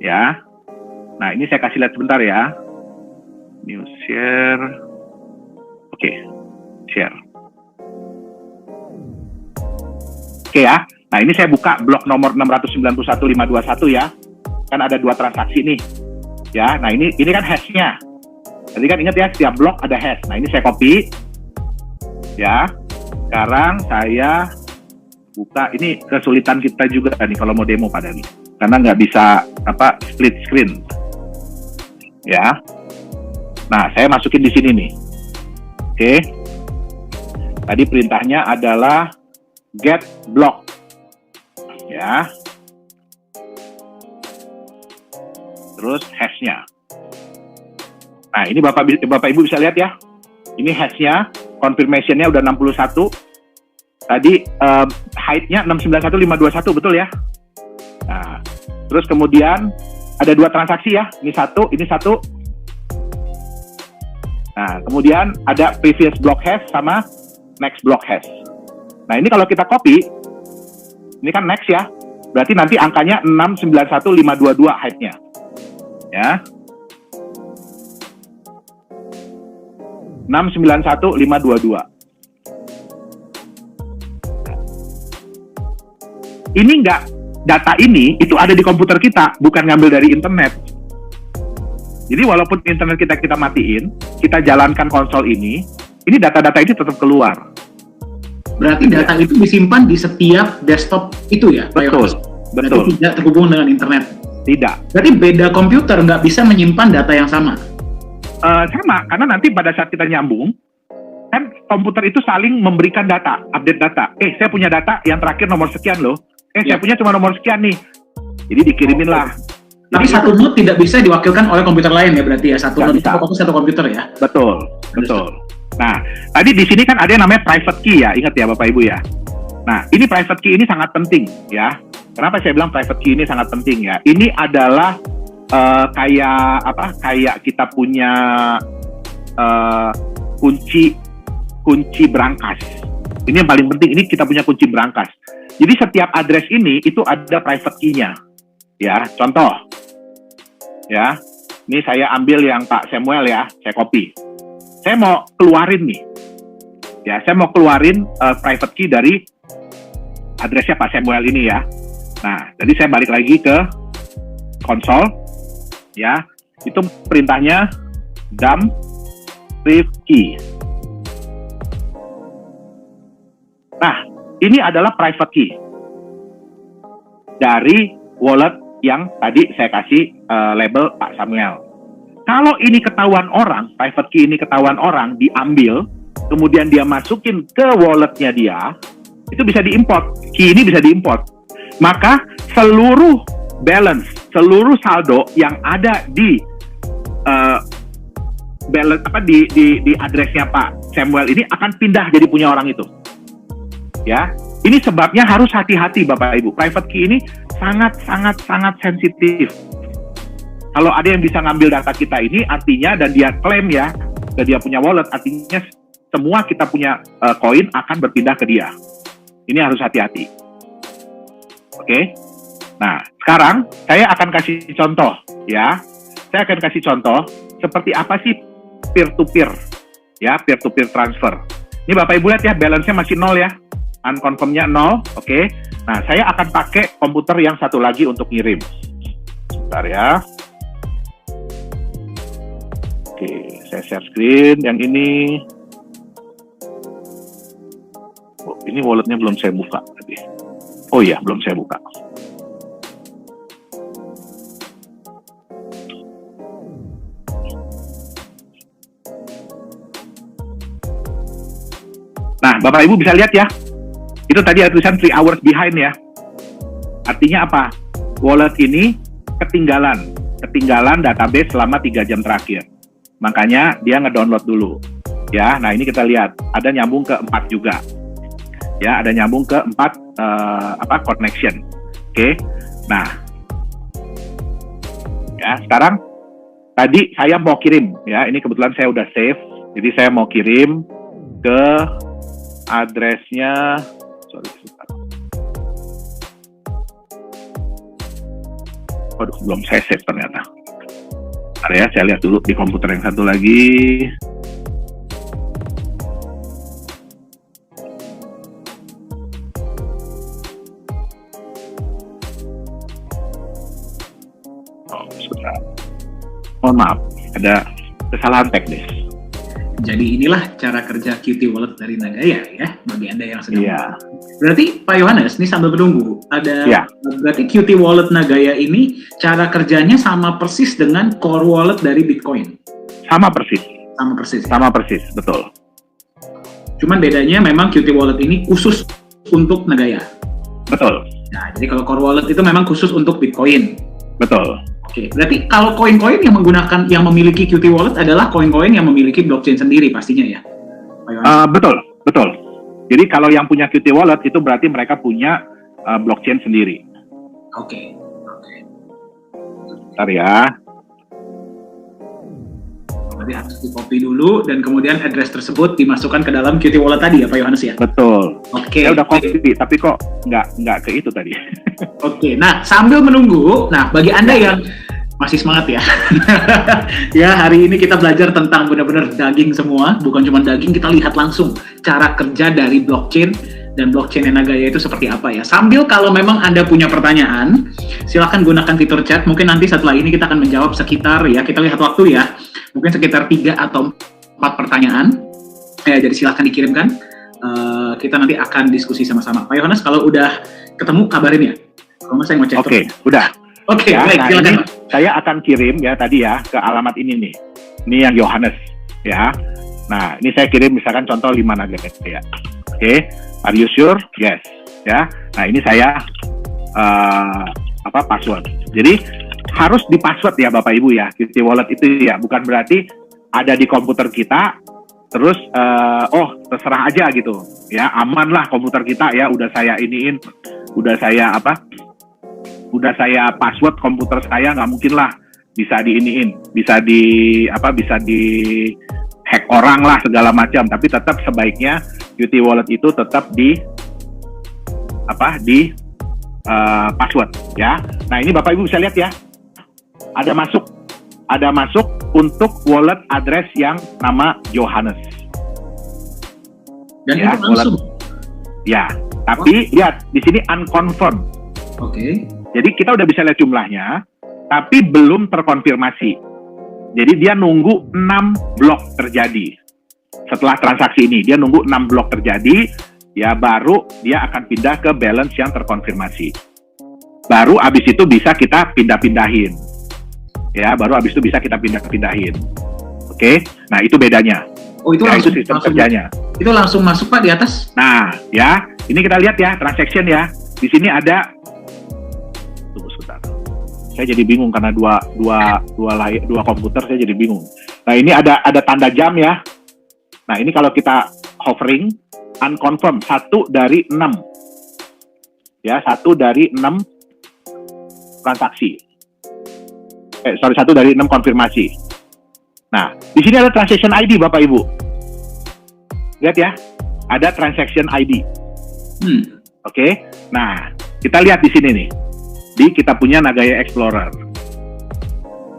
ya. Nah ini saya kasih lihat sebentar ya. New share. Oke, share. Oke ya. Nah ini saya buka blok nomor 691.521 ya. Kan ada 2 transaksi nih. Ya, nah ini kan hashnya. Tadi kan ingat ya, setiap blok ada hash. Nah ini saya copy. Ya, sekarang saya buka. Ini kesulitan kita juga nih kalau mau demo pada nih, karena nggak bisa split screen. Ya, nah saya masukin di sini nih. Oke, tadi perintahnya adalah get block. Ya, terus hashnya. Nah ini Bapak Ibu bisa lihat ya. Ini hashnya. Confirmation-nya udah 61. Tadi height-nya 691.521, betul ya? Nah, terus kemudian ada 2 transaksi ya. Ini satu. Nah, kemudian ada previous block hash sama next block hash. Nah, ini kalau kita copy, ini kan next ya. Berarti nanti angkanya 691.522 height-nya. Ya. 691.522. Ini data ini itu ada di komputer kita, bukan ngambil dari internet. Jadi walaupun internet kita matiin, kita jalankan konsol ini data-data ini tetap keluar. Berarti data itu disimpan di setiap desktop itu ya? Betul. Berarti tidak terhubung dengan internet? Tidak. Berarti beda komputer nggak bisa menyimpan data yang sama? Sama, karena nanti pada saat kita nyambung, kan komputer itu saling memberikan data, update data. Saya punya data yang terakhir nomor sekian loh. Saya punya cuma nomor sekian nih. Jadi dikirimin lah. Tapi satu node tidak bisa diwakilkan oleh komputer lain ya berarti ya? Satu node itu satu komputer ya? Betul. Nah, tadi di sini kan ada yang namanya private key ya, ingat ya Bapak Ibu ya. Nah, ini private key ini sangat penting ya. Kenapa saya bilang private key ini sangat penting ya? Ini adalah kayak kita punya kunci berangkas. Ini yang paling penting, ini kita punya kunci berangkas. Jadi setiap address ini itu ada private key-nya. Ya, contoh. Ya. Ini saya ambil yang Pak Samuel ya, saya copy. Saya mau keluarin nih. Ya, saya mau keluarin private key dari address-nya Pak Samuel ini ya. Nah, jadi saya balik lagi ke konsol. Ya, itu perintahnya dump private key. Nah, ini adalah private key dari wallet yang tadi saya kasih label Pak Samuel. Kalau ini ketahuan orang, private key ini ketahuan orang, diambil, kemudian dia masukin ke walletnya dia, itu bisa diimport. Key ini bisa diimport. Maka seluruh balance, seluruh saldo yang ada di balance di addressnya Pak Samuel ini akan pindah jadi punya orang itu. Ya, ini sebabnya harus hati-hati Bapak Ibu. Private key ini sangat sensitif. Kalau ada yang bisa ngambil data kita ini, artinya dan dia klaim ya, dan dia punya wallet, artinya semua kita punya koin akan berpindah ke dia. Ini harus hati-hati. Oke. Nah, sekarang saya akan kasih contoh ya. Saya akan kasih contoh seperti apa sih peer-to-peer ya, peer-to-peer transfer. Ini Bapak Ibu lihat ya, balance-nya masih 0 ya. Unconfirm-nya 0, oke. Nah, saya akan pakai komputer yang satu lagi untuk ngirim. Sebentar ya. Oke, saya share screen yang ini. Oh, ini walletnya belum saya buka tadi. Oh iya, belum saya buka. Nah, Bapak Ibu bisa lihat ya. Itu tadi ada tulisan 3 hours behind ya. Artinya apa? Wallet ini ketinggalan database selama 3 jam terakhir. Makanya dia ngedownload dulu. Ya, nah ini kita lihat. Ada nyambung ke 4 juga. Ya, ada nyambung ke 4 connection. Oke. Nah, ya sekarang tadi saya mau kirim, ya ini kebetulan saya udah save, jadi saya mau kirim ke addressnya, Waduh, belum saya save ternyata. Bentar ya, saya lihat dulu di komputer yang satu lagi. Mohon maaf, ada kesalahan teknis. Jadi inilah cara kerja Qt Wallet dari Nagaya ya, bagi Anda yang sedang. Iya. Berarti Pak Yohanes, ini sambil menunggu, berarti Qt Wallet Nagaya ini cara kerjanya sama persis dengan core wallet dari Bitcoin? Sama persis. Sama persis. Sama persis, betul. Cuman bedanya memang Qt Wallet ini khusus untuk Nagaya. Betul. Nah, jadi kalau core wallet itu memang khusus untuk Bitcoin. Betul. Oke, berarti kalau koin-koin yang memiliki Qt Wallet adalah koin-koin yang memiliki blockchain sendiri pastinya ya, Pak Yohanes? Betul. Jadi kalau yang punya Qt Wallet itu berarti mereka punya blockchain sendiri. Oke. Bentar ya. Berarti harus di-copy dulu dan kemudian address tersebut dimasukkan ke dalam Qt Wallet tadi ya, Pak Yohanes ya? Betul. Oke. Saya udah copy, tapi kok nggak ke itu tadi. Oke, nah sambil menunggu, bagi Anda yang masih semangat ya, ya hari ini kita belajar tentang benar-benar daging semua, bukan cuma daging, kita lihat langsung cara kerja dari blockchain dan blockchain Nagaya itu seperti apa ya. Sambil kalau memang Anda punya pertanyaan, silakan gunakan fitur chat, mungkin nanti setelah ini kita akan menjawab sekitar ya, kita lihat waktu ya, mungkin sekitar 3 atau 4 pertanyaan, jadi silakan dikirimkan, kita nanti akan diskusi sama-sama. Pak Yohanes, kalau udah ketemu kabarin ya. Kalau saya mau cek. Oke, udah. Oke, ya, baik, silakan. Saya akan kirim ya tadi ya ke alamat ini nih. Ini yang Yohanes ya. Nah, ini saya kirim misalkan contoh 5 nugget ya. Oke, are you sure? Yes. Ya. Nah, ini saya password. Jadi harus di password ya Bapak Ibu ya. Qt Wallet itu ya, bukan berarti ada di komputer kita terus terserah aja gitu. Ya, aman lah komputer kita ya, udah saya iniin, udah saya password komputer saya, nggak mungkin lah bisa diiniin, bisa di hack orang lah segala macam. Tapi tetap sebaiknya Qt Wallet itu tetap di password ya. Nah, ini Bapak Ibu bisa lihat ya, ada masuk untuk wallet address yang nama Yohanes. Dan ya, itu langsung. Ya, tapi lihat di sini unconfirmed. Oke. Jadi kita udah bisa lihat jumlahnya, tapi belum terkonfirmasi. Jadi dia nunggu 6 blok terjadi. Setelah transaksi ini, dia nunggu 6 blok terjadi, ya baru dia akan pindah ke balance yang terkonfirmasi. Baru abis itu bisa kita pindah-pindahin. Ya, baru abis itu bisa kita pindah-pindahin. Oke, nah itu bedanya. Oh, itu ya, langsung, itu sistem kerjanya. Itu langsung masuk Pak di atas? Nah, ya, ini kita lihat ya, transaction ya. Di sini ada, tunggu sebentar. Saya jadi bingung karena dua komputer, saya jadi bingung. Nah, ini ada tanda jam ya. Nah, ini kalau kita hovering, unconfirmed, 1 dari 6. Ya, 1 dari 6 transaksi. 1 dari 6 konfirmasi. Nah, di sini ada transaction ID Bapak Ibu. Lihat ya, ada transaction ID. Oke. Nah, kita lihat di sini nih. Di kita punya Nagaya Explorer.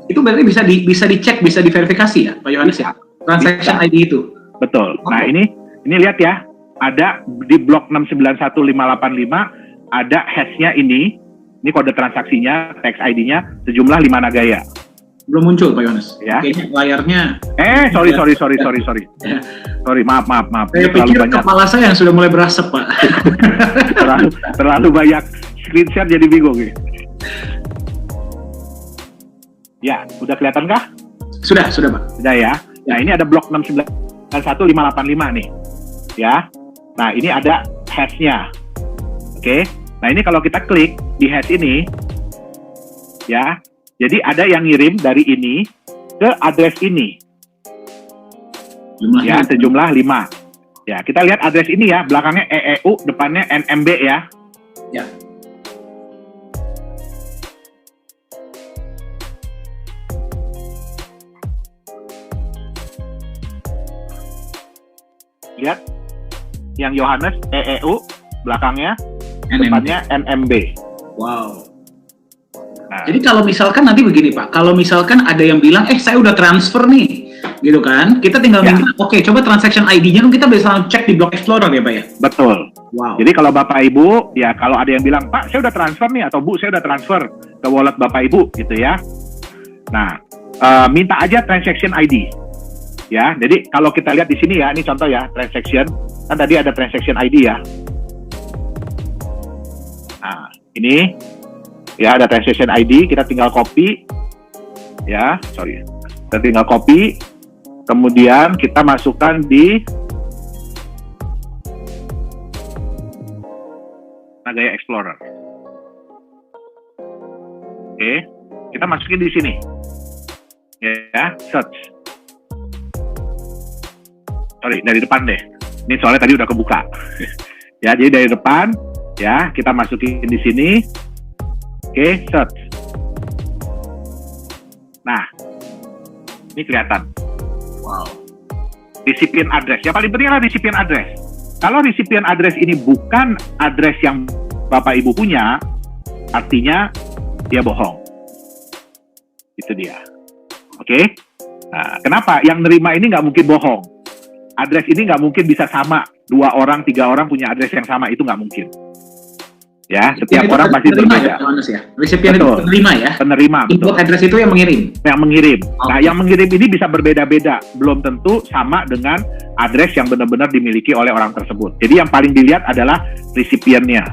Itu berarti bisa dicek, bisa diverifikasi ya, Pak Yohanes ya? Transaction ID itu. Betul. Nah, ini lihat ya, ada di blok 691.585 ada hash-nya ini. Ini kode transaksinya, tax ID-nya sejumlah 5 Nagaya. Belum muncul Pak Yohanes. Ya. Kayaknya layarnya. Sorry. Ya. Sorry, maaf. Saya pikir kepala saya yang sudah mulai berasap, Pak. terlalu banyak screenshot jadi bingung nih. Ya, udah kelihatan kah? Sudah Pak. Sudah ya. Nah, ini ada blok 691.585 nih. Ya. Nah, ini ada hash-nya. Oke. Nah, ini kalau kita klik di hash ini, ya, jadi ada yang ngirim dari ini ke address ini. Jumlahnya ya, sejumlah 5. Ya, kita lihat address ini ya, belakangnya EEU, depannya NMB ya. Ya. Lihat, yang Yohanes EEU, belakangnya, NMB. depannya NMB. Wow. Nah, Jadi kalau misalkan nanti begini Pak, kalau misalkan ada yang bilang, saya udah transfer nih, gitu kan, kita tinggal Ya. minta, oke, coba transaction ID-nya dong, kita bisa langsung cek di Block Explorer ya Pak ya? betul. Wow. Jadi kalau Bapak Ibu, ya kalau ada yang bilang, Pak, saya udah transfer nih, atau Bu, saya udah transfer ke wallet Bapak Ibu, gitu ya. Nah, minta aja transaction ID. Ya, jadi kalau kita lihat di sini ya, ini contoh ya, transaction, kan tadi ada transaction ID ya. Nah, ini ya ada transaction ID, kita tinggal copy, ya, kita tinggal copy, kemudian kita masukkan di Nagaya Explorer. Oke, kita masukin di sini, ya, search. Dari depan deh. Ini soalnya tadi udah kebuka. Ya, jadi dari depan, ya, kita masukin di sini. Oke, search. Nah, ini kelihatan. Wow. Recipient address. Yang paling penting adalah recipient address. Kalau recipient address ini bukan address yang Bapak Ibu punya, artinya dia bohong. Itu dia. Oke? Nah, kenapa? Yang nerima ini nggak mungkin bohong. Address ini nggak mungkin bisa sama. 2 orang, 3 orang punya address yang sama. Itu nggak mungkin. Ya, setiap orang pasti berbeda. Ya? Resipien itu penerima ya? Penerima, betul. Input address itu yang mengirim? Yang mengirim. Okay. Nah, yang mengirim ini bisa berbeda-beda. Belum tentu sama dengan address yang benar-benar dimiliki oleh orang tersebut. Jadi yang paling dilihat adalah resipiennya.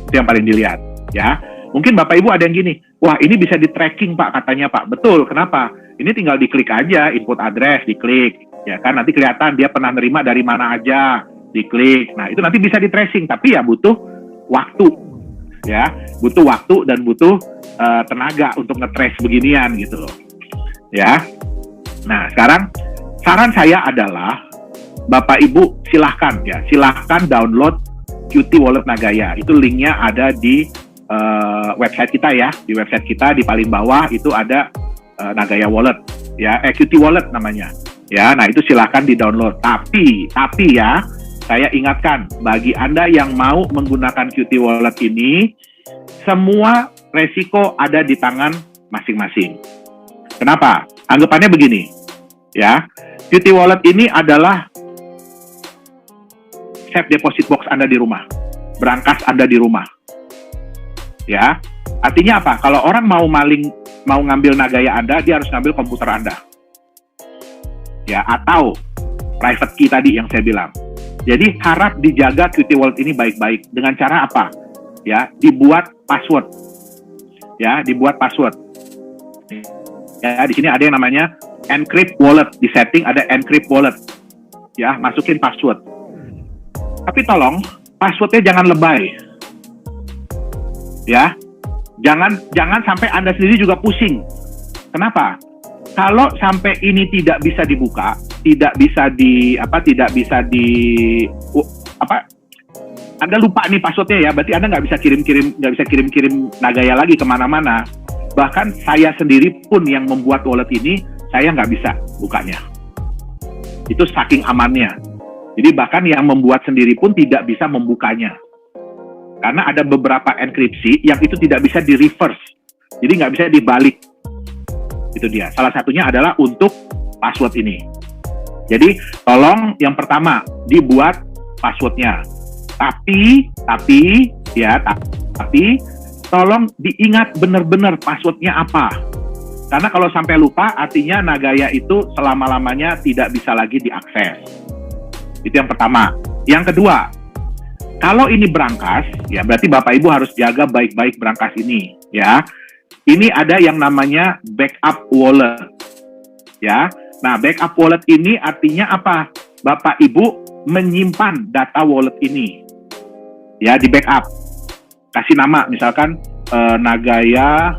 Itu yang paling dilihat. Ya, mungkin Bapak Ibu ada yang gini, wah ini bisa di-tracking Pak, katanya Pak. Betul, kenapa? Ini tinggal diklik aja, input address, diklik. Ya kan, nanti kelihatan dia pernah nerima dari mana aja, diklik. Nah, itu nanti bisa di-tracing, tapi ya butuh waktu. Ya, butuh waktu dan butuh tenaga untuk nge-trace beginian gitu loh. Ya. Nah, sekarang saran saya adalah Bapak Ibu silahkan download Qt Wallet Nagaya. Itu linknya ada di website kita ya. Di website kita di paling bawah itu ada Nagaya Wallet ya, Qt Wallet namanya. Ya, nah itu silahkan di-download. Tapi ya, saya ingatkan bagi Anda yang mau menggunakan Qt Wallet ini, semua resiko ada di tangan masing-masing. Kenapa? Anggapannya begini, ya. Qt Wallet ini adalah safe deposit box Anda di rumah, brankas Anda di rumah. Ya, artinya apa? Kalau orang mau ngambil Nagaya Anda, dia harus ngambil komputer Anda. Ya, atau private key tadi yang saya bilang. Jadi harap dijaga Qt Wallet ini baik-baik. Dengan cara apa? Ya, dibuat password. Ya, dibuat password. Ya, di sini ada yang namanya encrypt wallet. Di setting ada encrypt wallet. Ya, masukin password. Tapi tolong passwordnya jangan lebay. Ya, jangan sampai Anda sendiri juga pusing. Kenapa? Kalau sampai ini tidak bisa dibuka, Anda lupa nih passwordnya ya, berarti Anda nggak bisa kirim Nagaya lagi kemana-mana. Bahkan saya sendiri pun yang membuat wallet ini, saya nggak bisa bukanya. Itu saking amannya. Jadi bahkan yang membuat sendiri pun tidak bisa membukanya. Karena ada beberapa enkripsi yang itu tidak bisa di-reverse. Jadi nggak bisa dibalik. Itu dia. Salah satunya adalah untuk password ini. Jadi tolong yang pertama dibuat passwordnya. Tapi tolong diingat benar-benar passwordnya apa. Karena kalau sampai lupa, artinya Nagaya itu selama-lamanya tidak bisa lagi diakses. Itu yang pertama. Yang kedua, kalau ini brankas, ya berarti Bapak Ibu harus jaga baik-baik brankas ini, ya. Ini ada yang namanya backup wallet, ya. Nah, backup wallet ini artinya apa? Bapak Ibu menyimpan data wallet ini, ya, di backup. Kasih nama, misalkan Nagaya,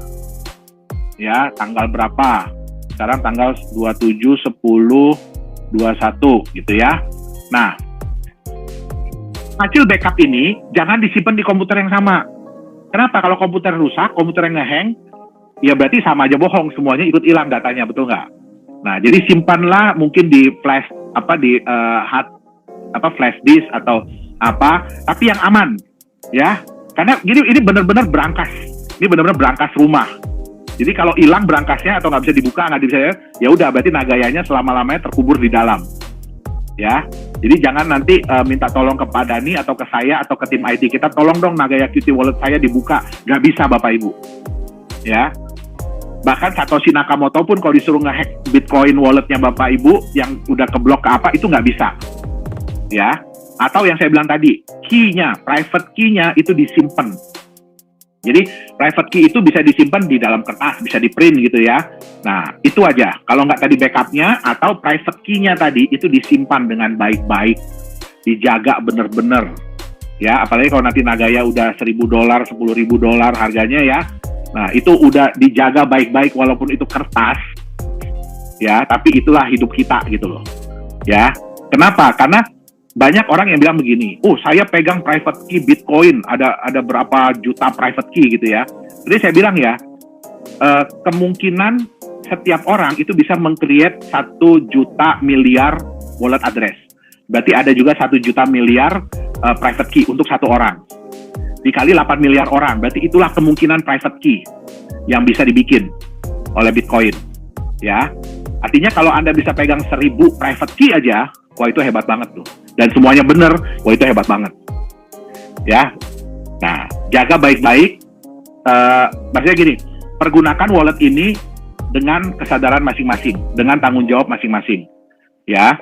ya, tanggal berapa? Sekarang tanggal 27/10/21, gitu ya. Nah, hasil backup ini jangan disimpan di komputer yang sama. Kenapa? Kalau komputer rusak, komputer yang ngehang, ya berarti sama aja bohong, semuanya ikut hilang datanya, betul nggak? Nah, jadi simpanlah mungkin di flash flash disk atau apa, tapi yang aman, ya. Karena ini benar-benar berangkas, ini benar-benar berangkas rumah. Jadi kalau hilang berangkasnya atau nggak bisa dibuka, nggak bisa, ya udah berarti Nagayanya selama-lamanya terkubur di dalam, ya. Jadi jangan nanti minta tolong ke Pak Dhani atau ke saya atau ke tim IT kita, tolong dong Nagaya Qt Wallet saya dibuka, nggak bisa Bapak Ibu, ya. Bahkan Satoshi Nakamoto pun kalau disuruh ngehack Bitcoin walletnya Bapak Ibu yang udah keblok ke apa, itu nggak bisa, ya. Atau yang saya bilang tadi, key-nya, private key-nya itu disimpan. Jadi private key itu bisa disimpan di dalam kertas, bisa di print gitu ya. Nah itu aja. Kalau nggak tadi backupnya atau private key-nya tadi itu disimpan dengan baik-baik, dijaga bener-bener. Ya, apalagi kalau nanti Nagaya udah $1.000, $10.000 harganya ya. Nah, itu udah dijaga baik-baik walaupun itu kertas. Ya, tapi itulah hidup kita gitu loh. Ya. Kenapa? Karena banyak orang yang bilang begini, "Oh, saya pegang private key Bitcoin, ada berapa juta private key gitu ya." Jadi saya bilang ya, kemungkinan setiap orang itu bisa meng-create 1 juta miliar wallet address. Berarti ada juga 1 juta miliar private key untuk satu orang. Dikali 8 miliar orang, berarti itulah kemungkinan private key yang bisa dibikin oleh Bitcoin. Ya, artinya kalau Anda bisa pegang 1000 private key aja, wah itu hebat banget tuh. Dan semuanya benar, wah itu hebat banget. Ya, nah jaga baik-baik. Maksudnya gini, pergunakan wallet ini dengan kesadaran masing-masing, dengan tanggung jawab masing-masing. Ya,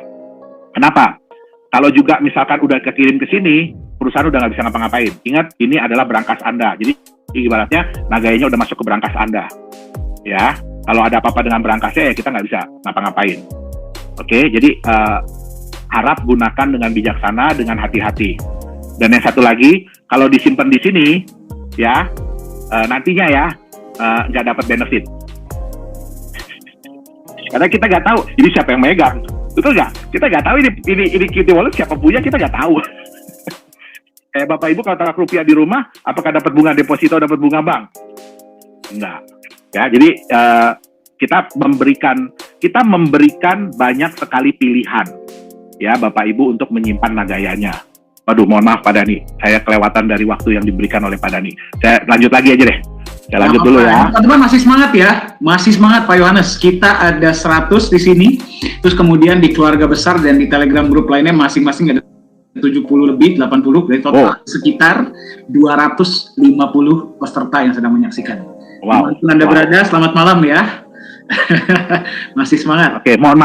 kenapa? Kalau juga misalkan udah kekirim ke sini, perusahaan udah nggak bisa ngapa-ngapain. Ingat, ini adalah berangkas Anda. Jadi ibaratnya Nagayanya udah masuk ke berangkas Anda. Ya, kalau ada apa-apa dengan berangkasnya ya kita nggak bisa ngapa-ngapain. Oke, jadi harap gunakan dengan bijaksana, dengan hati-hati. Dan yang satu lagi, kalau disimpan di sini, ya nantinya ya nggak dapat benefit. Karena kita nggak tahu ini siapa yang megang, betul nggak? Kita nggak tahu ini Qt Wallet siapa punya, kita nggak tahu. Bapak Ibu kalau taruh rupiah di rumah, apakah dapat bunga deposito, dapat bunga bank? Enggak. Ya, jadi kita memberikan banyak sekali pilihan, ya Bapak Ibu untuk menyimpan Nagayanya. Waduh, mohon maaf Pak Dhani, saya kelewatan dari waktu yang diberikan oleh Pak Dhani. Saya lanjut lagi aja deh. Saya lanjut dulu ya. Teman-teman masih semangat ya, masih semangat Pak Yohanes. Kita ada 100 di sini, terus kemudian di keluarga besar dan di Telegram grup lainnya masing-masing ada 70 lebih, 80, dari total sekitar 250 peserta yang sedang menyaksikan. Wow. Anda berada, selamat malam ya. Masih semangat. Oke, mohon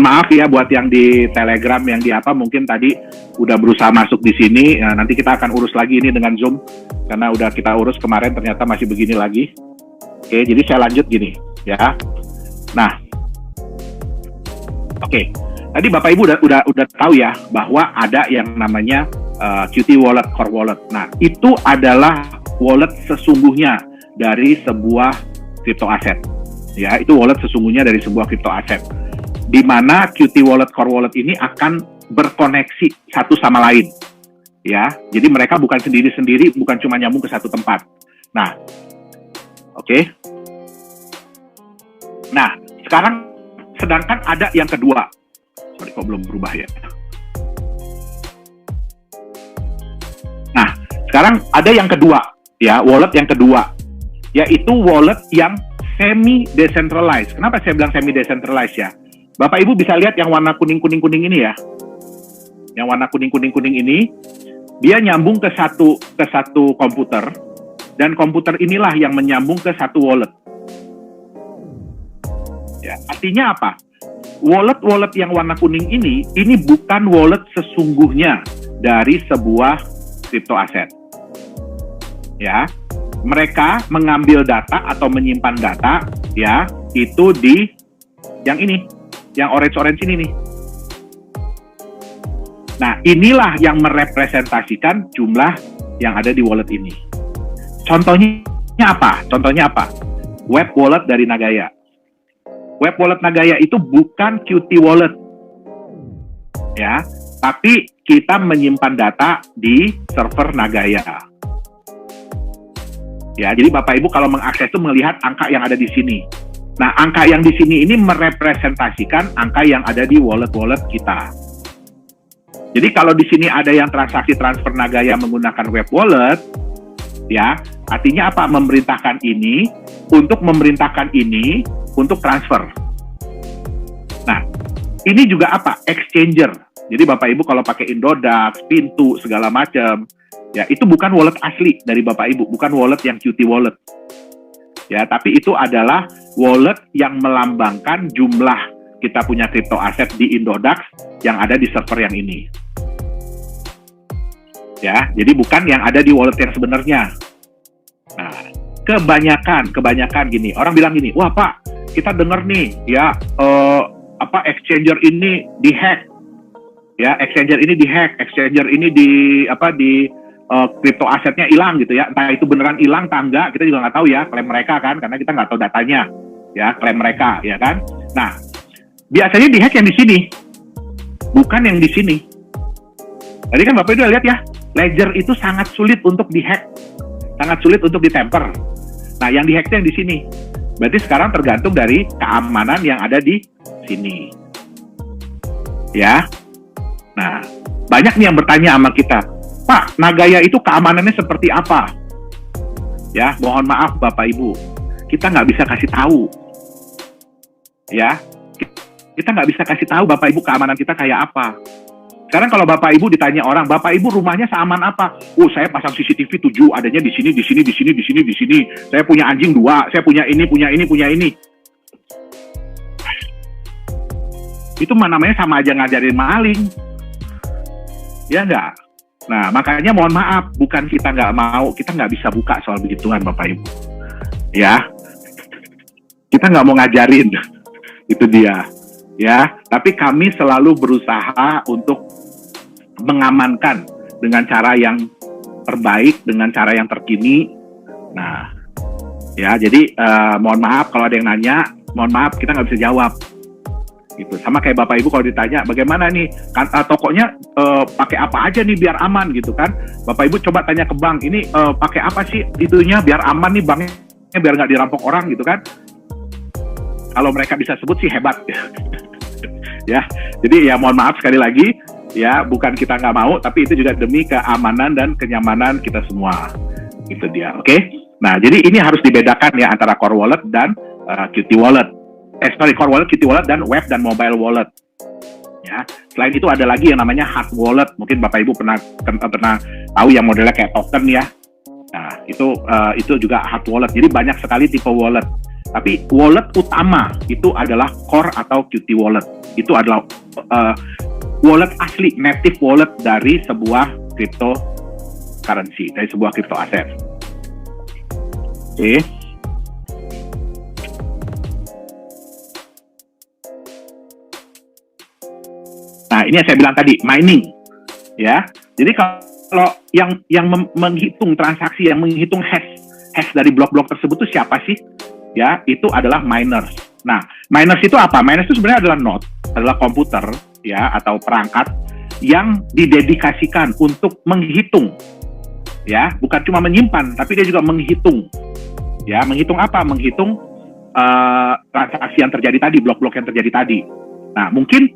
maaf ya buat yang di Telegram, yang di apa, mungkin tadi udah berusaha masuk di sini. Nah, nanti kita akan urus lagi ini dengan Zoom, karena udah kita urus kemarin ternyata masih begini lagi. Oke, jadi saya lanjut gini ya. Nah, oke. Tadi Bapak Ibu udah tahu ya bahwa ada yang namanya Qt Wallet, Core Wallet. Nah, itu adalah wallet sesungguhnya dari sebuah crypto asset. Ya, itu wallet sesungguhnya dari sebuah crypto asset. Di mana Qt Wallet, Core Wallet ini akan berkoneksi satu sama lain. Ya, jadi mereka bukan sendiri-sendiri, bukan cuma nyambung ke satu tempat. Nah, oke. Nah, sekarang sedangkan ada yang kedua. Sorry, kok belum berubah ya. Nah, sekarang ada yang kedua, ya, wallet yang kedua, yaitu wallet yang semi-decentralized. Kenapa saya bilang semi-decentralized ya? Bapak Ibu bisa lihat yang warna kuning-kuning-kuning ini ya. Yang warna kuning-kuning-kuning ini, dia nyambung ke satu komputer, dan komputer inilah yang menyambung ke satu wallet. Ya, artinya apa? Wallet-wallet yang warna kuning ini bukan wallet sesungguhnya dari sebuah crypto asset. Ya, mereka mengambil data atau menyimpan data, ya, itu di yang ini, yang orange-orange ini nih. Nah, inilah yang merepresentasikan jumlah yang ada di wallet ini. Contohnya apa? Web wallet dari Nagaya. Web wallet Nagaya itu bukan Qt Wallet, ya, tapi kita menyimpan data di server Nagaya. Ya, jadi Bapak Ibu kalau mengakses itu melihat angka yang ada di sini. Nah, angka yang di sini ini merepresentasikan angka yang ada di wallet-wallet kita. Jadi kalau di sini ada yang transaksi transfer Nagaya menggunakan web wallet, ya, artinya apa? Memerintahkan ini untuk transfer. Nah, ini juga apa? Exchanger. Jadi Bapak Ibu kalau pakai Indodax, Pintu, segala macam, ya itu bukan wallet asli dari Bapak Ibu, bukan wallet yang Qt Wallet. Ya, tapi itu adalah wallet yang melambangkan jumlah kita punya crypto aset di Indodax yang ada di server yang ini. Ya, jadi bukan yang ada di wallet yang sebenarnya. Nah, kebanyakan gini, orang bilang gini, wah Pak, kita dengar nih, ya exchanger ini dihack, ya exchanger ini dihack, exchanger ini di kripto asetnya hilang gitu ya, entah itu beneran hilang atau enggak, kita juga nggak tahu ya, klaim mereka kan, karena kita nggak tahu datanya, ya klaim mereka, ya kan. Nah, biasanya dihack yang di sini, bukan yang di sini. Tadi kan Bapak udah lihat ya, ledger itu sangat sulit untuk dihack, sangat sulit untuk ditemper. Nah, yang dihack itu yang di sini. Berarti sekarang tergantung dari keamanan yang ada di sini. Ya. Nah, banyak nih yang bertanya sama kita, Pak, Nagaya itu keamanannya seperti apa? Ya, mohon maaf Bapak Ibu, kita nggak bisa kasih tahu. Ya, kita nggak bisa kasih tahu Bapak Ibu keamanan kita kayak apa. Sekarang kalau Bapak Ibu ditanya orang, Bapak Ibu rumahnya seaman apa? Oh, saya pasang CCTV 7, adanya di sini, di sini, di sini, di sini, di sini. Saya punya anjing 2, saya punya ini, punya ini, punya ini. Itu namanya sama aja ngajarin maling. Ya enggak? Nah, makanya mohon maaf, bukan kita nggak mau, kita nggak bisa buka soal begituan Bapak Ibu. Ya, kita nggak mau ngajarin. Itu dia. Ya, tapi kami selalu berusaha untuk mengamankan dengan cara yang terbaik, dengan cara yang terkini. Nah, ya, jadi mohon maaf kalau ada yang nanya, mohon maaf kita nggak bisa jawab. Gitu. Sama kayak Bapak Ibu kalau ditanya, bagaimana nih kan, tokonya pakai apa aja nih biar aman gitu kan? Bapak Ibu coba tanya ke bank, ini pakai apa sih itunya biar aman nih banknya, biar nggak dirampok orang gitu kan? Kalau mereka bisa sebut sih hebat. Ya, jadi ya mohon maaf sekali lagi. Ya, bukan kita nggak mau, tapi itu juga demi keamanan dan kenyamanan kita semua. Itu dia, oke? Nah, jadi ini harus dibedakan ya antara core wallet dan Qt Wallet. Core wallet, Qt Wallet, dan web dan mobile wallet. Ya, selain itu ada lagi yang namanya hard wallet. Mungkin Bapak Ibu pernah tahu yang modelnya kayak token ya. Nah, itu juga hard wallet. Jadi banyak sekali tipe wallet. Tapi wallet utama itu adalah core atau Qt Wallet. Itu adalah wallet asli, native wallet dari sebuah cryptocurrency, dari sebuah crypto aset. Oke. Nah, ini yang saya bilang tadi, mining. Ya. Jadi kalau yang menghitung transaksi, yang menghitung hash dari blok-blok tersebut itu siapa sih? Ya, itu adalah miners. Nah, miners itu apa? Miners itu sebenarnya adalah node, adalah komputer ya atau perangkat yang didedikasikan untuk menghitung. Ya, bukan cuma menyimpan, tapi dia juga menghitung. Ya, menghitung apa? Menghitung transaksi yang terjadi tadi, blok-blok yang terjadi tadi. Nah, mungkin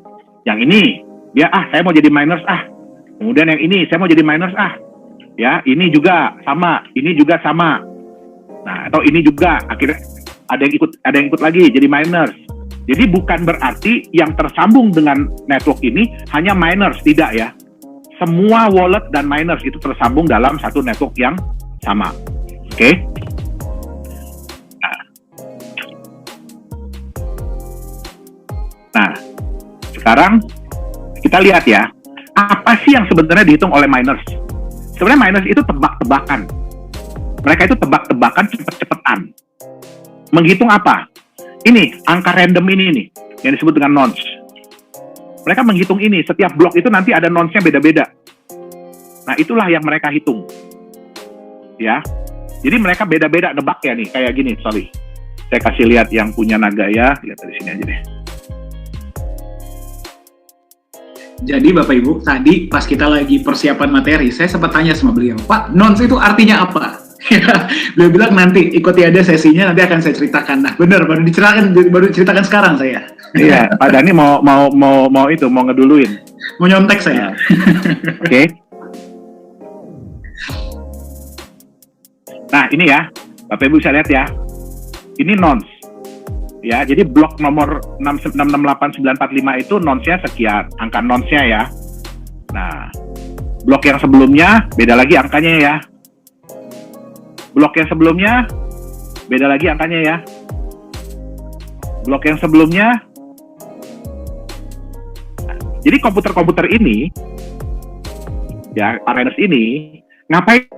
yang ini dia saya mau jadi miners Kemudian yang ini saya mau jadi miners Ya, ini juga sama, ini juga sama. Nah, atau ini juga akhirnya ada yang ikut lagi jadi miners. Jadi bukan berarti yang tersambung dengan network ini hanya miners, tidak ya. Semua wallet dan miners itu tersambung dalam satu network yang sama. Oke? Nah, sekarang kita lihat ya, apa sih yang sebenarnya dihitung oleh miners? Sebenarnya miners itu tebak-tebakan. Mereka itu tebak-tebakan cepet-cepetan. Menghitung apa? Ini, angka random ini nih, yang disebut dengan nonce. Mereka menghitung ini, setiap blok itu nanti ada nonce-nya beda-beda. Nah, itulah yang mereka hitung. Ya, jadi mereka beda-beda nebak ya nih, kayak gini, sorry. Saya kasih lihat yang punya Nagaya, lihat dari sini aja deh. Jadi Bapak Ibu, tadi pas kita lagi persiapan materi, saya sempat tanya sama beliau, Pak, nons itu artinya apa? Beliau bilang nanti ikuti ada sesinya, nanti akan saya ceritakan. Nah, benar, baru diceritakan sekarang saya. Iya, Pak Dhani mau ngeduluin. Mau nyontek saya. Oke. Nah, ini ya, Bapak Ibu bisa lihat ya. Ini nons. Ya, jadi blok nomor 668.945 itu nonsnya sekian, angka nonsnya ya. Nah, blok yang sebelumnya beda lagi angkanya ya. Blok yang sebelumnya beda lagi angkanya ya. Blok yang sebelumnya. Jadi komputer-komputer ini, ya, Arenas ini, ngapain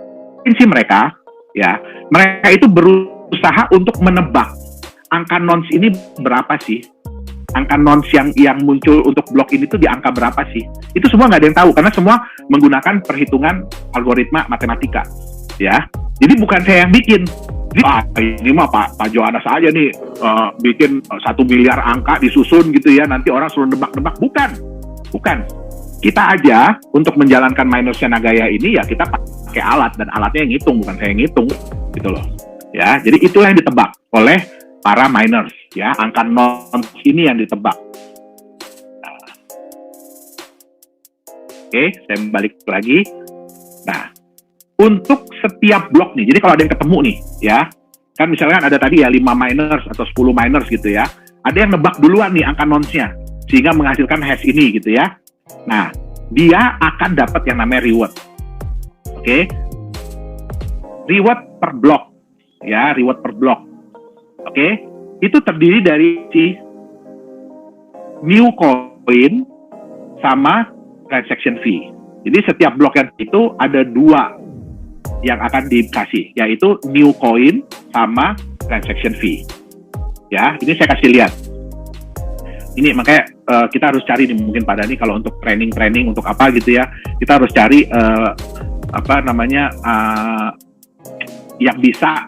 sih mereka? Ya, mereka itu berusaha untuk menebak angka nons ini berapa sih? Angka nons yang muncul untuk blok ini tuh di angka berapa sih? Itu semua nggak ada yang tahu, karena semua menggunakan perhitungan algoritma matematika. Ya, jadi bukan saya yang bikin. Ini mah Pak Johannes aja nih bikin 1 miliar angka disusun gitu ya, nanti orang suruh nebak-nebak. Bukan. Kita aja untuk menjalankan Minorsnya Nagaya ini ya kita pakai alat, dan alatnya yang ngitung, bukan saya yang ngitung gitu loh. Ya, jadi itulah yang ditebak oleh para miners, ya, angka nons ini yang ditebak. Oke, saya balik lagi. Nah, untuk setiap blok nih, jadi kalau ada yang ketemu nih, ya, kan misalkan ada tadi ya 5 miners atau 10 miners gitu ya, ada yang nebak duluan nih angka nonsnya, sehingga menghasilkan hash ini gitu ya. Nah, dia akan dapat yang namanya reward. Oke, reward per blok, ya, reward per blok. Oke, itu terdiri dari si new coin sama transaction fee. Jadi setiap blok yang itu ada 2 yang akan dikasih, yaitu new coin sama transaction fee. Ya, ini saya kasih lihat. Ini makanya kita harus cari nih, mungkin Pak Dhani kalau untuk training untuk apa gitu ya, kita harus cari yang bisa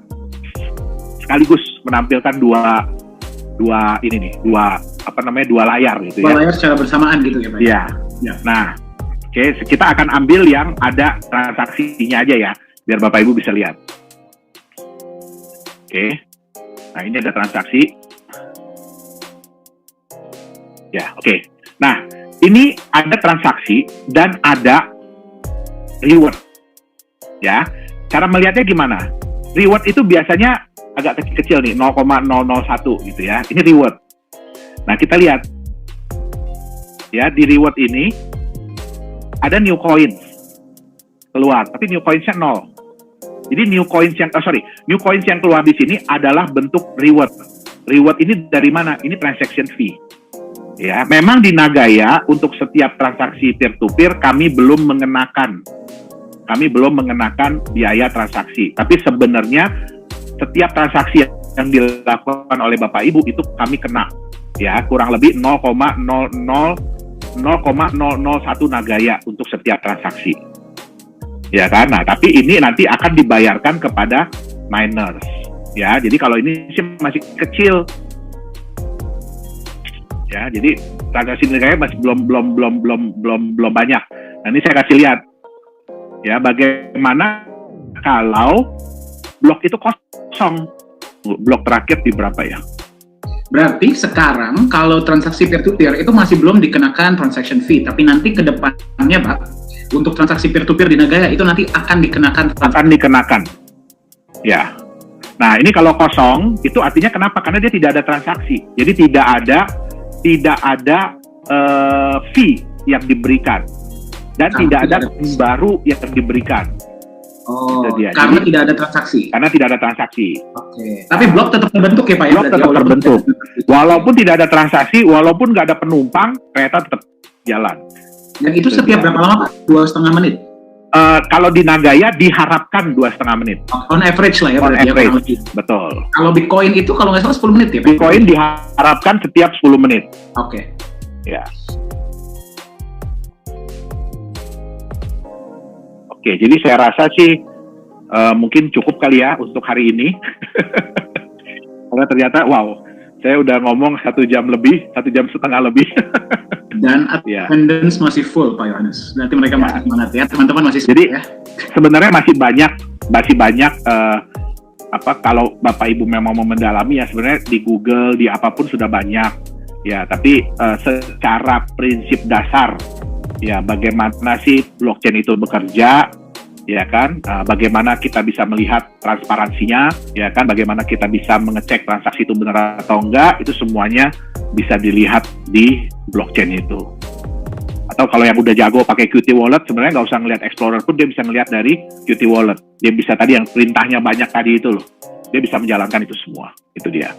sekaligus menampilkan dua ini nih, dua layar gitu ya. Dua layar secara bersamaan gitu ya Pak? Iya. Ya. Nah, oke, kita akan ambil yang ada transaksinya aja ya, biar Bapak Ibu bisa lihat. Oke. Nah, ini ada transaksi. Ya, oke. Nah, ini ada transaksi dan ada reward. Ya. Cara melihatnya gimana? Reward itu biasanya agak kecil nih, 0,001 gitu ya. Ini reward. Nah, kita lihat. Ya, di reward ini ada new coins keluar, tapi new coins-nya 0. Jadi new coins yang keluar di sini adalah bentuk reward. Reward ini dari mana? ini transaction fee. Ya, memang di Nagaya untuk setiap transaksi peer-to-peer kami belum mengenakan biaya transaksi. Tapi sebenarnya setiap transaksi yang dilakukan oleh Bapak Ibu itu kami kena, ya, kurang lebih 0,001 Nagaya untuk setiap transaksi. Ya kan? Nah, tapi ini nanti akan dibayarkan kepada miners. Ya, jadi kalau ini sih masih kecil. Ya, jadi transaksi Nagaya masih belum banyak. Nah, ini saya kasih lihat. Ya, bagaimana kalau blok itu kosong. Blok terakhir di berapa ya? Berarti sekarang kalau transaksi peer-to-peer itu masih belum dikenakan transaction fee, tapi nanti ke depannya Pak, untuk transaksi peer-to-peer di Nagaya itu nanti akan dikenakan. Ya. Nah, ini kalau kosong itu artinya kenapa? Karena dia tidak ada transaksi. Jadi tidak ada fee yang diberikan dan tidak ada baru yang diberikan. Oh, karena tidak ada transaksi. Karena tidak ada transaksi. Oke. Tapi blok tetap terbentuk ya Pak? Blok tetap terbentuk. Walaupun tidak ada transaksi, walaupun nggak ada penumpang, kereta tetap jalan. Dan itu setiap berapa lama Pak? 2,5 menit? Kalau di Nagaya diharapkan 2,5 menit. On average lah ya. On average, betul. Kalau Bitcoin itu kalau nggak salah 10 menit ya Pak? Bitcoin diharapkan setiap 10 menit. Oke. Ya. Oke, jadi saya rasa sih mungkin cukup kali ya untuk hari ini. Karena ternyata, wow, saya udah ngomong 1 jam lebih, 1,5 jam lebih. Dan Ya. attendance masih full, Pak Yohanes. Berarti mereka Ya. masih semangat ya, teman-teman masih Jadi semangat ya. sebenarnya masih banyak kalau Bapak Ibu memang mau mendalami ya sebenarnya di Google, di apapun sudah banyak ya, tapi secara prinsip dasar ya bagaimana sih blockchain itu bekerja ya kan, bagaimana kita bisa melihat transparansinya ya kan, bagaimana kita bisa mengecek transaksi itu benar atau enggak, itu semuanya bisa dilihat di blockchain itu. Atau kalau yang udah jago pakai Qt Wallet, sebenarnya nggak usah ngelihat Explorer pun dia bisa ngelihat dari Qt Wallet. Dia bisa tadi yang perintahnya banyak tadi itu loh, dia bisa menjalankan itu semua. Itu dia.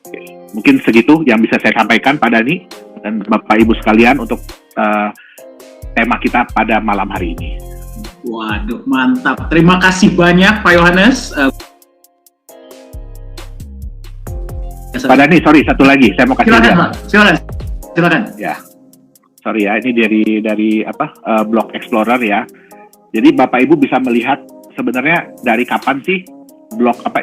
Oke. Mungkin segitu yang bisa saya sampaikan Pak Dhani dan Bapak Ibu sekalian untuk tema kita pada malam hari ini. Waduh, mantap. Terima kasih banyak Pak Yohanes. Pak Dhani, sorry satu lagi, saya mau kasih Silakan, lihat. Pak. Silakan. Ya, sorry ya, ini dari Block Explorer ya. Jadi Bapak Ibu bisa melihat sebenarnya dari kapan sih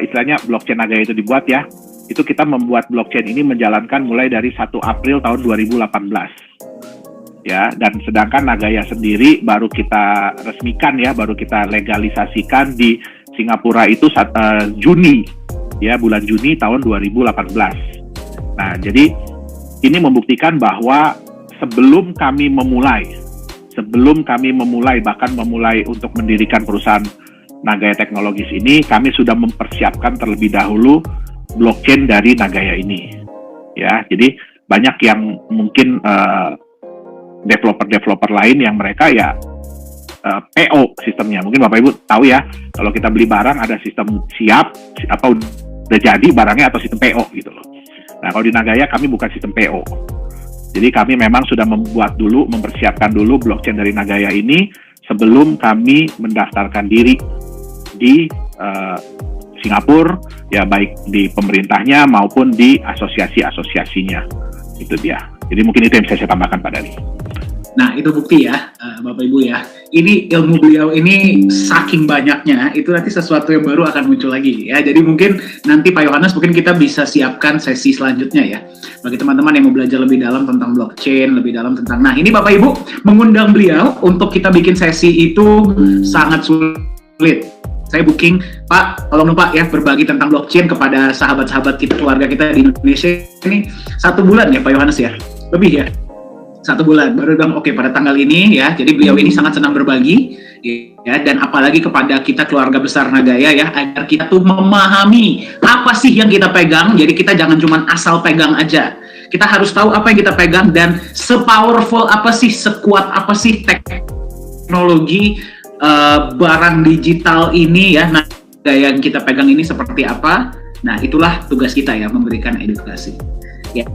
istilahnya blockchain Nagaya itu dibuat ya. Itu kita membuat blockchain ini menjalankan mulai dari 1 April tahun 2018. Ya, dan sedangkan Nagaya sendiri baru kita resmikan ya, baru kita legalisasikan di Singapura itu Juni ya, bulan Juni tahun 2018. Nah, jadi ini membuktikan bahwa sebelum kami memulai bahkan memulai untuk mendirikan perusahaan Nagaya Technologies ini, kami sudah mempersiapkan terlebih dahulu blockchain dari Nagaya ini. Ya, jadi banyak yang mungkin developer lain yang mereka ya PO sistemnya. Mungkin Bapak Ibu tahu ya, kalau kita beli barang ada sistem siap udah jadi barangnya atau sistem PO gitu loh. Nah, kalau di Nagaya kami bukan sistem PO. Jadi kami memang sudah mempersiapkan dulu blockchain dari Nagaya ini sebelum kami mendaftarkan diri di Singapura, ya baik di pemerintahnya maupun di asosiasi-asosiasinya. Itu dia. Jadi mungkin itu yang bisa saya tambahkan Pak Dhani. Nah, itu bukti ya, Bapak Ibu ya. Ini ilmu beliau ini saking banyaknya, itu nanti sesuatu yang baru akan muncul lagi ya. Jadi mungkin nanti Pak Yohanes mungkin kita bisa siapkan sesi selanjutnya ya. Bagi teman-teman yang mau belajar lebih dalam tentang blockchain, lebih dalam tentang. Nah, ini Bapak Ibu mengundang beliau untuk kita bikin sesi itu sangat sulit. Saya booking, Pak, tolong dong Pak ya berbagi tentang blockchain kepada sahabat-sahabat kita, keluarga kita di Indonesia ini 1 bulan ya Pak Yohanes ya, lebih ya 1 bulan baru bilang oke pada tanggal ini ya. Jadi beliau ini sangat senang berbagi ya, dan apalagi kepada kita keluarga besar Nagaya ya, agar kita tuh memahami apa sih yang kita pegang. Jadi kita jangan cuma asal pegang aja, kita harus tahu apa yang kita pegang dan sepowerful apa sih, sekuat apa sih teknologi barang digital ini ya, Nagaya yang kita pegang ini seperti apa. Nah, itulah tugas kita ya, memberikan edukasi ya.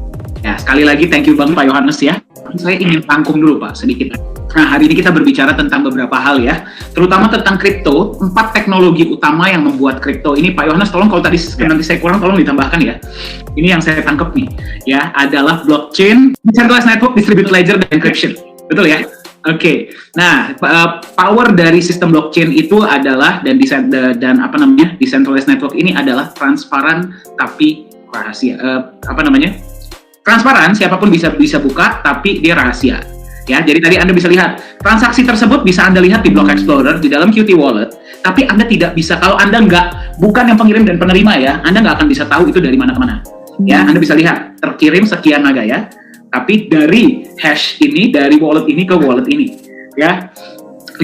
Sekali lagi thank you Bang Pak Yohanes ya. Saya ingin rangkum dulu Pak sedikit. Nah, hari ini kita berbicara tentang beberapa hal ya, terutama tentang kripto. 4 teknologi utama yang membuat kripto ini, Pak Yohanes tolong kalau tadi nanti saya kurang tolong ditambahkan ya. Ini yang saya tangkap nih ya, adalah blockchain, decentralized network, distributed ledger, dan encryption. Betul ya? Oke. Nah, power dari sistem blockchain itu adalah decentralized network ini adalah transparan tapi rahasia. Transparan, siapapun bisa buka, tapi dia rahasia. Ya, jadi tadi Anda bisa lihat transaksi tersebut bisa Anda lihat di Block Explorer di dalam Qt Wallet, tapi Anda tidak bisa, kalau Anda bukan yang pengirim dan penerima ya, Anda nggak akan bisa tahu itu dari mana ke mana. Ya, Anda bisa lihat terkirim sekian Nagaya, tapi dari hash ini, dari wallet ini ke wallet ini. Ya,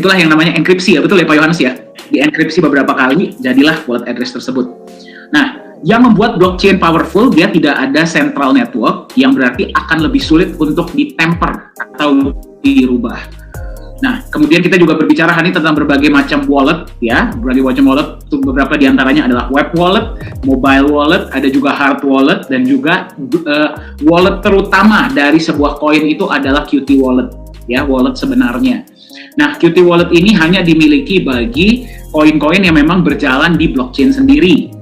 itulah yang namanya enkripsi ya, betul ya Pak Yohanes ya? Dienkripsi beberapa kali, jadilah wallet address tersebut. Nah, yang membuat blockchain powerful, dia tidak ada central network, yang berarti akan lebih sulit untuk ditemper atau dirubah. Nah, kemudian kita juga berbicara hari ini tentang berbagai macam wallet, ya. Berbagai macam wallet, beberapa diantaranya adalah web wallet, mobile wallet, ada juga hard wallet, dan juga wallet terutama dari sebuah koin itu adalah Qt Wallet, ya, wallet sebenarnya. Nah, Qt Wallet ini hanya dimiliki bagi koin-koin yang memang berjalan di blockchain sendiri.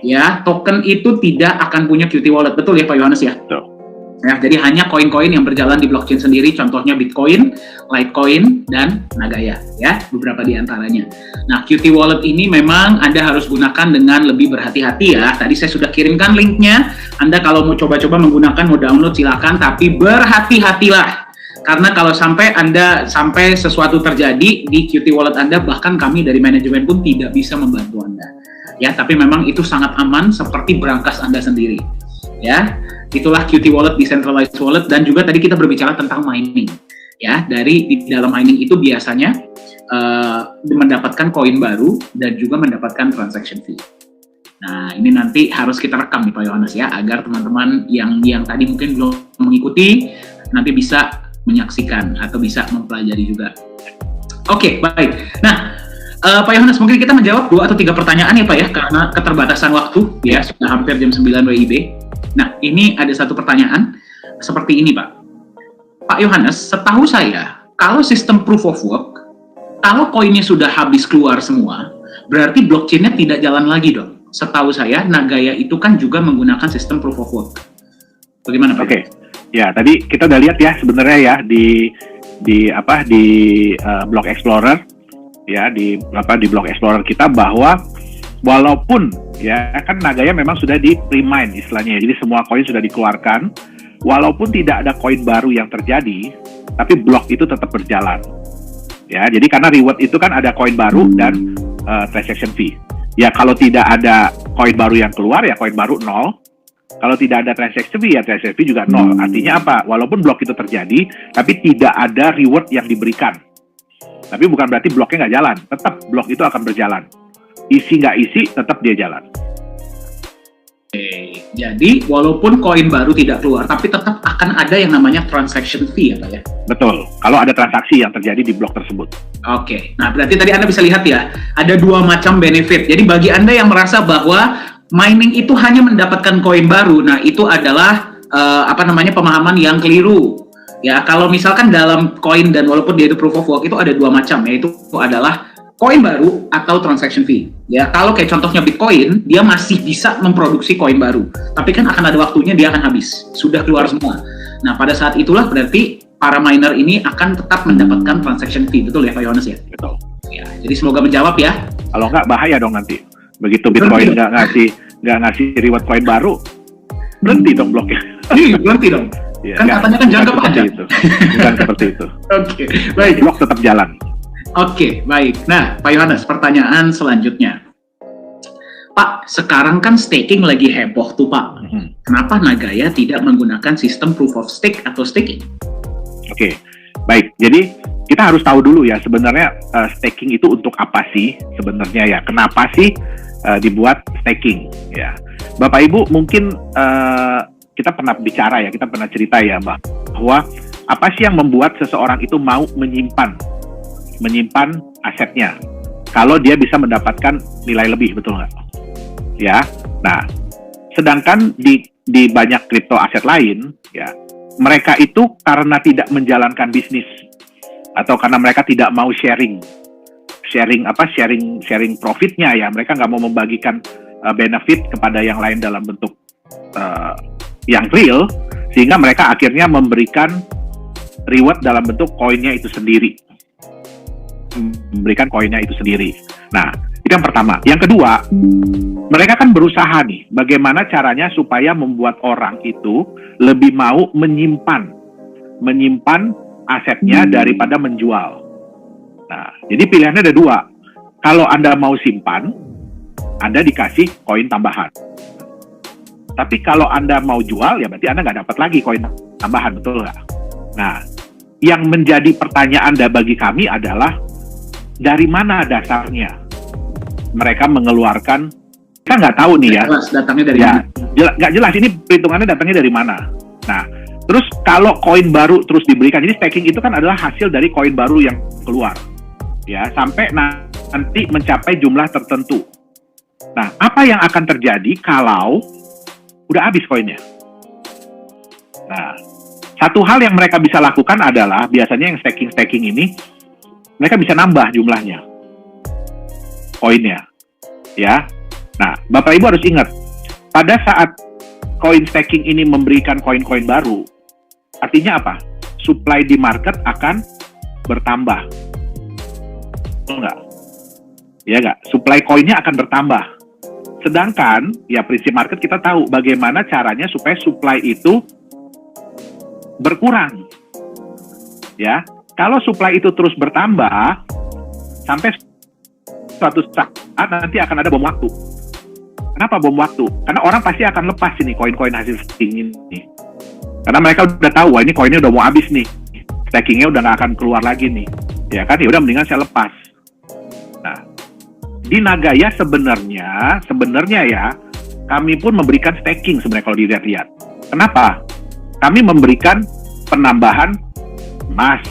Ya, token itu tidak akan punya Qt Wallet, betul ya Pak Yohanes ya? Betul. Ya, jadi hanya koin-koin yang berjalan di blockchain sendiri, contohnya Bitcoin, Litecoin, dan Nagaya, ya, beberapa di antaranya. Nah, Qt Wallet ini memang Anda harus gunakan dengan lebih berhati-hati ya. Tadi saya sudah kirimkan linknya, Anda kalau mau coba-coba menggunakan, mau download silakan, tapi berhati-hatilah. Karena kalau sampai sesuatu terjadi di Qt Wallet Anda, bahkan kami dari manajemen pun tidak bisa membantu Anda. Ya, tapi memang itu sangat aman seperti berangkas Anda sendiri. Ya, itulah Qt Wallet, decentralized wallet, dan juga tadi kita berbicara tentang mining. Ya, di dalam mining itu biasanya mendapatkan koin baru dan juga mendapatkan transaction fee. Nah, ini nanti harus kita rekam nih Pak Yohanes ya, agar teman-teman yang tadi mungkin belum mengikuti nanti bisa menyaksikan atau bisa mempelajari juga. Oke, baik. Nah, Pak Yohanes, mungkin kita menjawab 2 atau 3 pertanyaan ya Pak ya, karena keterbatasan waktu ya, sudah hampir jam 9 WIB. Nah, ini ada satu pertanyaan seperti ini Pak. Pak Yohanes, setahu saya, kalau sistem proof of work, kalau koinnya sudah habis keluar semua, berarti blockchain-nya tidak jalan lagi dong. Setahu saya, Nagaya itu kan juga menggunakan sistem proof of work. Bagaimana Pak? Oke. Ya, tadi kita udah lihat ya sebenarnya ya di Block Explorer ya, di Block Explorer kita, bahwa walaupun ya kan Nagaya memang sudah di pre-mine istilahnya, jadi semua koin sudah dikeluarkan, walaupun tidak ada koin baru yang terjadi, tapi blok itu tetap berjalan. Ya, jadi karena reward itu kan ada koin baru dan transaction fee. Ya, kalau tidak ada koin baru yang keluar ya koin baru 0. Kalau tidak ada transaction fee ya transaction fee juga 0. Artinya apa? Walaupun blok itu terjadi, tapi tidak ada reward yang diberikan. Tapi bukan berarti bloknya nggak jalan. Tetap blok itu akan berjalan. Isi nggak isi, tetap dia jalan. Oke, jadi walaupun koin baru tidak keluar, tapi tetap akan ada yang namanya transaction fee ya Pak ya? Betul, kalau ada transaksi yang terjadi di blok tersebut. Oke, nah berarti tadi Anda bisa lihat ya, ada 2 macam benefit. Jadi bagi Anda yang merasa bahwa mining itu hanya mendapatkan koin baru, nah itu adalah pemahaman yang keliru. Ya, kalau misalkan dalam koin dan walaupun dia itu proof of work itu ada 2 macam, yaitu adalah koin baru atau transaction fee. Ya, kalau kayak contohnya Bitcoin, dia masih bisa memproduksi koin baru, tapi kan akan ada waktunya dia akan habis, sudah keluar semua. Nah, pada saat itulah berarti para miner ini akan tetap mendapatkan transaction fee, betul ya Pak Yohanes ya? Betul. Ya, jadi semoga menjawab ya. Kalau nggak bahaya dong nanti. Begitu Bitcoin nggak ngasih reward koin baru, berhenti dong bloknya. Berhenti dong. Ya, Kan katanya kan jangka panjang. Bukan seperti itu. Oke, baik. Blok tetap jalan. Oke, baik. Nah, Pak Yohanes, pertanyaan selanjutnya. Pak, sekarang kan staking lagi heboh tuh Pak. Kenapa Nagaya tidak menggunakan sistem proof of stake atau staking? Oke, baik. Jadi kita harus tahu dulu ya sebenarnya staking itu untuk apa sih sebenarnya ya? Kenapa sih dibuat staking? Ya, Bapak Ibu mungkin kita pernah bicara ya, kita pernah cerita ya bahwa apa sih yang membuat seseorang itu mau menyimpan asetnya kalau dia bisa mendapatkan nilai lebih, betul nggak? Ya, nah, sedangkan di banyak kripto aset lain, ya, mereka itu karena tidak menjalankan bisnis atau karena mereka tidak mau sharing profitnya ya, mereka nggak mau membagikan benefit kepada yang lain dalam bentuk yang real, sehingga mereka akhirnya memberikan reward dalam bentuk koinnya itu sendiri. Nah, itu yang pertama. Yang kedua, mereka kan berusaha nih, bagaimana caranya supaya membuat orang itu lebih mau menyimpan asetnya daripada menjual. Nah, jadi pilihannya ada 2. Kalau Anda mau simpan, Anda dikasih koin tambahan. Tapi kalau Anda mau jual, ya berarti Anda nggak dapat lagi koin tambahan, betul nggak? Nah, yang menjadi pertanyaan bagi kami adalah, dari mana dasarnya mereka mengeluarkan? Kita nggak tahu nih ya. Jelas, datangnya dari ya, mana? Nggak jelas ini perhitungannya datangnya dari mana. Nah, terus kalau koin baru terus diberikan, jadi staking itu kan adalah hasil dari koin baru yang keluar, ya, sampai nanti mencapai jumlah tertentu. Nah, apa yang akan terjadi kalau udah habis koinnya? Nah, satu hal yang mereka bisa lakukan adalah biasanya yang staking ini mereka bisa nambah jumlahnya koinnya, ya. Nah, Bapak Ibu harus ingat, pada saat koin staking ini memberikan koin-koin baru, artinya apa? Supply di market akan bertambah, betul nggak? Ya nggak? Supply koinnya akan bertambah. Sedangkan ya prinsip market kita tahu bagaimana caranya supaya supply itu berkurang. Ya, kalau supply itu terus bertambah sampai suatu saat nanti akan ada bom waktu. Kenapa bom waktu? Karena orang pasti akan lepas ini koin-koin hasil staking ini. Karena mereka udah tahu, wah ini koinnya udah mau habis nih. Stakingnya udah nggak akan keluar lagi nih. Ya kan, ya udah mendingan saya lepas. Nah, di Nagaya sebenarnya ya, kami pun memberikan staking sebenarnya kalau dilihat-lihat. Kenapa? Kami memberikan penambahan emas.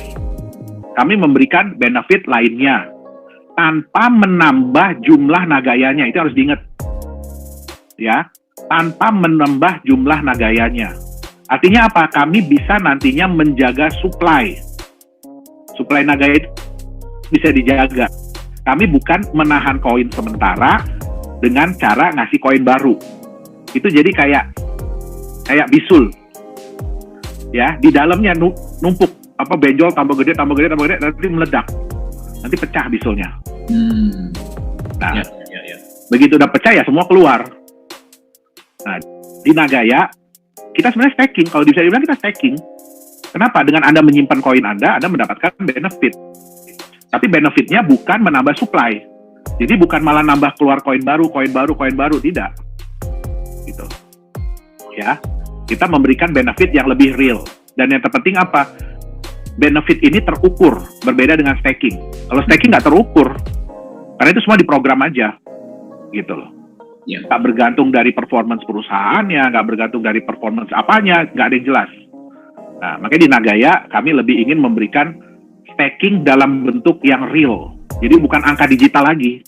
Kami memberikan benefit lainnya tanpa menambah jumlah Nagayanya. Itu harus diingat. Ya, tanpa menambah jumlah Nagayanya. Artinya apa? Kami bisa nantinya menjaga supply. Supply Nagaya itu bisa dijaga. Kami bukan menahan koin sementara dengan cara ngasih koin baru. Itu jadi kayak bisul. Ya, di dalamnya numpuk benjol tambah gede nanti meledak. Nanti pecah bisulnya. Nah, begitu udah pecah ya semua keluar. Nah, di Nagaya kita sebenarnya staking. Kalau bisa dibilang kita staking. Kenapa? Dengan Anda menyimpan koin Anda mendapatkan benefit. Tapi benefitnya bukan menambah supply. Jadi bukan malah nambah keluar koin baru, tidak. Gitu. Ya, kita memberikan benefit yang lebih real. Dan yang terpenting apa? Benefit ini terukur, berbeda dengan staking. Kalau staking nggak terukur, karena itu semua diprogram aja, gitu loh. Ya. Nggak bergantung dari performance perusahaannya, nggak bergantung dari performance apanya, nggak ada yang jelas. Nah, makanya di Nagaya kami lebih ingin memberikan staking dalam bentuk yang real. Jadi bukan angka digital lagi,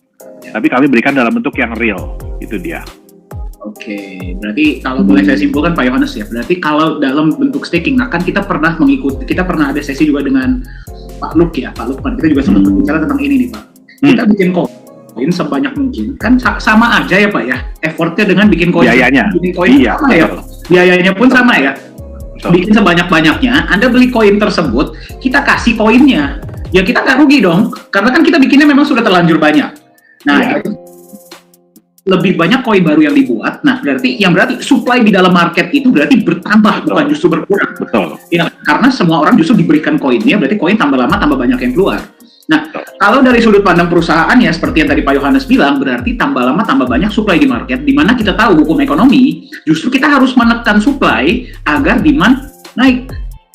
tapi kami berikan dalam bentuk yang real. Itu dia. Oke, berarti kalau boleh saya simpulkan Pak Yohanes ya, berarti kalau dalam bentuk staking, nah kan kita pernah ada sesi juga dengan Pak Lukman, kita juga sempat berbicara tentang ini nih Pak. Kita bikin koin sebanyak mungkin, kan sama aja ya Pak ya, effortnya dengan bikin koin. Biayanya, bikin koin sama ya, biayanya pun sama ya. Bikin sebanyak-banyaknya, Anda beli koin tersebut, kita kasih koinnya, ya kita nggak rugi dong, karena kan kita bikinnya memang sudah terlanjur banyak. Nah, lebih banyak koin baru yang dibuat, nah berarti supply di dalam market itu berarti bertambah, bukan justru berkurang. Betul. Ya, karena semua orang justru diberikan koinnya, berarti koin tambah lama tambah banyak yang keluar. Nah, kalau dari sudut pandang perusahaan ya, seperti yang tadi Pak Yohanes bilang, berarti tambah lama tambah banyak supply di market, di mana kita tahu hukum ekonomi, justru kita harus menekan supply agar demand naik.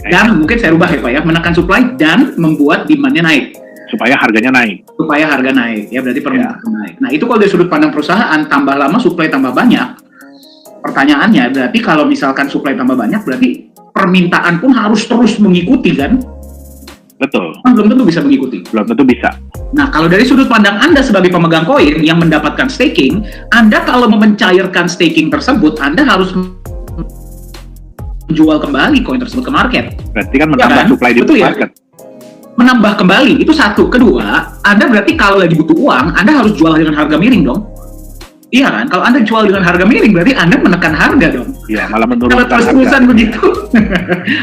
Dan mungkin saya rubah ya Pak ya, menekan supply dan membuat demand-nya naik. Supaya harganya naik. Supaya harga naik, ya berarti permintaan naik. Nah, itu kalau dari sudut pandang perusahaan, tambah lama supply tambah banyak. Pertanyaannya, berarti kalau misalkan supply tambah banyak, berarti permintaan pun harus terus mengikuti kan? Betul. Belum tentu bisa mengikuti. Belum tentu bisa. Nah, kalau dari sudut pandang Anda sebagai pemegang koin yang mendapatkan staking, Anda kalau mencairkan staking tersebut, Anda harus menjual kembali koin tersebut ke market. Berarti kan menambah supply di market. Menambah kembali, itu satu. Kedua, Anda berarti kalau lagi butuh uang, Anda harus jual dengan harga miring dong. Iya kan? Kalau Anda jual dengan harga miring, berarti Anda menekan harga dong. Iya, malah menurunkan harga. Kalau terus-terusan begitu,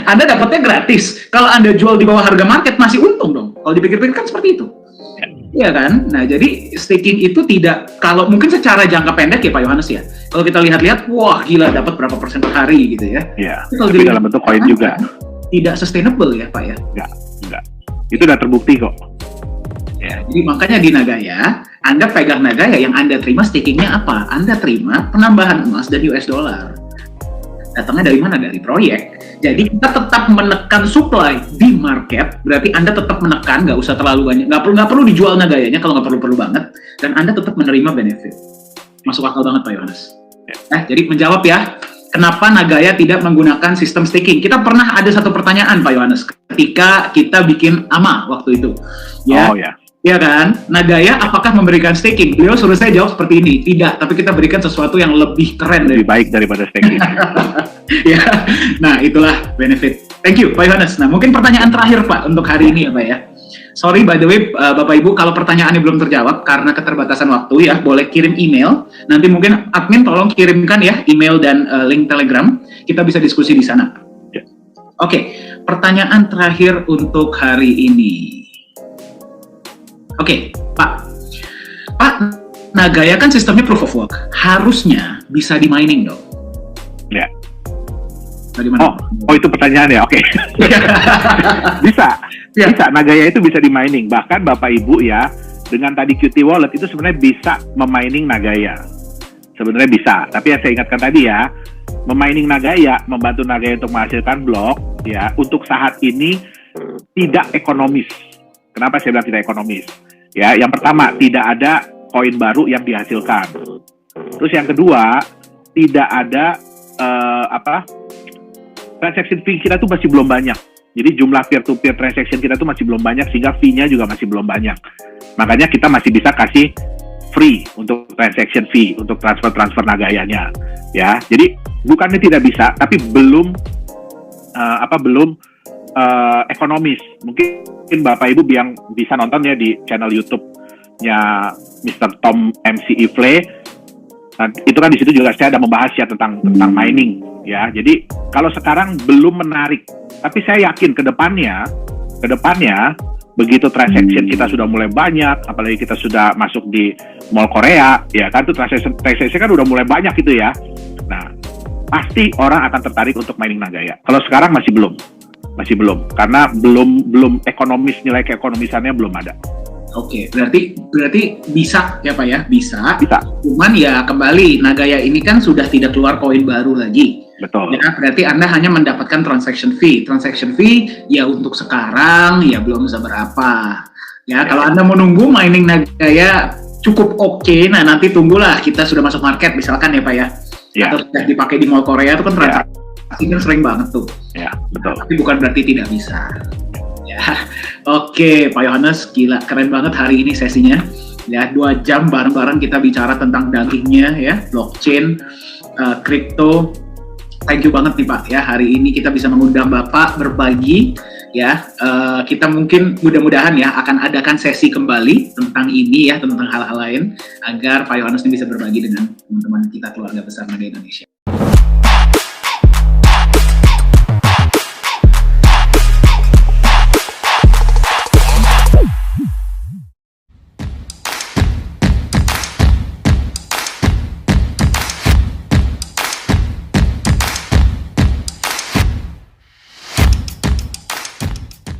Anda dapatnya gratis. Kalau Anda jual di bawah harga market, masih untung dong. Kalau dipikir-pikir kan seperti itu. Iya kan? Nah, jadi staking itu tidak, kalau mungkin secara jangka pendek ya Pak Yohanes ya, kalau kita lihat-lihat, wah gila dapat berapa persen per hari gitu ya. Iya, tapi dalam bentuk koin juga. Tidak sustainable ya Pak ya? Enggak. Itu udah terbukti kok. Ya, jadi makanya di Nagaya, Anda pegang Nagaya, yang Anda terima stakingnya apa? Anda terima penambahan emas dan US dollar. Datangnya dari mana? Dari proyek. Jadi kita tetap menekan supply di market, berarti Anda tetap menekan, nggak usah terlalu banyak, nggak perlu dijual Nagayanya kalau nggak perlu banget, dan Anda tetap menerima benefit. Masuk akal banget Pak Yohanes. Jadi menjawab ya, kenapa Nagaya tidak menggunakan sistem staking? Kita pernah ada satu pertanyaan Pak Yohanes ketika kita bikin AMA waktu itu. Ya. Oh ya. Ya kan, Nagaya apakah memberikan staking? Beliau suruh saya jawab seperti ini, tidak, tapi kita berikan sesuatu yang lebih keren, lebih baik daripada staking. Ya, nah itulah benefit. Thank you Pak Yohanes. Nah mungkin pertanyaan terakhir Pak untuk hari ini ya Pak ya. Sorry by the way Bapak Ibu kalau pertanyaannya belum terjawab karena keterbatasan waktu ya, boleh kirim email. Nanti mungkin admin tolong kirimkan ya email dan link Telegram. Kita bisa diskusi di sana. Ya. Oke, pertanyaan terakhir untuk hari ini. Oke, Pak, Nagaya kan sistemnya proof of work, harusnya bisa di mining dong. Ya. Bagaimana? Oh itu pertanyaannya, oke. Bisa, Ya. bisa. Nagaya itu bisa di mining. Bahkan Bapak Ibu ya, dengan tadi Qt Wallet itu sebenarnya bisa memining Nagaya. Sebenarnya bisa. Tapi yang saya ingatkan tadi ya, memining Nagaya, membantu Nagaya untuk menghasilkan blok, ya, untuk saat ini tidak ekonomis. Kenapa saya bilang tidak ekonomis? Ya, yang pertama, tidak ada koin baru yang dihasilkan. Terus yang kedua, tidak ada transaction fee kita tuh masih belum banyak. Jadi jumlah peer-to-peer transaction kita tuh masih belum banyak, sehingga fee-nya juga masih belum banyak. Makanya kita masih bisa kasih free untuk transaction fee, untuk transfer Nagayanya. Ya, jadi bukannya tidak bisa, tapi belum ekonomis. Mungkin Bapak Ibu yang bisa nonton ya di channel YouTube-nya Mr. Tom MC Ifle. Nah, itu kan di situ juga saya ada membahas ya tentang mining ya. Jadi kalau sekarang belum menarik, tapi saya yakin ke depannya begitu transaction kita sudah mulai banyak, apalagi kita sudah masuk di mall Korea, ya kan tuh transaction kan udah mulai banyak gitu ya. Nah, pasti orang akan tertarik untuk mining Nagaya. Kalau sekarang masih belum, karena belum ekonomis, nilai keekonomisannya belum ada. Oke, berarti bisa ya Pak ya, bisa. Bisa. Cuman ya kembali Nagaya ini kan sudah tidak keluar koin baru lagi. Betul. Ya, berarti Anda hanya mendapatkan transaction fee. Transaction fee ya untuk sekarang ya belum seberapa. Ya, kalau Anda menunggu mining Nagaya cukup oke, nah nanti tunggulah kita sudah masuk market misalkan ya Pak ya. Ya. Atau sudah dipakai di mall Korea itu kan transaksi kan sering banget tuh. Ya, betul. Tapi bukan berarti tidak bisa. Ya, oke, Pak Yohanes, gila, keren banget hari ini sesinya. Ya, 2 jam bareng-bareng kita bicara tentang dagingnya ya, blockchain, crypto. Thank you banget nih Pak ya, hari ini kita bisa mengundang Bapak berbagi ya. Kita mungkin mudah-mudahan ya akan adakan sesi kembali tentang ini ya, tentang hal-hal lain agar Pak Yohanes ini bisa berbagi dengan teman-teman kita keluarga besar Nagaya Indonesia.